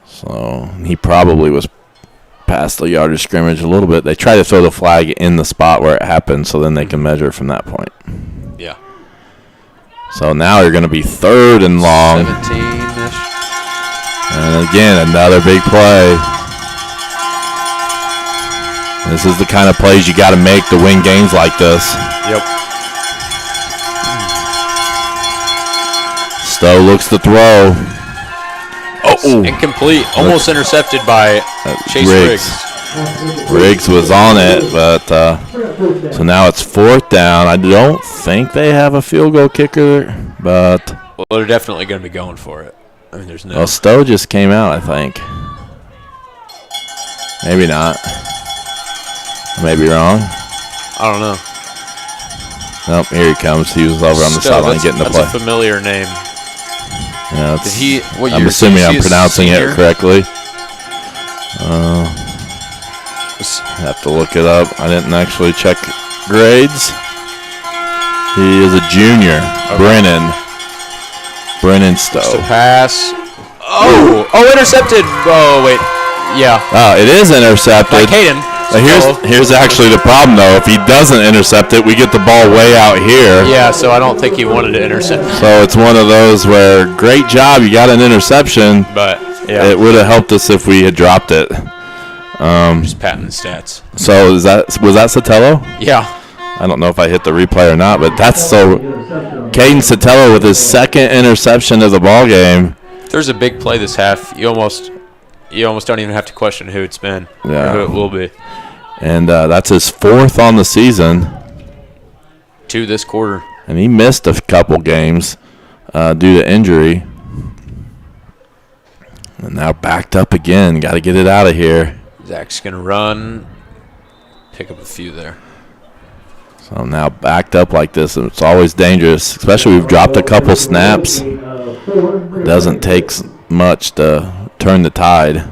So he probably was past the yard of scrimmage a little bit. They try to throw the flag in the spot where it happened, so then they can measure from that point. Yeah. So now you're going to be 3rd and long. 17-ish. And again, another big play. This is the kind of plays you got to make to win games like this. Yep. Stowe looks to throw. Oh, incomplete. Almost intercepted by Chase Riggs. Riggs was on it, but so now it's 4th down. I don't think they have a field goal kicker, but well, they're definitely going to be going for it. I mean, there's no. Well, Stowe just came out, I think. Maybe not. I may be wrong. I don't know. Nope, here he comes. He was over on the sideline getting the play. That's a familiar name. Yeah, did he? What I'm year assuming I'm pronouncing it correctly. Have to look it up. I didn't actually check grades. He is a junior. Okay. Brennan Stowe. Just a pass. Oh, intercepted. Oh, wait. Yeah. Oh, it is intercepted. By Caden. Here's actually the problem, though. If he doesn't intercept it, we get the ball way out here. Yeah, so I don't think he wanted to intercept. So it's one of those where, great job, you got an interception. But yeah, it would have helped us if we had dropped it. Just patting the stats. So was that Sotelo? Yeah. I don't know if I hit the replay or not, but that's so. Caden Sotelo with his second interception of the ball game. If there's a big play this half, you almost don't even have to question who it's been or who it will be. And that's his 4th on the season. 2 this quarter. And he missed a couple games due to injury. And now backed up again. Got to get it out of here. Zach's going to run. Pick up a few there. So now backed up like this, it's always dangerous, especially we've dropped a couple snaps. It doesn't take much to turn the tide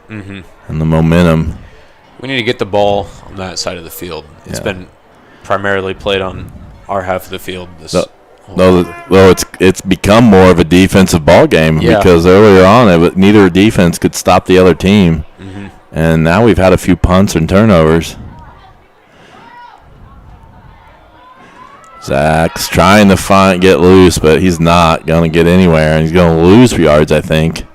and the momentum. We need to get the ball on that side of the field. It's been primarily played on our half of the field. Though it's become more of a defensive ball game because earlier on neither defense could stop the other team, and now we've had a few punts and turnovers. Zach's trying to get loose, but he's not going to get anywhere, and he's going to lose yards, I think.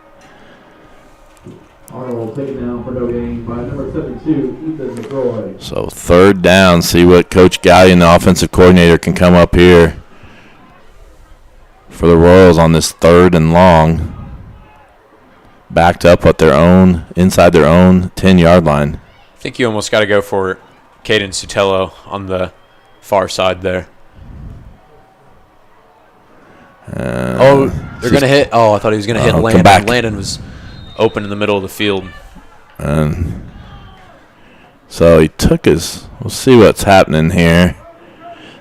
Will take it down for no gain by number 72, Ethan McCroy. So 3rd down, see what Coach Gallion, the offensive coordinator, can come up here for the Royals on this 3rd and long. Backed up at inside their own 10-yard line. I think you almost got to go for Caden Sotelo on the far side there. They're going to hit. I thought he was going to hit Landon. Landon was open in the middle of the field. And so he took his. We'll see what's happening here.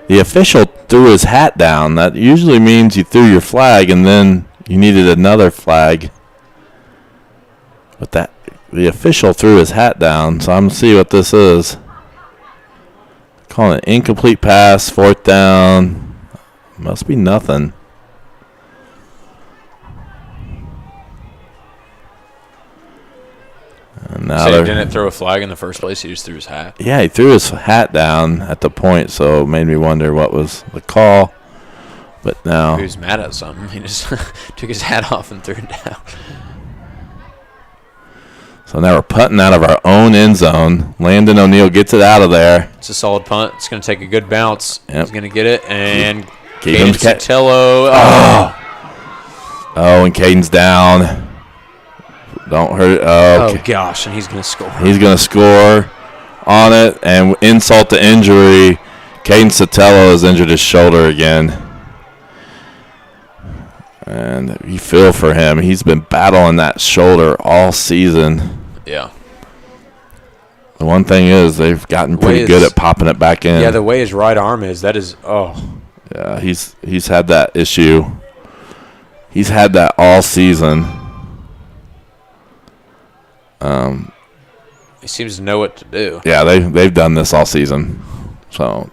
The official threw his hat down. That usually means you threw your flag and then you needed another flag. But the official threw his hat down, so I'm going to see what this is. Calling it incomplete pass, 4th down. Must be nothing. And now he didn't throw a flag in the first place. He just threw his hat. Yeah, he threw his hat down at the point, so it made me wonder what was the call. But now he was mad at something. He just took his hat off and threw it down. So now we're punting out of our own end zone. Landon O'Neill gets it out of there. It's a solid punt. It's going to take a good bounce. He's going to get it, and Caden Sotelo. And Caden's down. Don't hurt it. Oh, gosh, and he's going to score. He's going to score on it, and insult to injury, Caden Sotelo has injured his shoulder again. And you feel for him. He's been battling that shoulder all season. Yeah. The one thing is they've gotten pretty good at popping it back in. Yeah, the way his right arm is, that is, Yeah, he's had that issue. He's had that all season. He seems to know what to do. Yeah, they've done this all season. So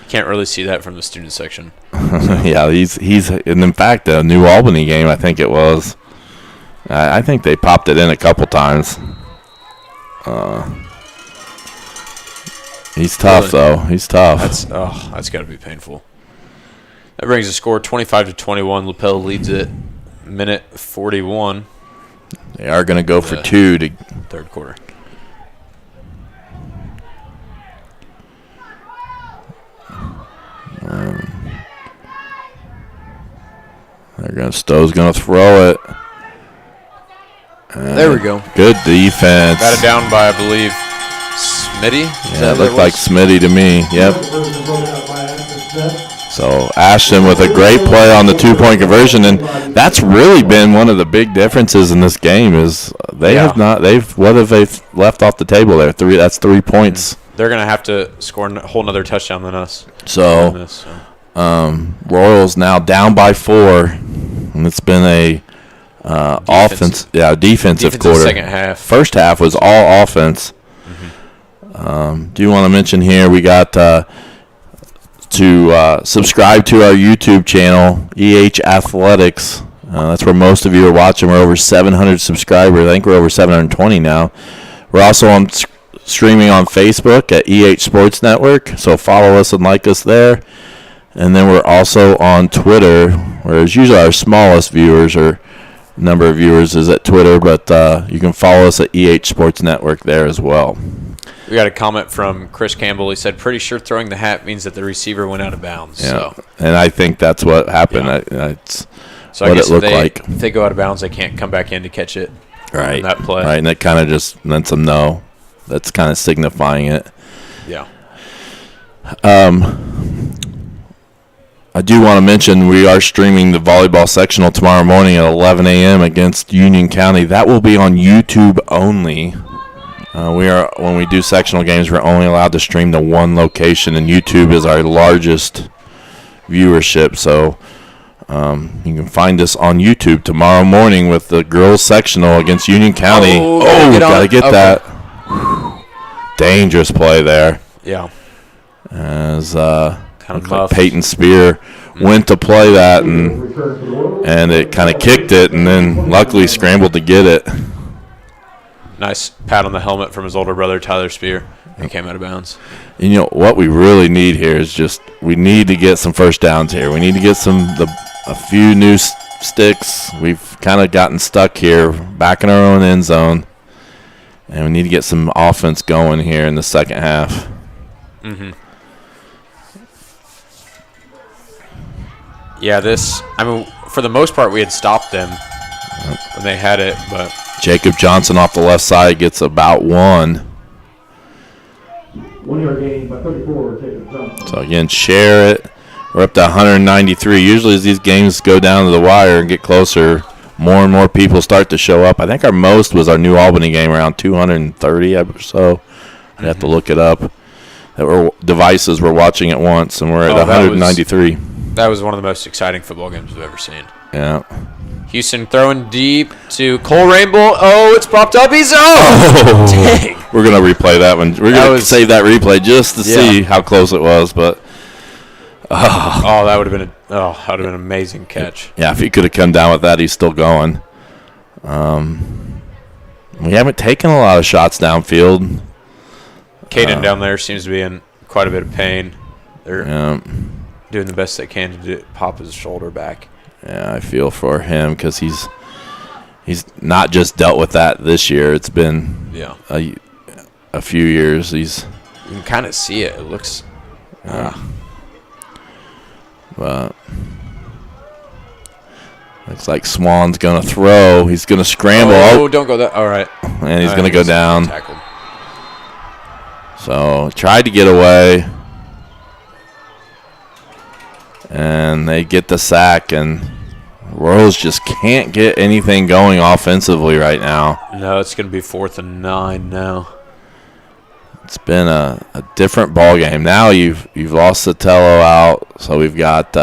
you can't really see that from the student section. Yeah, he's and in fact the New Albany game, I think it was. I think they popped it in a couple times. He's tough though. He's tough. That's got to be painful. That brings the score 25-21. Lapel leads it. Minute 41. They are going to go for 2 to third quarter. Stowe's going to throw it. There we go. Good defense. Got it down by, I believe, Smitty. Yeah, it looked like Smitty to me. Yep. So Ashton with a great play on the 2-point conversion, and that's really been one of the big differences in this game. Is have not. What have they left off the table there? 3. That's 3 points. They're gonna have to score a whole nother touchdown than us. So, Royals now down by 4, and it's been a defensive quarter. Second half. First half was all offense. Do you want to mention here we got to subscribe to our YouTube channel, EH Athletics. That's where most of you are watching. We're over 700 subscribers. I think we're over 720 now. We're also on streaming on Facebook at EH Sports Network, so follow us and like us there. And then we're also on Twitter, whereas usually our smallest viewers or number of viewers is at Twitter, but you can follow us at EH Sports Network there as well. We got a comment from Chris Campbell. He said, pretty sure throwing the hat means that the receiver went out of bounds. Yeah, So, and I think that's what happened. Yeah. That's I what guess it looked like. if they go out of bounds, they can't come back in to catch it. Right. On that play. Right, and that kind of just lets them know. That's kind of signifying it. Yeah. I do want to mention we are streaming the volleyball sectional tomorrow morning at 11 a.m. against Union County. That will be on YouTube only. When we do sectional games, we're only allowed to stream to one location, and YouTube is our largest viewership. So you can find us on YouTube tomorrow morning with the girls sectional against Union County. Gotta get that. Dangerous play there. Yeah. As kind of like Peyton Spear went to play that, and it kind of kicked it, and then luckily scrambled to get it. Nice pat on the helmet from his older brother, Tyler Spear. He came out of bounds. And you know what we really need here is we need to get some first downs here. We need to get a few new sticks. We've kind of gotten stuck here back in our own end zone, and we need to get some offense going here in the second half. Mm-hmm. Yeah, for the most part, we had stopped them when they had it, but Jacob Johnson off the left side gets about 1. 1 yard gain by 34, Jacob Johnson. So again, share it. We're up to 193. Usually as these games go down to the wire and get closer, more and more people start to show up. I think our most was our New Albany game, around 230 or so. I'd have to look it up. Devices were watching at once, and we're at 193. That was one of the most exciting football games we've ever seen. Yeah. Houston throwing deep to Cole Rainbow. Oh, it's popped up. He's dang. We're going to replay that one. We're going to save that replay just to see how close it was. But that would have been an amazing catch. Yeah, if he could have come down with that, he's still going. We haven't taken a lot of shots downfield. Caden down there seems to be in quite a bit of pain. They're doing the best they can to pop his shoulder back. Yeah, I feel for him because he's not just dealt with that this year. It's been a few years. You can kind of see it. It looks. But looks like Swan's gonna throw. He's gonna scramble. Oh, don't go that. All right. And he's gonna go down. Tackled. So tried to get away, and they get the sack, and Rose just can't get anything going offensively right now. No, it's going to be 4th and 9 now. It's been a different ball game. Now you've lost Sotelo out, so we've got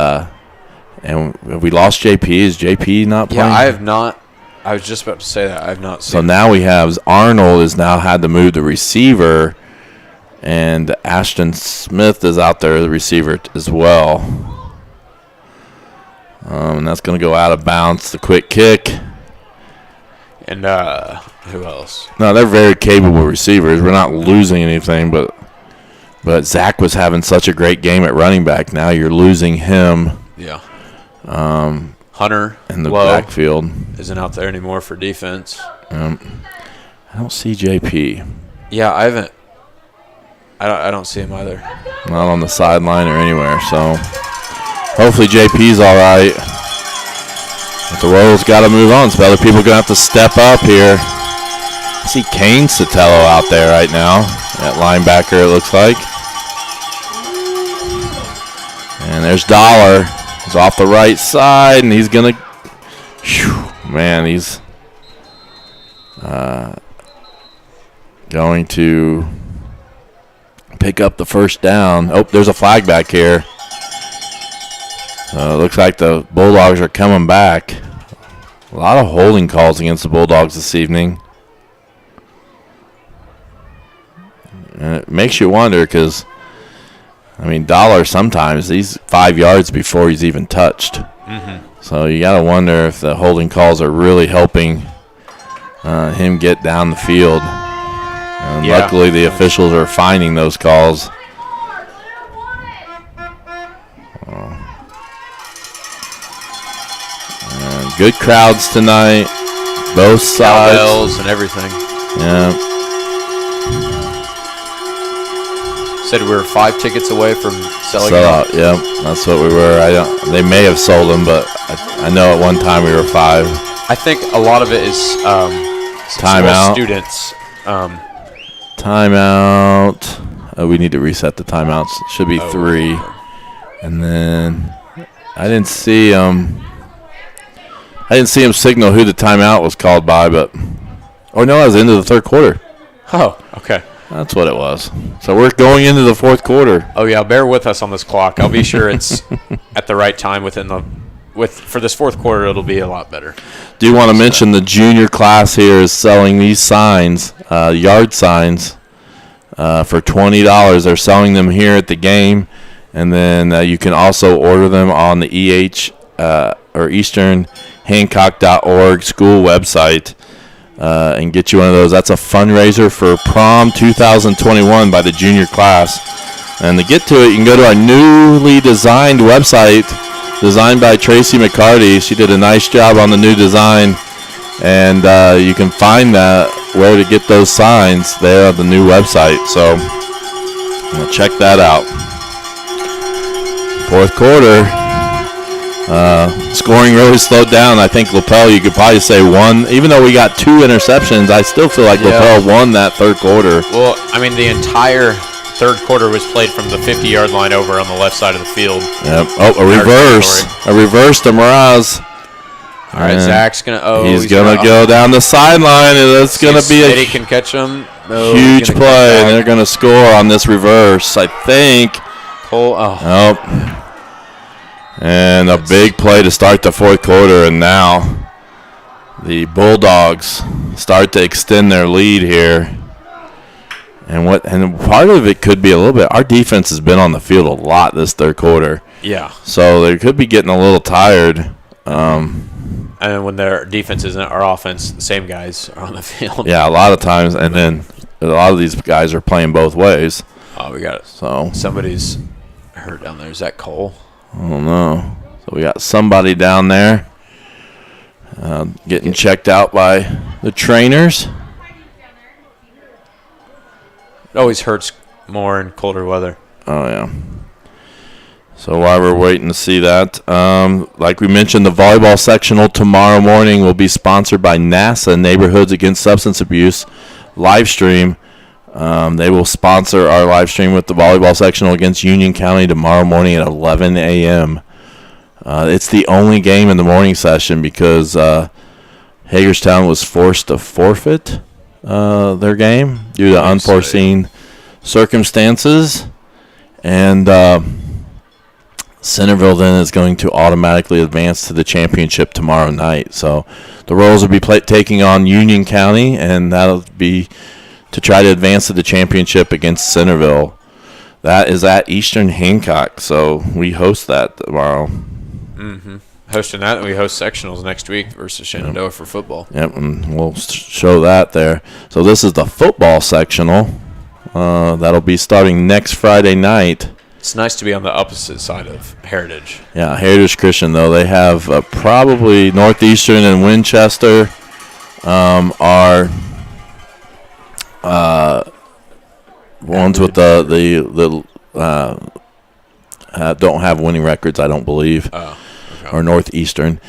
and we lost JP. Is JP not playing? Yeah, I have not. I was just about to say that. I have not seen. So now we have Arnold has now had to move the receiver, and Ashton Smith is out there, the receiver as well. And that's going to go out of bounds. The quick kick. And who else? No, they're very capable receivers. We're not losing anything, but Zach was having such a great game at running back. Now you're losing him. Yeah. Hunter in the backfield isn't out there anymore for defense. I don't see JP. Yeah, I haven't. I don't see him either. Not on the sideline or anywhere. So hopefully JP's all right. But the Royals got to move on. So other people are going to have to step up here. I see Kane Sotelo out there right now at linebacker, it looks like. And there's Dollar. He's off the right side, and he's going to – man, he's going to pick up the first down. Oh, there's a flag back here. It looks like the Bulldogs are coming back. A lot of holding calls against the Bulldogs this evening. And it makes you wonder because, I mean, Dollar sometimes, he's 5 yards before he's even touched. Mm-hmm. So you got to wonder if the holding calls are really helping him get down the field. And luckily, the officials are finding those calls. And good crowds tonight, both sides. Cowbells and everything. Yeah. Said we were 5 tickets away from selling out. Yeah, that's what we were. They may have sold them, but I know at one time we were 5. I think a lot of it is timeout. Students. Timeout. Oh, we need to reset the timeouts. It should be 3. And then I didn't see him signal who the timeout was called by, but no, that was the end of the third quarter. Oh, okay. That's what it was. So we're going into the fourth quarter. Oh yeah, bear with us on this clock. I'll be sure it's at the right time for this fourth quarter. It'll be a lot better. Do you want to mention the junior class here is selling these signs, yard signs, for $20. They're selling them here at the game, and then you can also order them on the or Eastern Hancock.org school website. And get you one of those. That's a fundraiser for prom 2021 by the junior class. And to get to it, you can go to our newly designed website, designed by Tracy McCarty. She did a nice job on the new design. And you can find where to get those signs there on the new website. So check that out. Fourth quarter. Scoring really slowed down. I think Lapel, you could probably say, won. Even though we got 2 interceptions, I still feel like Lapel won that third quarter. Well, I mean, the entire third quarter was played from the 50-yard line over on the left side of the field. Yep. Oh, a reverse. A reverse to Mraz. All right, Zach's going to He's going to go down the sideline, and it's going to be a can catch him. Huge play, and they're going to score on this reverse, I think. Cole, Nope. And a big play to start the fourth quarter, and now the Bulldogs start to extend their lead here. And part of it could be a little bit. Our defense has been on the field a lot this third quarter. Yeah. So they could be getting a little tired. And when their defense isn't our offense, the same guys are on the field. Yeah, a lot of times, and then a lot of these guys are playing both ways. Oh, we got it. So somebody's hurt down there. Is that Cole? I don't know. So we got somebody down there getting checked out by the trainers. It always hurts more in colder weather. Oh, yeah. So while we're waiting to see that, like we mentioned, the volleyball sectional tomorrow morning will be sponsored by NASA Neighborhoods Against Substance Abuse live stream. They will sponsor our live stream with the volleyball sectional against Union County tomorrow morning at 11 a.m. It's the only game in the morning session because Hagerstown was forced to forfeit their game due to unforeseen circumstances. And Centerville then is going to automatically advance to the championship tomorrow night. So the Royals will be taking on Union County, and that'll be to try to advance to the championship against Centerville. That is at Eastern Hancock, so we host that tomorrow. Mm-hmm. Hosting that, and we host sectionals next week versus Shenandoah for football. Yep, and we'll show that there. So this is the football sectional. That'll be starting next Friday night. It's nice to be on the opposite side of Heritage. Yeah, Heritage Christian, though. They have probably Northeastern and Winchester are ones with the don't have winning records, I don't believe, or Northeastern.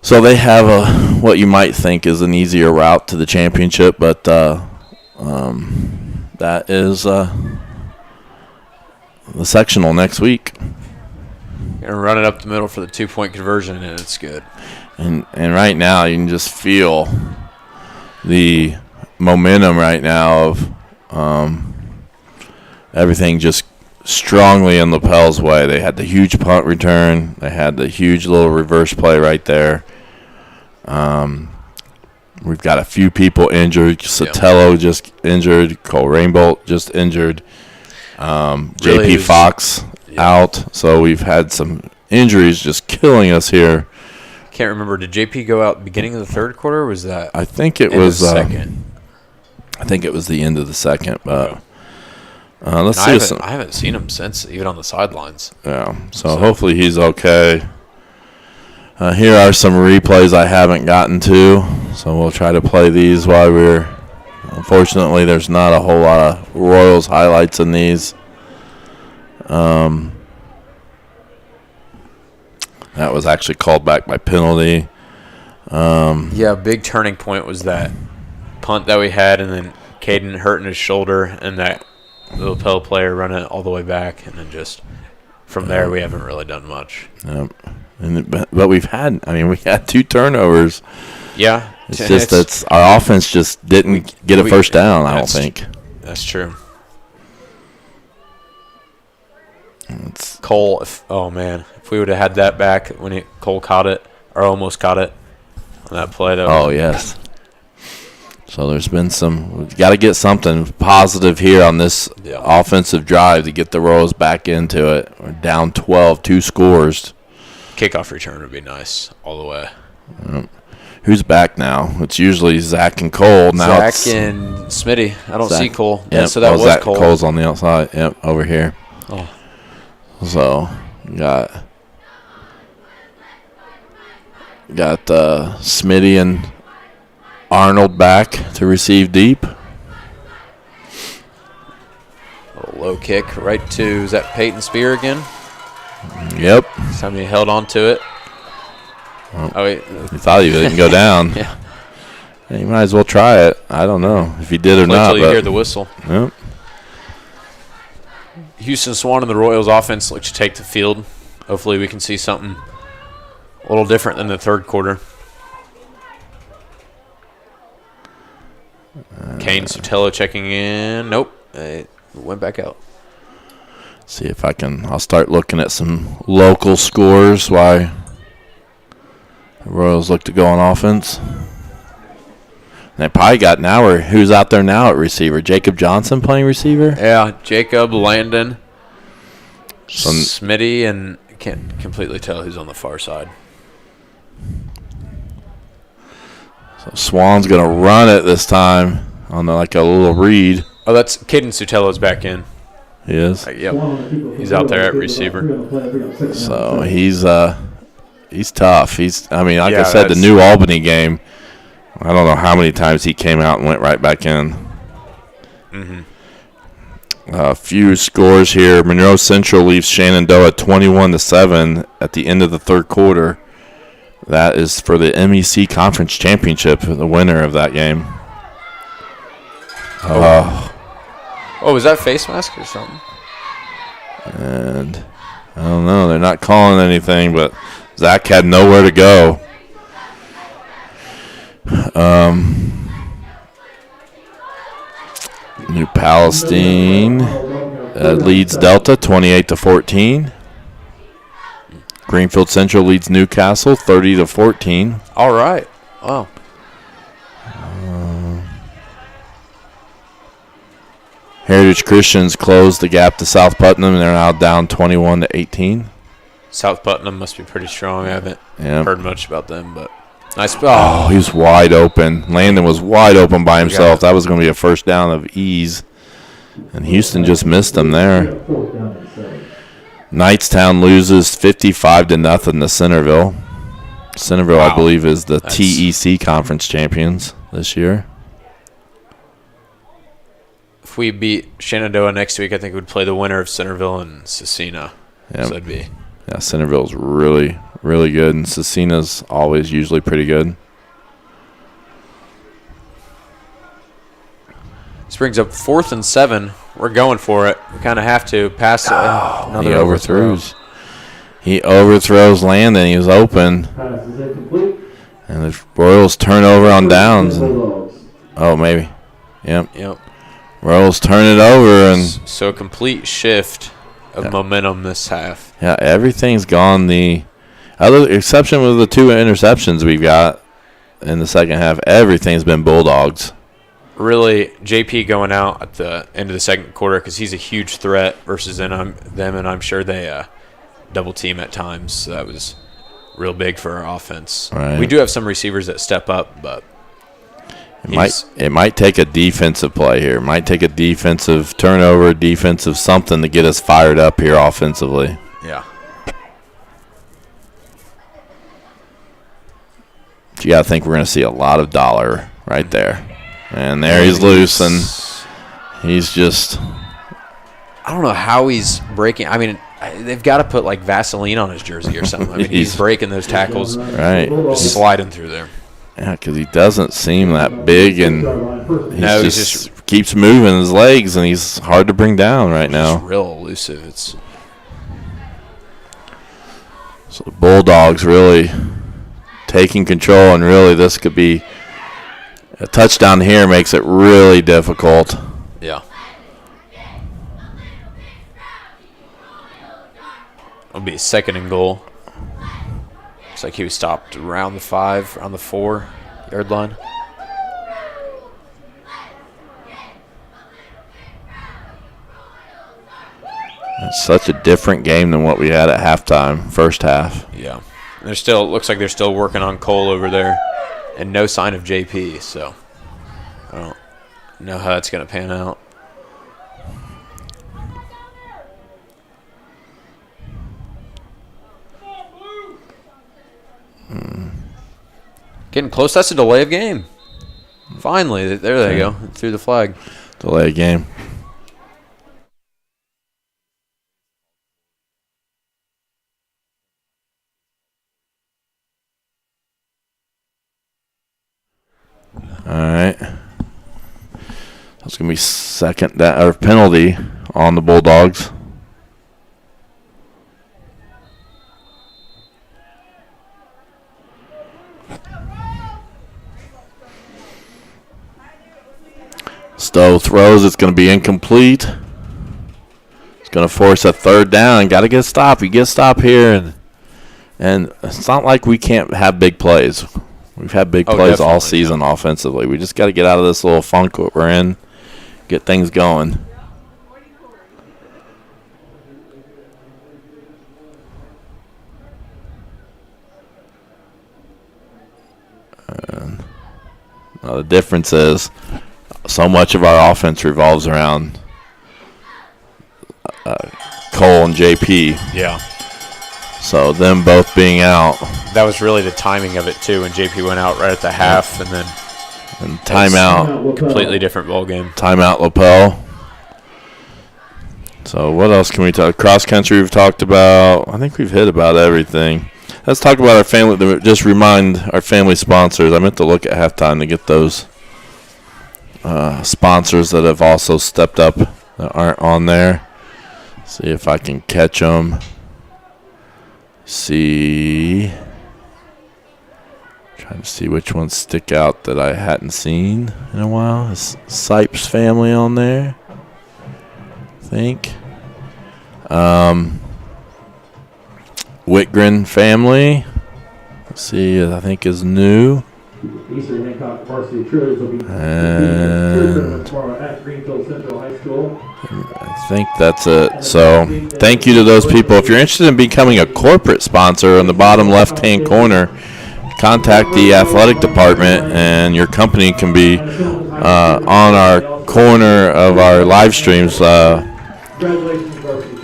So they have what you might think is an easier route to the championship, but that is the sectional next week. Gonna run it up the middle for the 2-point conversion, and it's good. And right now you can just feel the momentum right now of everything just strongly in Lapel's way. They had the huge punt return. They had the huge little reverse play right there. We've got a few people injured. Sotelo just injured. Cole Rainbolt just injured. JP Fox out. So we've had some injuries just killing us here. Can't remember. Did JP go out beginning of the third quarter? Or was that? I think it was second. I think it was the end of the second, but let's see. I haven't seen him since, even on the sidelines. Yeah, so hopefully he's okay. Here are some replays I haven't gotten to, so we'll try to play these while we're. Unfortunately, there's not a whole lot of Royals highlights in these. That was actually called back by penalty. Yeah, big turning point was that punt that we had, and then Caden hurting his shoulder, and that Lapel player running it all the way back, and then just from there we haven't really done much. Yep. But we had 2 turnovers. Yeah. It's just that our offense just didn't get a first down, I don't think. That's true. Cole, if we would have had that back when Cole caught it, or almost caught it on that play. Yes. So there's been we've got to get something positive here on this offensive drive to get the Royals back into it. We're down 12, 2 scores. Kickoff return would be nice all the way. Yep. Who's back now? It's usually Zach and Cole. Now Zach and Smitty. I don't see Cole. Yep. So that was Zach, Cole. Cole's on the outside. Yep, over here. Oh. So got Smitty and Arnold back to receive deep. A low kick right to, is that Peyton Spear again? Yep. This time he held on to it. He thought he didn't go down. Yeah. You might as well try it. I don't know if he did or not. Until you hear the whistle. Yep. Houston Swan and the Royals offense look to take the field. Hopefully we can see something a little different than the third quarter. Kane Sotelo checking in. Nope. It went back out. See if I'll start looking at some local scores why the Royals look to go on offense. They probably got who's out there now at receiver? Jacob Johnson playing receiver? Yeah, Jacob, Landon, Smitty, and I can't completely tell who's on the far side. So Swan's going to run it this time on a little read. Oh, that's Caden Sotelo's back in. He is? Yep. He's out there at receiver. So he's tough. I said, the New Albany game, I don't know how many times he came out and went right back in. Mm-hmm. A few scores here. Monroe Central leaves Shenandoah 21-7 at the end of the third quarter. That is for the MEC Conference Championship, the winner of that game. Was that face mask or something? And I don't know. They're not calling anything, but Zach had nowhere to go. New Palestine leads Delta 28-14. Greenfield Central leads Newcastle 30-14. All right. Wow. Heritage Christians closed the gap to South Putnam, and they're now down 21-18. South Putnam must be pretty strong. I haven't heard much about them, but nice. Oh, he was wide open. Landon was wide open by himself. That was going to be a first down of ease, and Houston just missed him there. Knightstown loses 55-0 to Centerville. Centerville, I believe, is the TEC Conference champions this year. If we beat Shenandoah next week, I think we'd play the winner of Centerville and Cecina. Yep. So it'd be. Yeah, Centerville's really, really good, and Cecina's always usually pretty good. This brings up 4th and 7. We're going for it. We kind of have to pass it. He overthrows. He overthrows Landon. He was open. And the Royals turn over on downs. Oh, maybe. Yep. Royals turn it over. So a complete shift of momentum this half. Yeah, everything's gone the other exception with the 2 interceptions we've got in the second half. Everything's been Bulldogs. Really, JP going out at the end of the second quarter because he's a huge threat versus them, and I'm sure they double team at times. So that was real big for our offense. Right. We do have some receivers that step up, but It might take a defensive play here. It might take a defensive turnover, defensive something to get us fired up here offensively. Yeah. You got to think we're going to see a lot of dollar right there. And there he's loose, and he's just... I don't know how he's breaking. I mean, they've got to put, like, Vaseline on his jersey or something. I mean, he's breaking those tackles. Right. Just sliding through there. Yeah, because he doesn't seem that big, and he just keeps moving his legs, and he's hard to bring down right now. It's real elusive. So the Bulldogs really taking control, and really this could be a touchdown here makes it really difficult. Yeah. It'll be a 2nd and goal. Looks like he was stopped around the 5, around the 4-yard line. It's such a different game than what we had at halftime, first half. Yeah. Looks like they're still working on Cole over there, and no sign of JP, so I don't know how that's going to pan out. Getting close. That's a delay of game. Finally, there they go. Through the flag. Delay of game. All right. That's going to be second or penalty on the Bulldogs. Stowe throws. It's going to be incomplete. It's going to force a 3rd down. Got to get a stop. You get a stop here, and it's not like we can't have big plays. We've had big plays all season offensively. We just got to get out of this little funk that we're in, get things going. The difference is so much of our offense revolves around Cole and JP. Yeah. So them both being out. That was really the timing of it, too, when JP went out right at the half, and then timeout. Completely different ball game. Timeout Lapel. So what else can we talk? Cross country we've talked about. I think we've hit about everything. Let's talk about our family. Just remind our family sponsors. I meant to look at halftime to get those sponsors that have also stepped up that aren't on there. See if I can catch them. Trying to see which ones stick out that I hadn't seen in a while. Is Sipes family on there? I think. Whitgren family. Let's see, I think is new. Eastern Hancock Varsity Cheerleaders will be tomorrow at Greenfield Central High School. I think that's it. So thank you to those people. If you're interested in becoming a corporate sponsor, in the bottom left-hand corner, contact the athletic department, and your company can be on our corner of our live streams.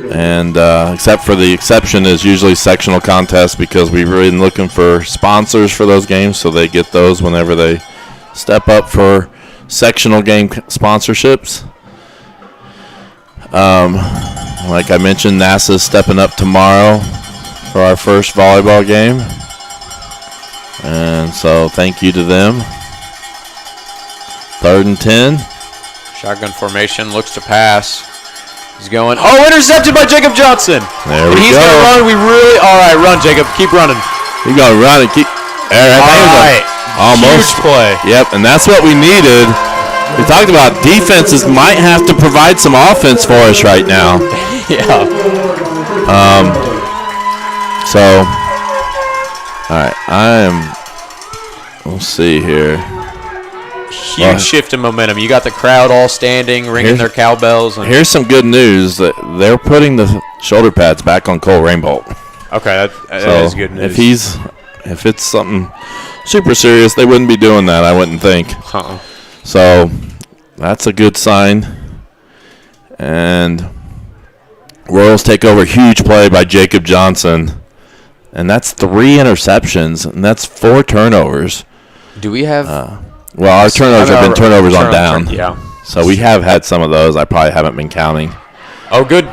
And except for the exception is usually sectional contests, because we've been looking for sponsors for those games, so they get those whenever they step up for sectional game sponsorships. Like I mentioned, NASA's stepping up tomorrow for our first volleyball game, and so thank you to them. 3rd and 10. Shotgun formation, looks to pass. He's going. Oh, intercepted by Jacob Johnson. There we go. He's going to run. All right, run, Jacob. Keep running. He's going to run and keep. All right. Almost. Huge play. Yep, and that's what we needed. We talked about defenses might have to provide some offense for us right now. Yeah. So, all right, we'll see here. Huge shift in momentum. You got the crowd all standing, ringing their cowbells. Here's some good news that they're putting the shoulder pads back on Cole Rainbolt. Okay, that is good news. If it's something super serious, they wouldn't be doing that, I wouldn't think. So that's a good sign. And Royals take over. Huge play by Jacob Johnson. And that's 3 interceptions, and that's 4 turnovers. Do we have... well, our turnovers have been turnovers on down. Yeah. So we have had some of those. I probably haven't been counting. Oh, good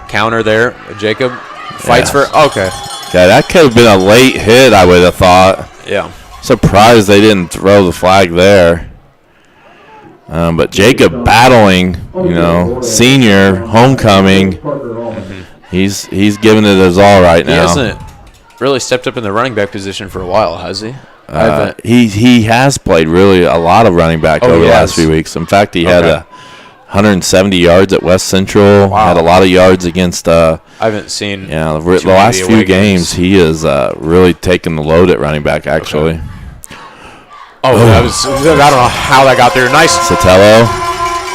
counter there. Jacob fights for... Okay. Yeah, that could have been a late hit, I would have thought. Yeah. Surprised they didn't throw the flag there. But Jacob battling, senior, homecoming. He's giving it his all right now. He hasn't really stepped up in the running back position for a while, has he? He has played really a lot of running back over the last few weeks. In fact, he had 170 yards at West Central. Wow. Had a lot of yards against. I haven't seen. Yeah, the last few games he is really taking the load at running back. Actually. Okay. Oh, that was. I don't know how that got there. Nice. Sotelo.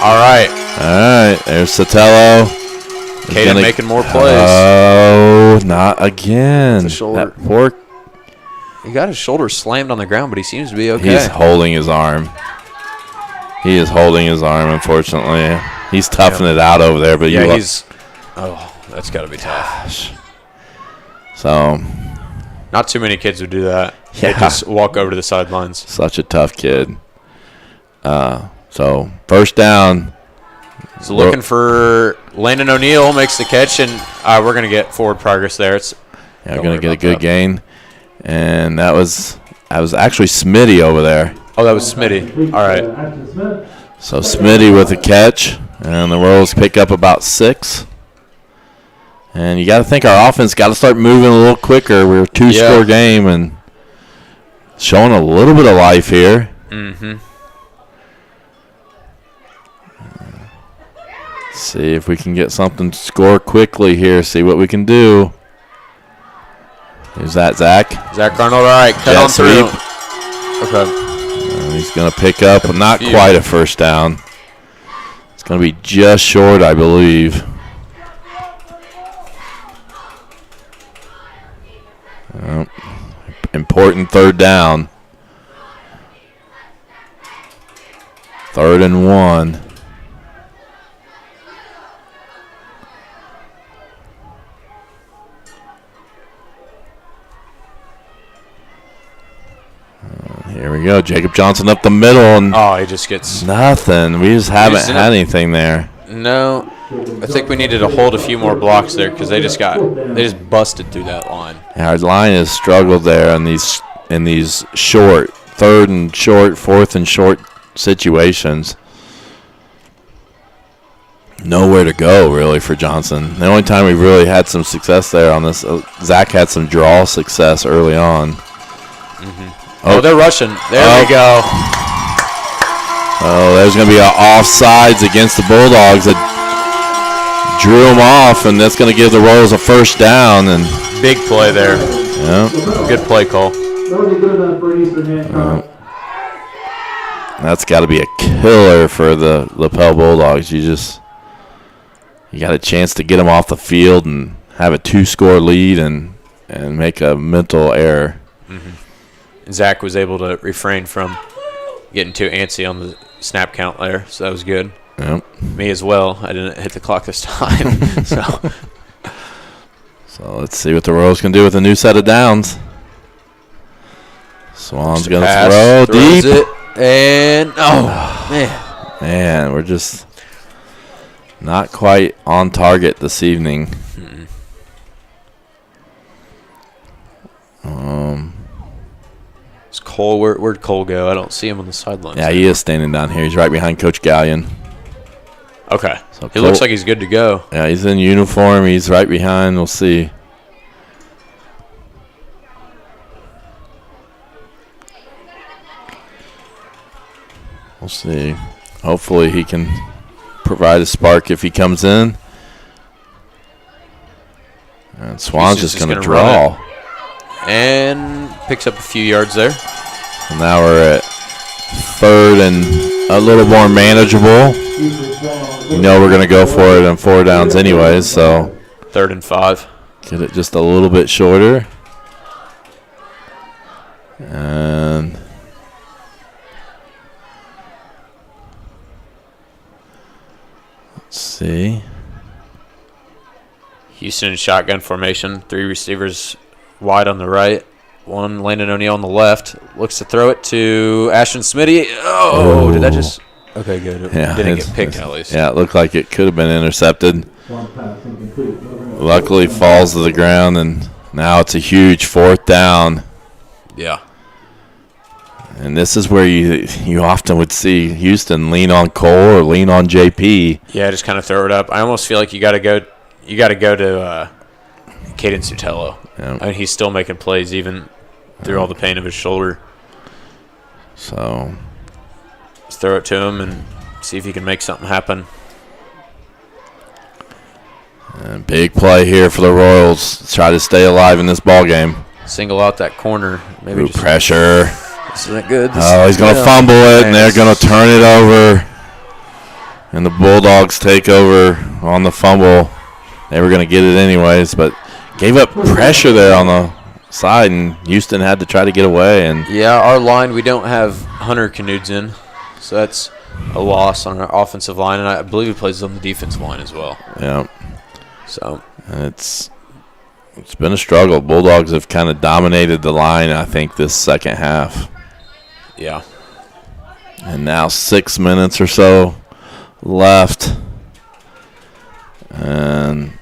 All right. There's Sotelo. Caden making more plays. Oh, not again. Shoulder. That poor. He got his shoulder slammed on the ground, but he seems to be okay. He's holding his arm. He is holding his arm, unfortunately. He's toughing it out over there. But he's... Oh, that's got to be tough. So... Not too many kids would do that. Yeah. They just walk over to the sidelines. Such a tough kid. So, first down. So looking for Landon O'Neill, makes the catch, and we're going to get forward progress there. We're going to get a good gain. And that was actually Smitty over there. Oh, that was Smitty. All right. So Smitty with a catch, and the Royals pick up about 6. And you got to think our offense got to start moving a little quicker. We're a 2-score game and showing a little bit of life here. Mm-hmm. See if we can get something to score quickly here. See what we can do. Is that Zach? Zach Arnold, all right. Cut on through. Okay. And he's going to pick up, but not quite a first down. It's going to be just short, I believe. Important third down. 3rd and 1. Here we go. Jacob Johnson up the middle. And he just gets nothing. We just haven't had anything there. No. I think we needed to hold a few more blocks there because they just busted through that line. Yeah, our line has struggled there in these short, 3rd and short, 4th and short situations. Nowhere to go, really, for Johnson. The only time we really had some success there on this, Zach had some draw success early on. Mm-hmm. Oh, they're rushing. There we go. Oh, there's going to be an offsides against the Bulldogs that drew them off, and that's going to give the Royals a first down. And big play there. Yeah. Good play call. That's got to be a killer for the Lapel Bulldogs. You got a chance to get them off the field and have a 2-score lead and make a mental error. Mm-hmm. Zach was able to refrain from getting too antsy on the snap count there, so that was good. Yep. Me as well. I didn't hit the clock this time. So let's see what the Royals can do with a new set of downs. Swan's going to throw deep. It, and, man, we're just not quite on target this evening. It's Cole. Where'd Cole go? I don't see him on the sidelines. Yeah, he is standing down here. He's right behind Coach Gallion. Okay. So he looks like he's good to go. Yeah, he's in uniform. He's right behind. We'll see. We'll see. Hopefully he can provide a spark if he comes in. And Swan's just going to draw. And picks up a few yards there. And now we're at 3rd and a little more manageable. You know we're going to go for it on 4 downs anyways, so 3rd and 5. Get it just a little bit shorter. And let's see. Houston in shotgun formation. 3 receivers wide on the right. 1 Landon O'Neal on the left. Looks to throw it to Ashton Smitty. Oh, did that just... Okay, good. It didn't get picked at least. Yeah, it looked like it could have been intercepted. Luckily falls to the ground, and now it's a huge 4th down. Yeah. And this is where you often would see Houston lean on Cole or lean on JP. Yeah, just kind of throw it up. I almost feel like you got to go to Caden Sotelo. Yeah. I mean, he's still making plays even through all the pain of his shoulder. So let's throw it to him and see if he can make something happen. And big play here for the Royals. Try to stay alive in this ball game. Single out that corner. Maybe just pressure. This isn't good. He's going to fumble it, and they're going to turn it over. And the Bulldogs take over on the fumble. They were going to get it anyways, but gave up pressure there on the side, and Houston had to try to get away. And yeah, our line, we don't have Hunter Knudsen, so that's a loss on our offensive line, and I believe he plays on the defensive line as well. Yeah. So and it's been a struggle. Bulldogs have kind of dominated the line, I think, this second half. Yeah. And now 6 minutes or so left. And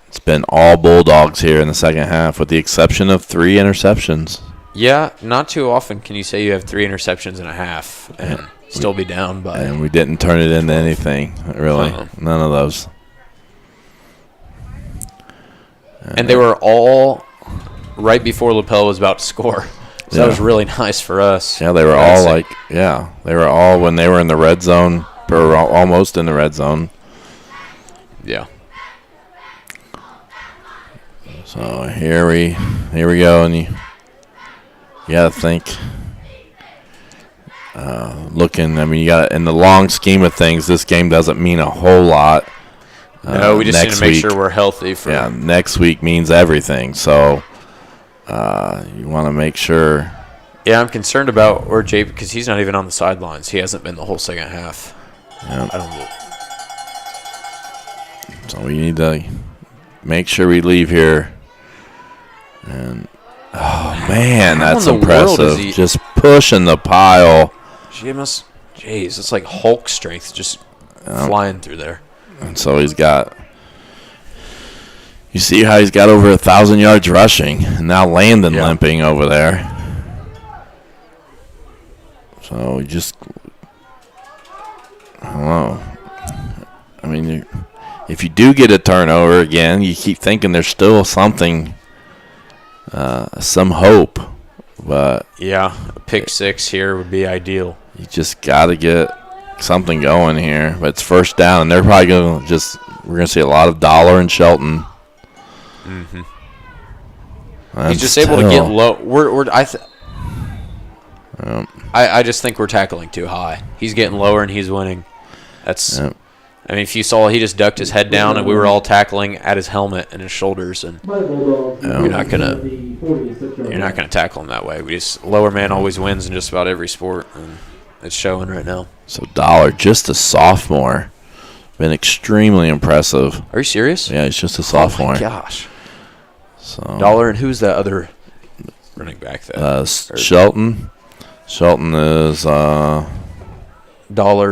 it's been all Bulldogs here in the second half, with the exception of 3 interceptions. Yeah, not too often can you say you have 3 interceptions and a half and still be down by. And we didn't turn it into anything, really. None of those. And they were all right before Lapel was about to score. So that was really nice for us. Yeah, they were all they were all when they were in the red zone, or almost in the red zone. Yeah. So here we go, and you got to think. Looking, I mean, you got in the long scheme of things, this game doesn't mean a whole lot. No, we just need to make sure we're healthy. Next week means everything. So you want to make sure. Yeah, I'm concerned about JP because he's not even on the sidelines. He hasn't been the whole second half. Yeah. I don't know. So we need to make sure we leave here. And oh man, that's impressive. Just pushing the pile. Jeez, it's like Hulk strength just flying through there. And so he's got. You see how he's got over 1,000 yards rushing, and now Landon limping over there. So we just, I don't know. I mean, if you do get a turnover again, you keep thinking there's still something, some hope. But yeah, a pick 6 here would be ideal. You just got to get something going here. But it's first down, and they're probably going to we're going to see a lot of Dollar and Shelton. Mm-hmm. He's just able to get low. I just think we're tackling too high. He's getting lower and he's winning. That's. I mean, if you saw, he just ducked his head down and we were all tackling at his helmet and his shoulders, and you're not gonna tackle him that way. Lower man always wins in just about every sport, and it's showing right now. So Dollar, just a sophomore, been extremely impressive. Are you serious? Yeah, he's just a sophomore. Oh my gosh. So Dollar, and who's that other running back there? Shelton. Shelton is Dollar.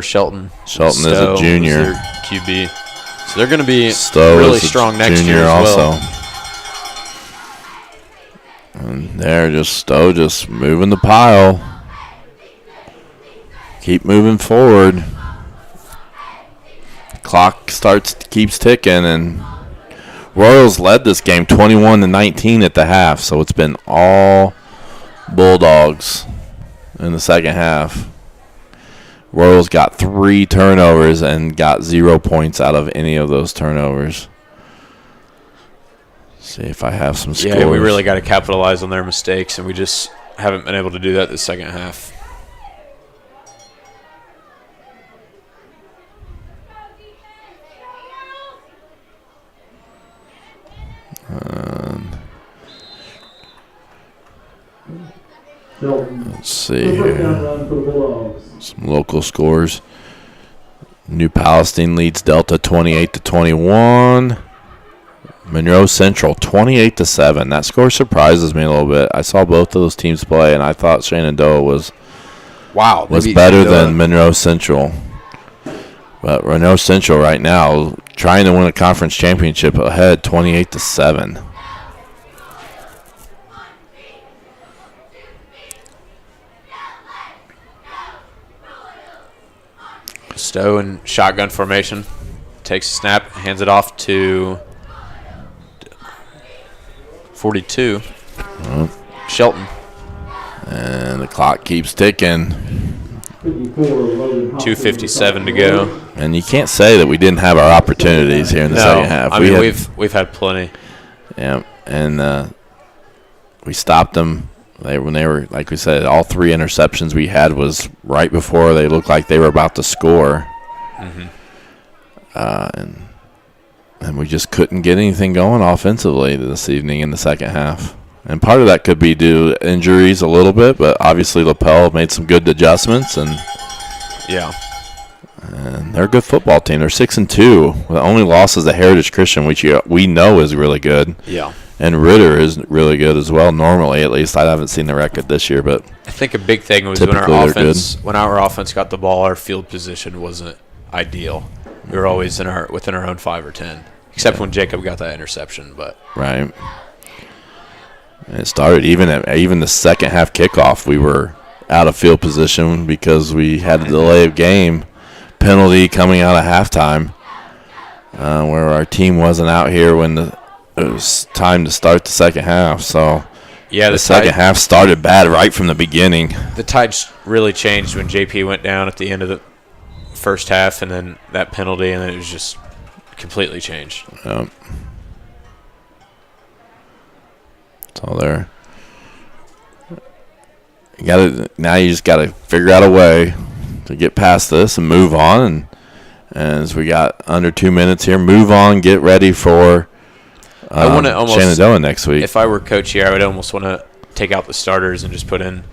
Shelton is a junior. Their QB. So they're going to be Stowe really strong next year as well. And they're Stowe just moving the pile. Keep moving forward. Clock keeps ticking, and Royals led this game 21-19 at the half, so it's been all Bulldogs in the second half. Royals got 3 turnovers and got 0 points out of any of those turnovers. See if I have some scores. Yeah, we really got to capitalize on their mistakes, and we just haven't been able to do that this second half. Let's see here. Some local scores. New Palestine leads Delta 28-21. Monroe Central 28-7. That score surprises me a little bit. I saw both of those teams play, and I thought Shenandoah was better than Monroe Central. But Monroe Central right now trying to win a conference championship ahead 28-7. Stowe in shotgun formation. Takes a snap, hands it off to 42. Shelton. And the clock keeps ticking. 2:57 to go. And you can't say that we didn't have our opportunities here in the second half. I mean, we've had plenty. Yeah, and we stopped them. When they were, like we said, all 3 interceptions we had was right before they looked like they were about to score. And we just couldn't get anything going offensively this evening in the second half. And part of that could be due to injuries a little bit, but obviously Lapel made some good adjustments. And they're a good football team. They're 6-2. The only loss is the Heritage Christian, which we know is really good. Yeah. And Ritter is really good as well, normally at least. I haven't seen the record this year, but I think a big thing was when our offense got the ball, our field position wasn't ideal. We were always within our own 5 or 10, except when Jacob got that interception. But right, and it started even the second half kickoff. We were out of field position because we had a delay of game penalty coming out of halftime, where our team wasn't out here when it was time to start the second half. So the second half started bad right from the beginning. The tide really changed when JP went down at the end of the first half, and then that penalty, and then it was just completely changed. Yep. So there. Now you just got to figure out a way to get past this and move on. And as we got under 2 minutes here, move on, get ready for Shenandoah next week. If I were coach here, I would almost want to take out the starters and just put in.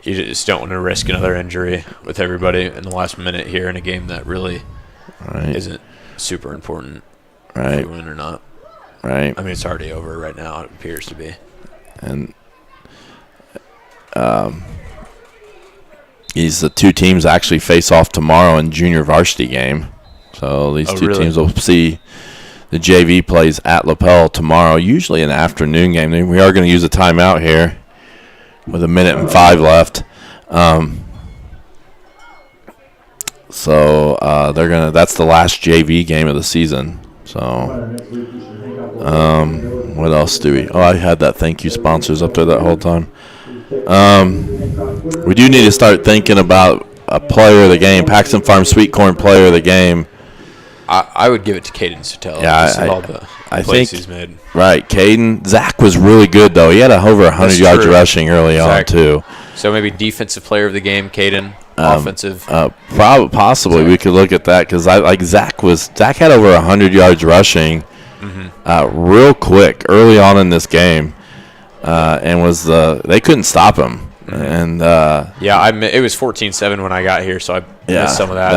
You just don't want to risk another injury with everybody in the last minute here in a game that really isn't super important. Right. If we win or not. Right. I mean, it's already over right now. It appears to be. And these 2 teams actually face off tomorrow in junior varsity game. So these two teams will see the JV plays at Lapel tomorrow, usually an afternoon game. We are going to use a timeout here with 1:05 left. So that's the last JV game of the season. So what else do we? I had that thank you sponsors up there that whole time. We do need to start thinking about a player of the game, Paxton Farm Sweet Corn player of the game. I would give it to Caden Sotelo. Yeah, I think he's made. Right, Caden. Zach was really good though. He had over 100 yards rushing early on too. So maybe defensive player of the game, Caden. Offensive. Possibly we could look at that because Zach had over 100 yards rushing, real quick early on in this game, and they couldn't stop him. And it was 14-7 when I got here, so I missed some of that.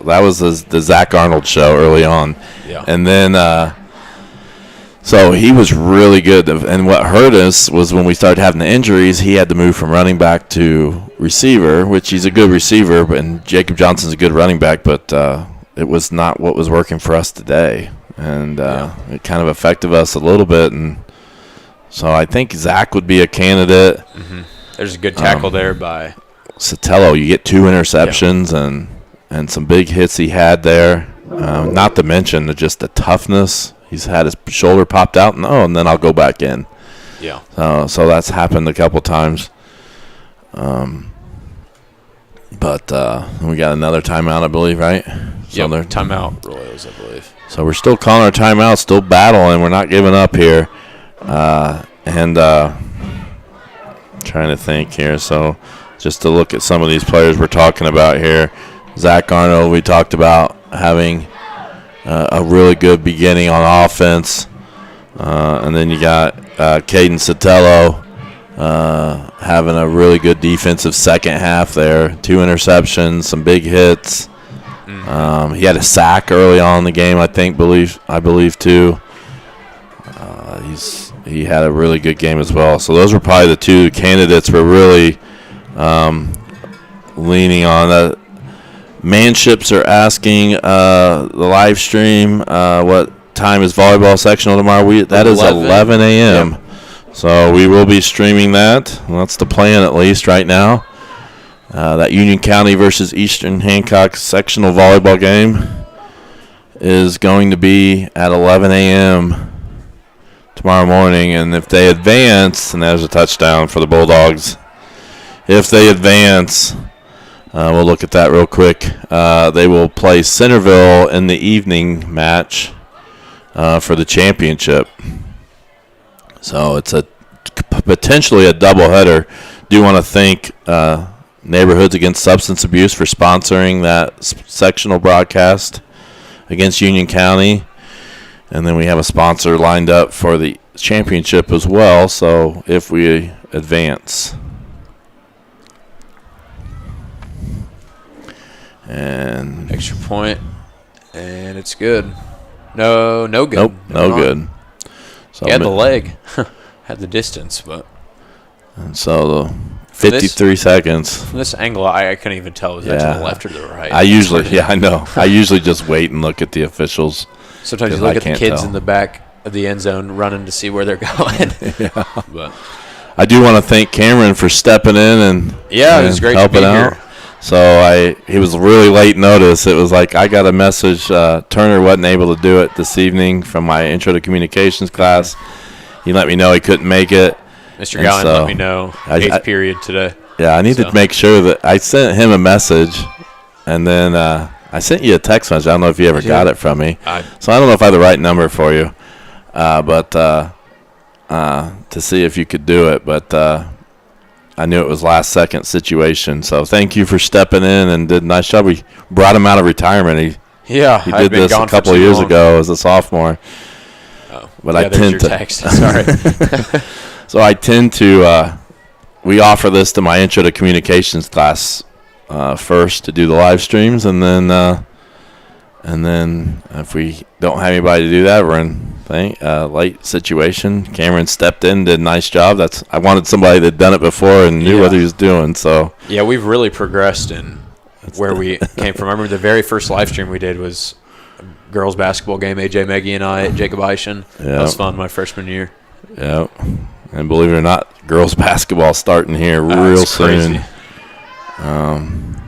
That was the Zach Arnold show early on. Yeah. And then so he was really good. And what hurt us was when we started having the injuries, he had to move from running back to receiver, which he's a good receiver, and Jacob Johnson's a good running back, but it was not what was working for us today. And it kind of affected us a little bit. And so I think Zach would be a candidate. Mm-hmm. There's a good tackle there by Sotelo. You get 2 interceptions and some big hits he had there. Not to mention just the toughness. He's had his shoulder popped out, and then I'll go back in. Yeah. So that's happened a couple times. But we got another timeout, I believe, right? Yeah, timeout, Royals, I believe. So we're still calling our timeout, still battling. We're not giving up here. Trying to think here. So just to look at some of these players we're talking about here. Zach Arnold, we talked about having a really good beginning on offense. And then you got Caden Sotelo, having a really good defensive second half there. 2 interceptions, some big hits. He had a sack early on in the game, I believe too. He had a really good game as well. So those were probably the 2 candidates we're really leaning on. Manships are asking the live stream what time is volleyball sectional tomorrow. That is 11 a.m. Yep. So we will be streaming that. Well, that's the plan at least right now. That Union County versus Eastern Hancock sectional volleyball game is going to be at 11 a.m. tomorrow morning. And if they advance, and there's a touchdown for the Bulldogs, if they advance, we'll look at that real quick. They will play Centerville in the evening match for the championship. So it's potentially a doubleheader. Do want to thank Neighborhoods Against Substance Abuse for sponsoring that sectional broadcast against Union County. And then we have a sponsor lined up for the championship as well, so if we advance. And extra point, and it's good. No good. Nope, no good. So he had the leg, had the distance, but. And so the 53 seconds. From this angle, I couldn't even tell was that to the left or the right. I know. I usually just wait and look at the officials. Sometimes you look at the kids in the back of the end zone running to see where they're going. Yeah. But I do want to thank Cameron for stepping in and it was great helping to be out. here. So he was really late notice. It was like I got a message. Turner wasn't able to do it this evening from my intro to communications class. He let me know he couldn't make it. Mr. Gowan let me know 8th period today. Yeah, I need to make sure that I sent him a message, and then I sent you a text message. I don't know if you ever got it from me. So I don't know if I have the right number for you, but to see if you could do it. But I knew it was last-second situation. So thank you for stepping in and did a nice job. We brought him out of retirement. He did this a couple of years ago as a sophomore. Oh, but I tend to text. Sorry. So I tend to we offer this to my intro to communications class first to do the live streams, and then if we don't have anybody to do that, we're in late situation. Cameron stepped in, did a nice job. I wanted somebody that'd done it before and knew what he was doing. So yeah, we've really progressed in where we came from. I remember the very first live stream we did was a girls basketball game. AJ Meggie and I at Jacob Eischen. That was fun my freshman year. Yeah. And believe it or not, girls basketball starting here real soon. And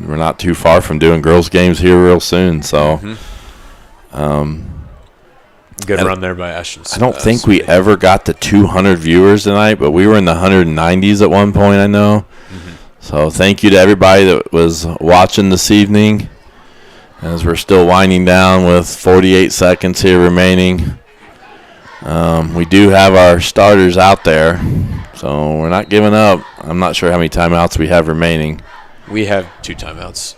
we're not too far from doing girls games here real soon. So, good run there by Ashton. I don't think we ever got to 200 viewers tonight, but we were in the 190s at one point, I know. So thank you to everybody that was watching this evening. As we're still winding down with 48 seconds here remaining. We do have our starters out there, so we're not giving up. I'm not sure how many timeouts we have remaining. We have 2 timeouts.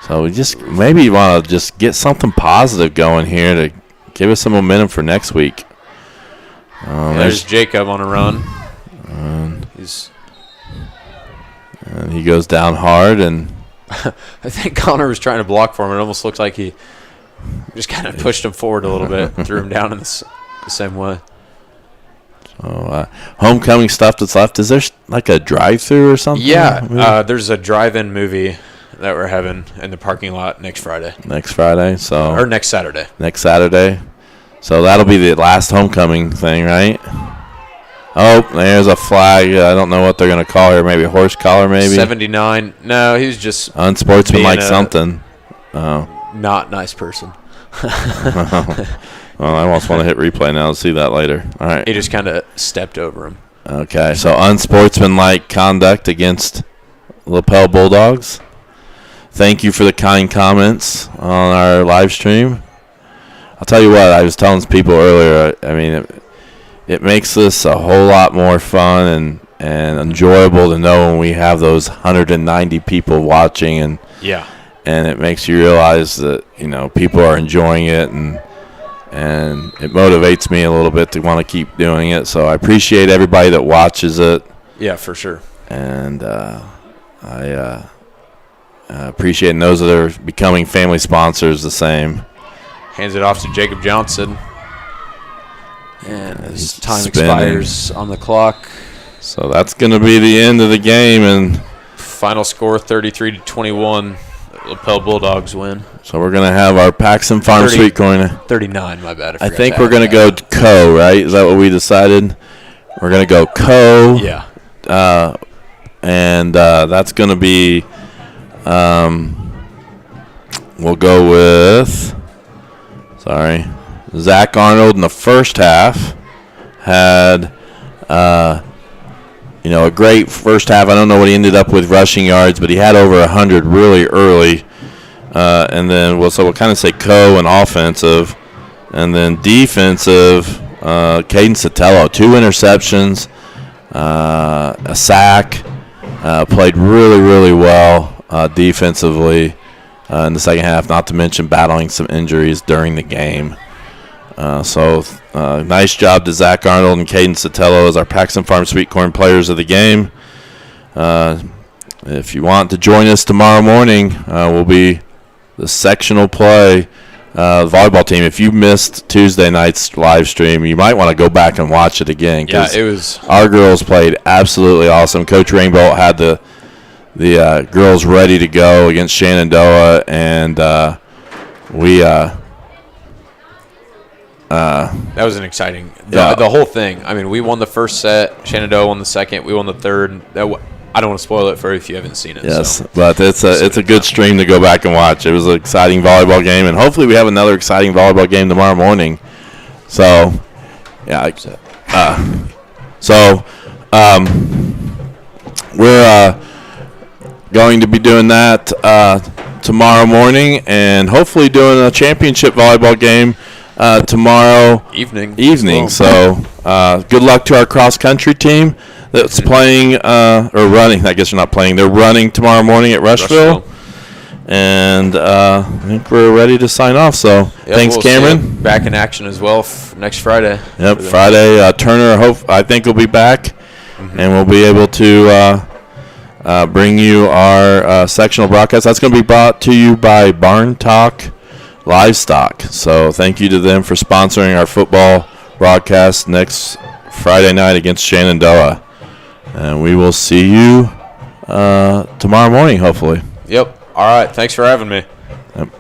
So we just maybe want to just get something positive going here to give us some momentum for next week. There's Jacob on a run. And he goes down hard, and I think Connor was trying to block for him. It almost looked like he just kind of pushed him forward a little bit, threw him down in the same way. So homecoming stuff that's left. Is there like a drive-through or something? Yeah, there's a drive-in movie that we're having in the parking lot next Friday. Or next Saturday. Next Saturday. So that'll be the last homecoming thing, right? Oh, there's a flag. I don't know what they're going to call her. Maybe a horse collar, maybe? 79. No, he was just unsportsmanlike something. Not nice person. Well, I almost want to hit replay now to see that later. All right. He just kind of stepped over him. Okay, so unsportsmanlike conduct against Lapel Bulldogs. Thank you for the kind comments on our live stream. I'll tell you what, I was telling people earlier, I mean, it makes this a whole lot more fun and enjoyable to know when we have those 190 people watching, and it makes you realize that, you know, people are enjoying it, and and it motivates me a little bit to want to keep doing it. So I appreciate everybody that watches it. Yeah, for sure. And I appreciate those that are becoming family sponsors the same. Hands it off to Jacob Johnson. And his time spinning. expires on the clock. So that's going to be the end of the game. And final score 33-21. Lapel Bulldogs win. So we're going to have our Paxton Farm Sweet Corner. 39, my bad. I think we're going to go Co, right? Is that what we decided? We're going to go Co. Yeah. And that's going to be, we'll go with, Zach Arnold in the first half had, a great first half. I don't know what he ended up with rushing yards, but he had over 100 really early. And then we'll kind of say Co and offensive. And then defensive, Caden Sotelo, 2 interceptions, a sack, played really, really well defensively in the second half, not to mention battling some injuries during the game. So nice job to Zach Arnold and Caden Sotelo as our Paxton Farm Sweet Corn players of the game. If you want to join us tomorrow morning, we'll be the sectional play volleyball team. If you missed Tuesday night's live stream, you might want to go back and watch it again. Yeah, it was. Our girls played absolutely awesome. Coach Rainbow had the girls ready to go against Shenandoah, and we. That was an exciting. The whole thing. I mean, we won the first set. Shenandoah won the second. We won the third. I don't want to spoil it for you if you haven't seen it. Yes, but it's a good stream to go back and watch. It was an exciting volleyball game, and hopefully we have another exciting volleyball game tomorrow morning. So, yeah. We're going to be doing that tomorrow morning, and hopefully doing a championship volleyball game tomorrow evening. So good luck to our cross country team that's playing or running. I guess they're not playing. They're running tomorrow morning at Rushville. And I think we're ready to sign off. So thanks, Cameron. Back in action as well next Friday. Yep, Friday. Turner, I think, will be back, and we'll be able to bring you our sectional broadcast. That's going to be brought to you by Barn Talk Livestock. So thank you to them for sponsoring our football broadcast next Friday night against Shenandoah. And we will see you tomorrow morning, hopefully. Yep. All right. Thanks for having me. Yep. Bye.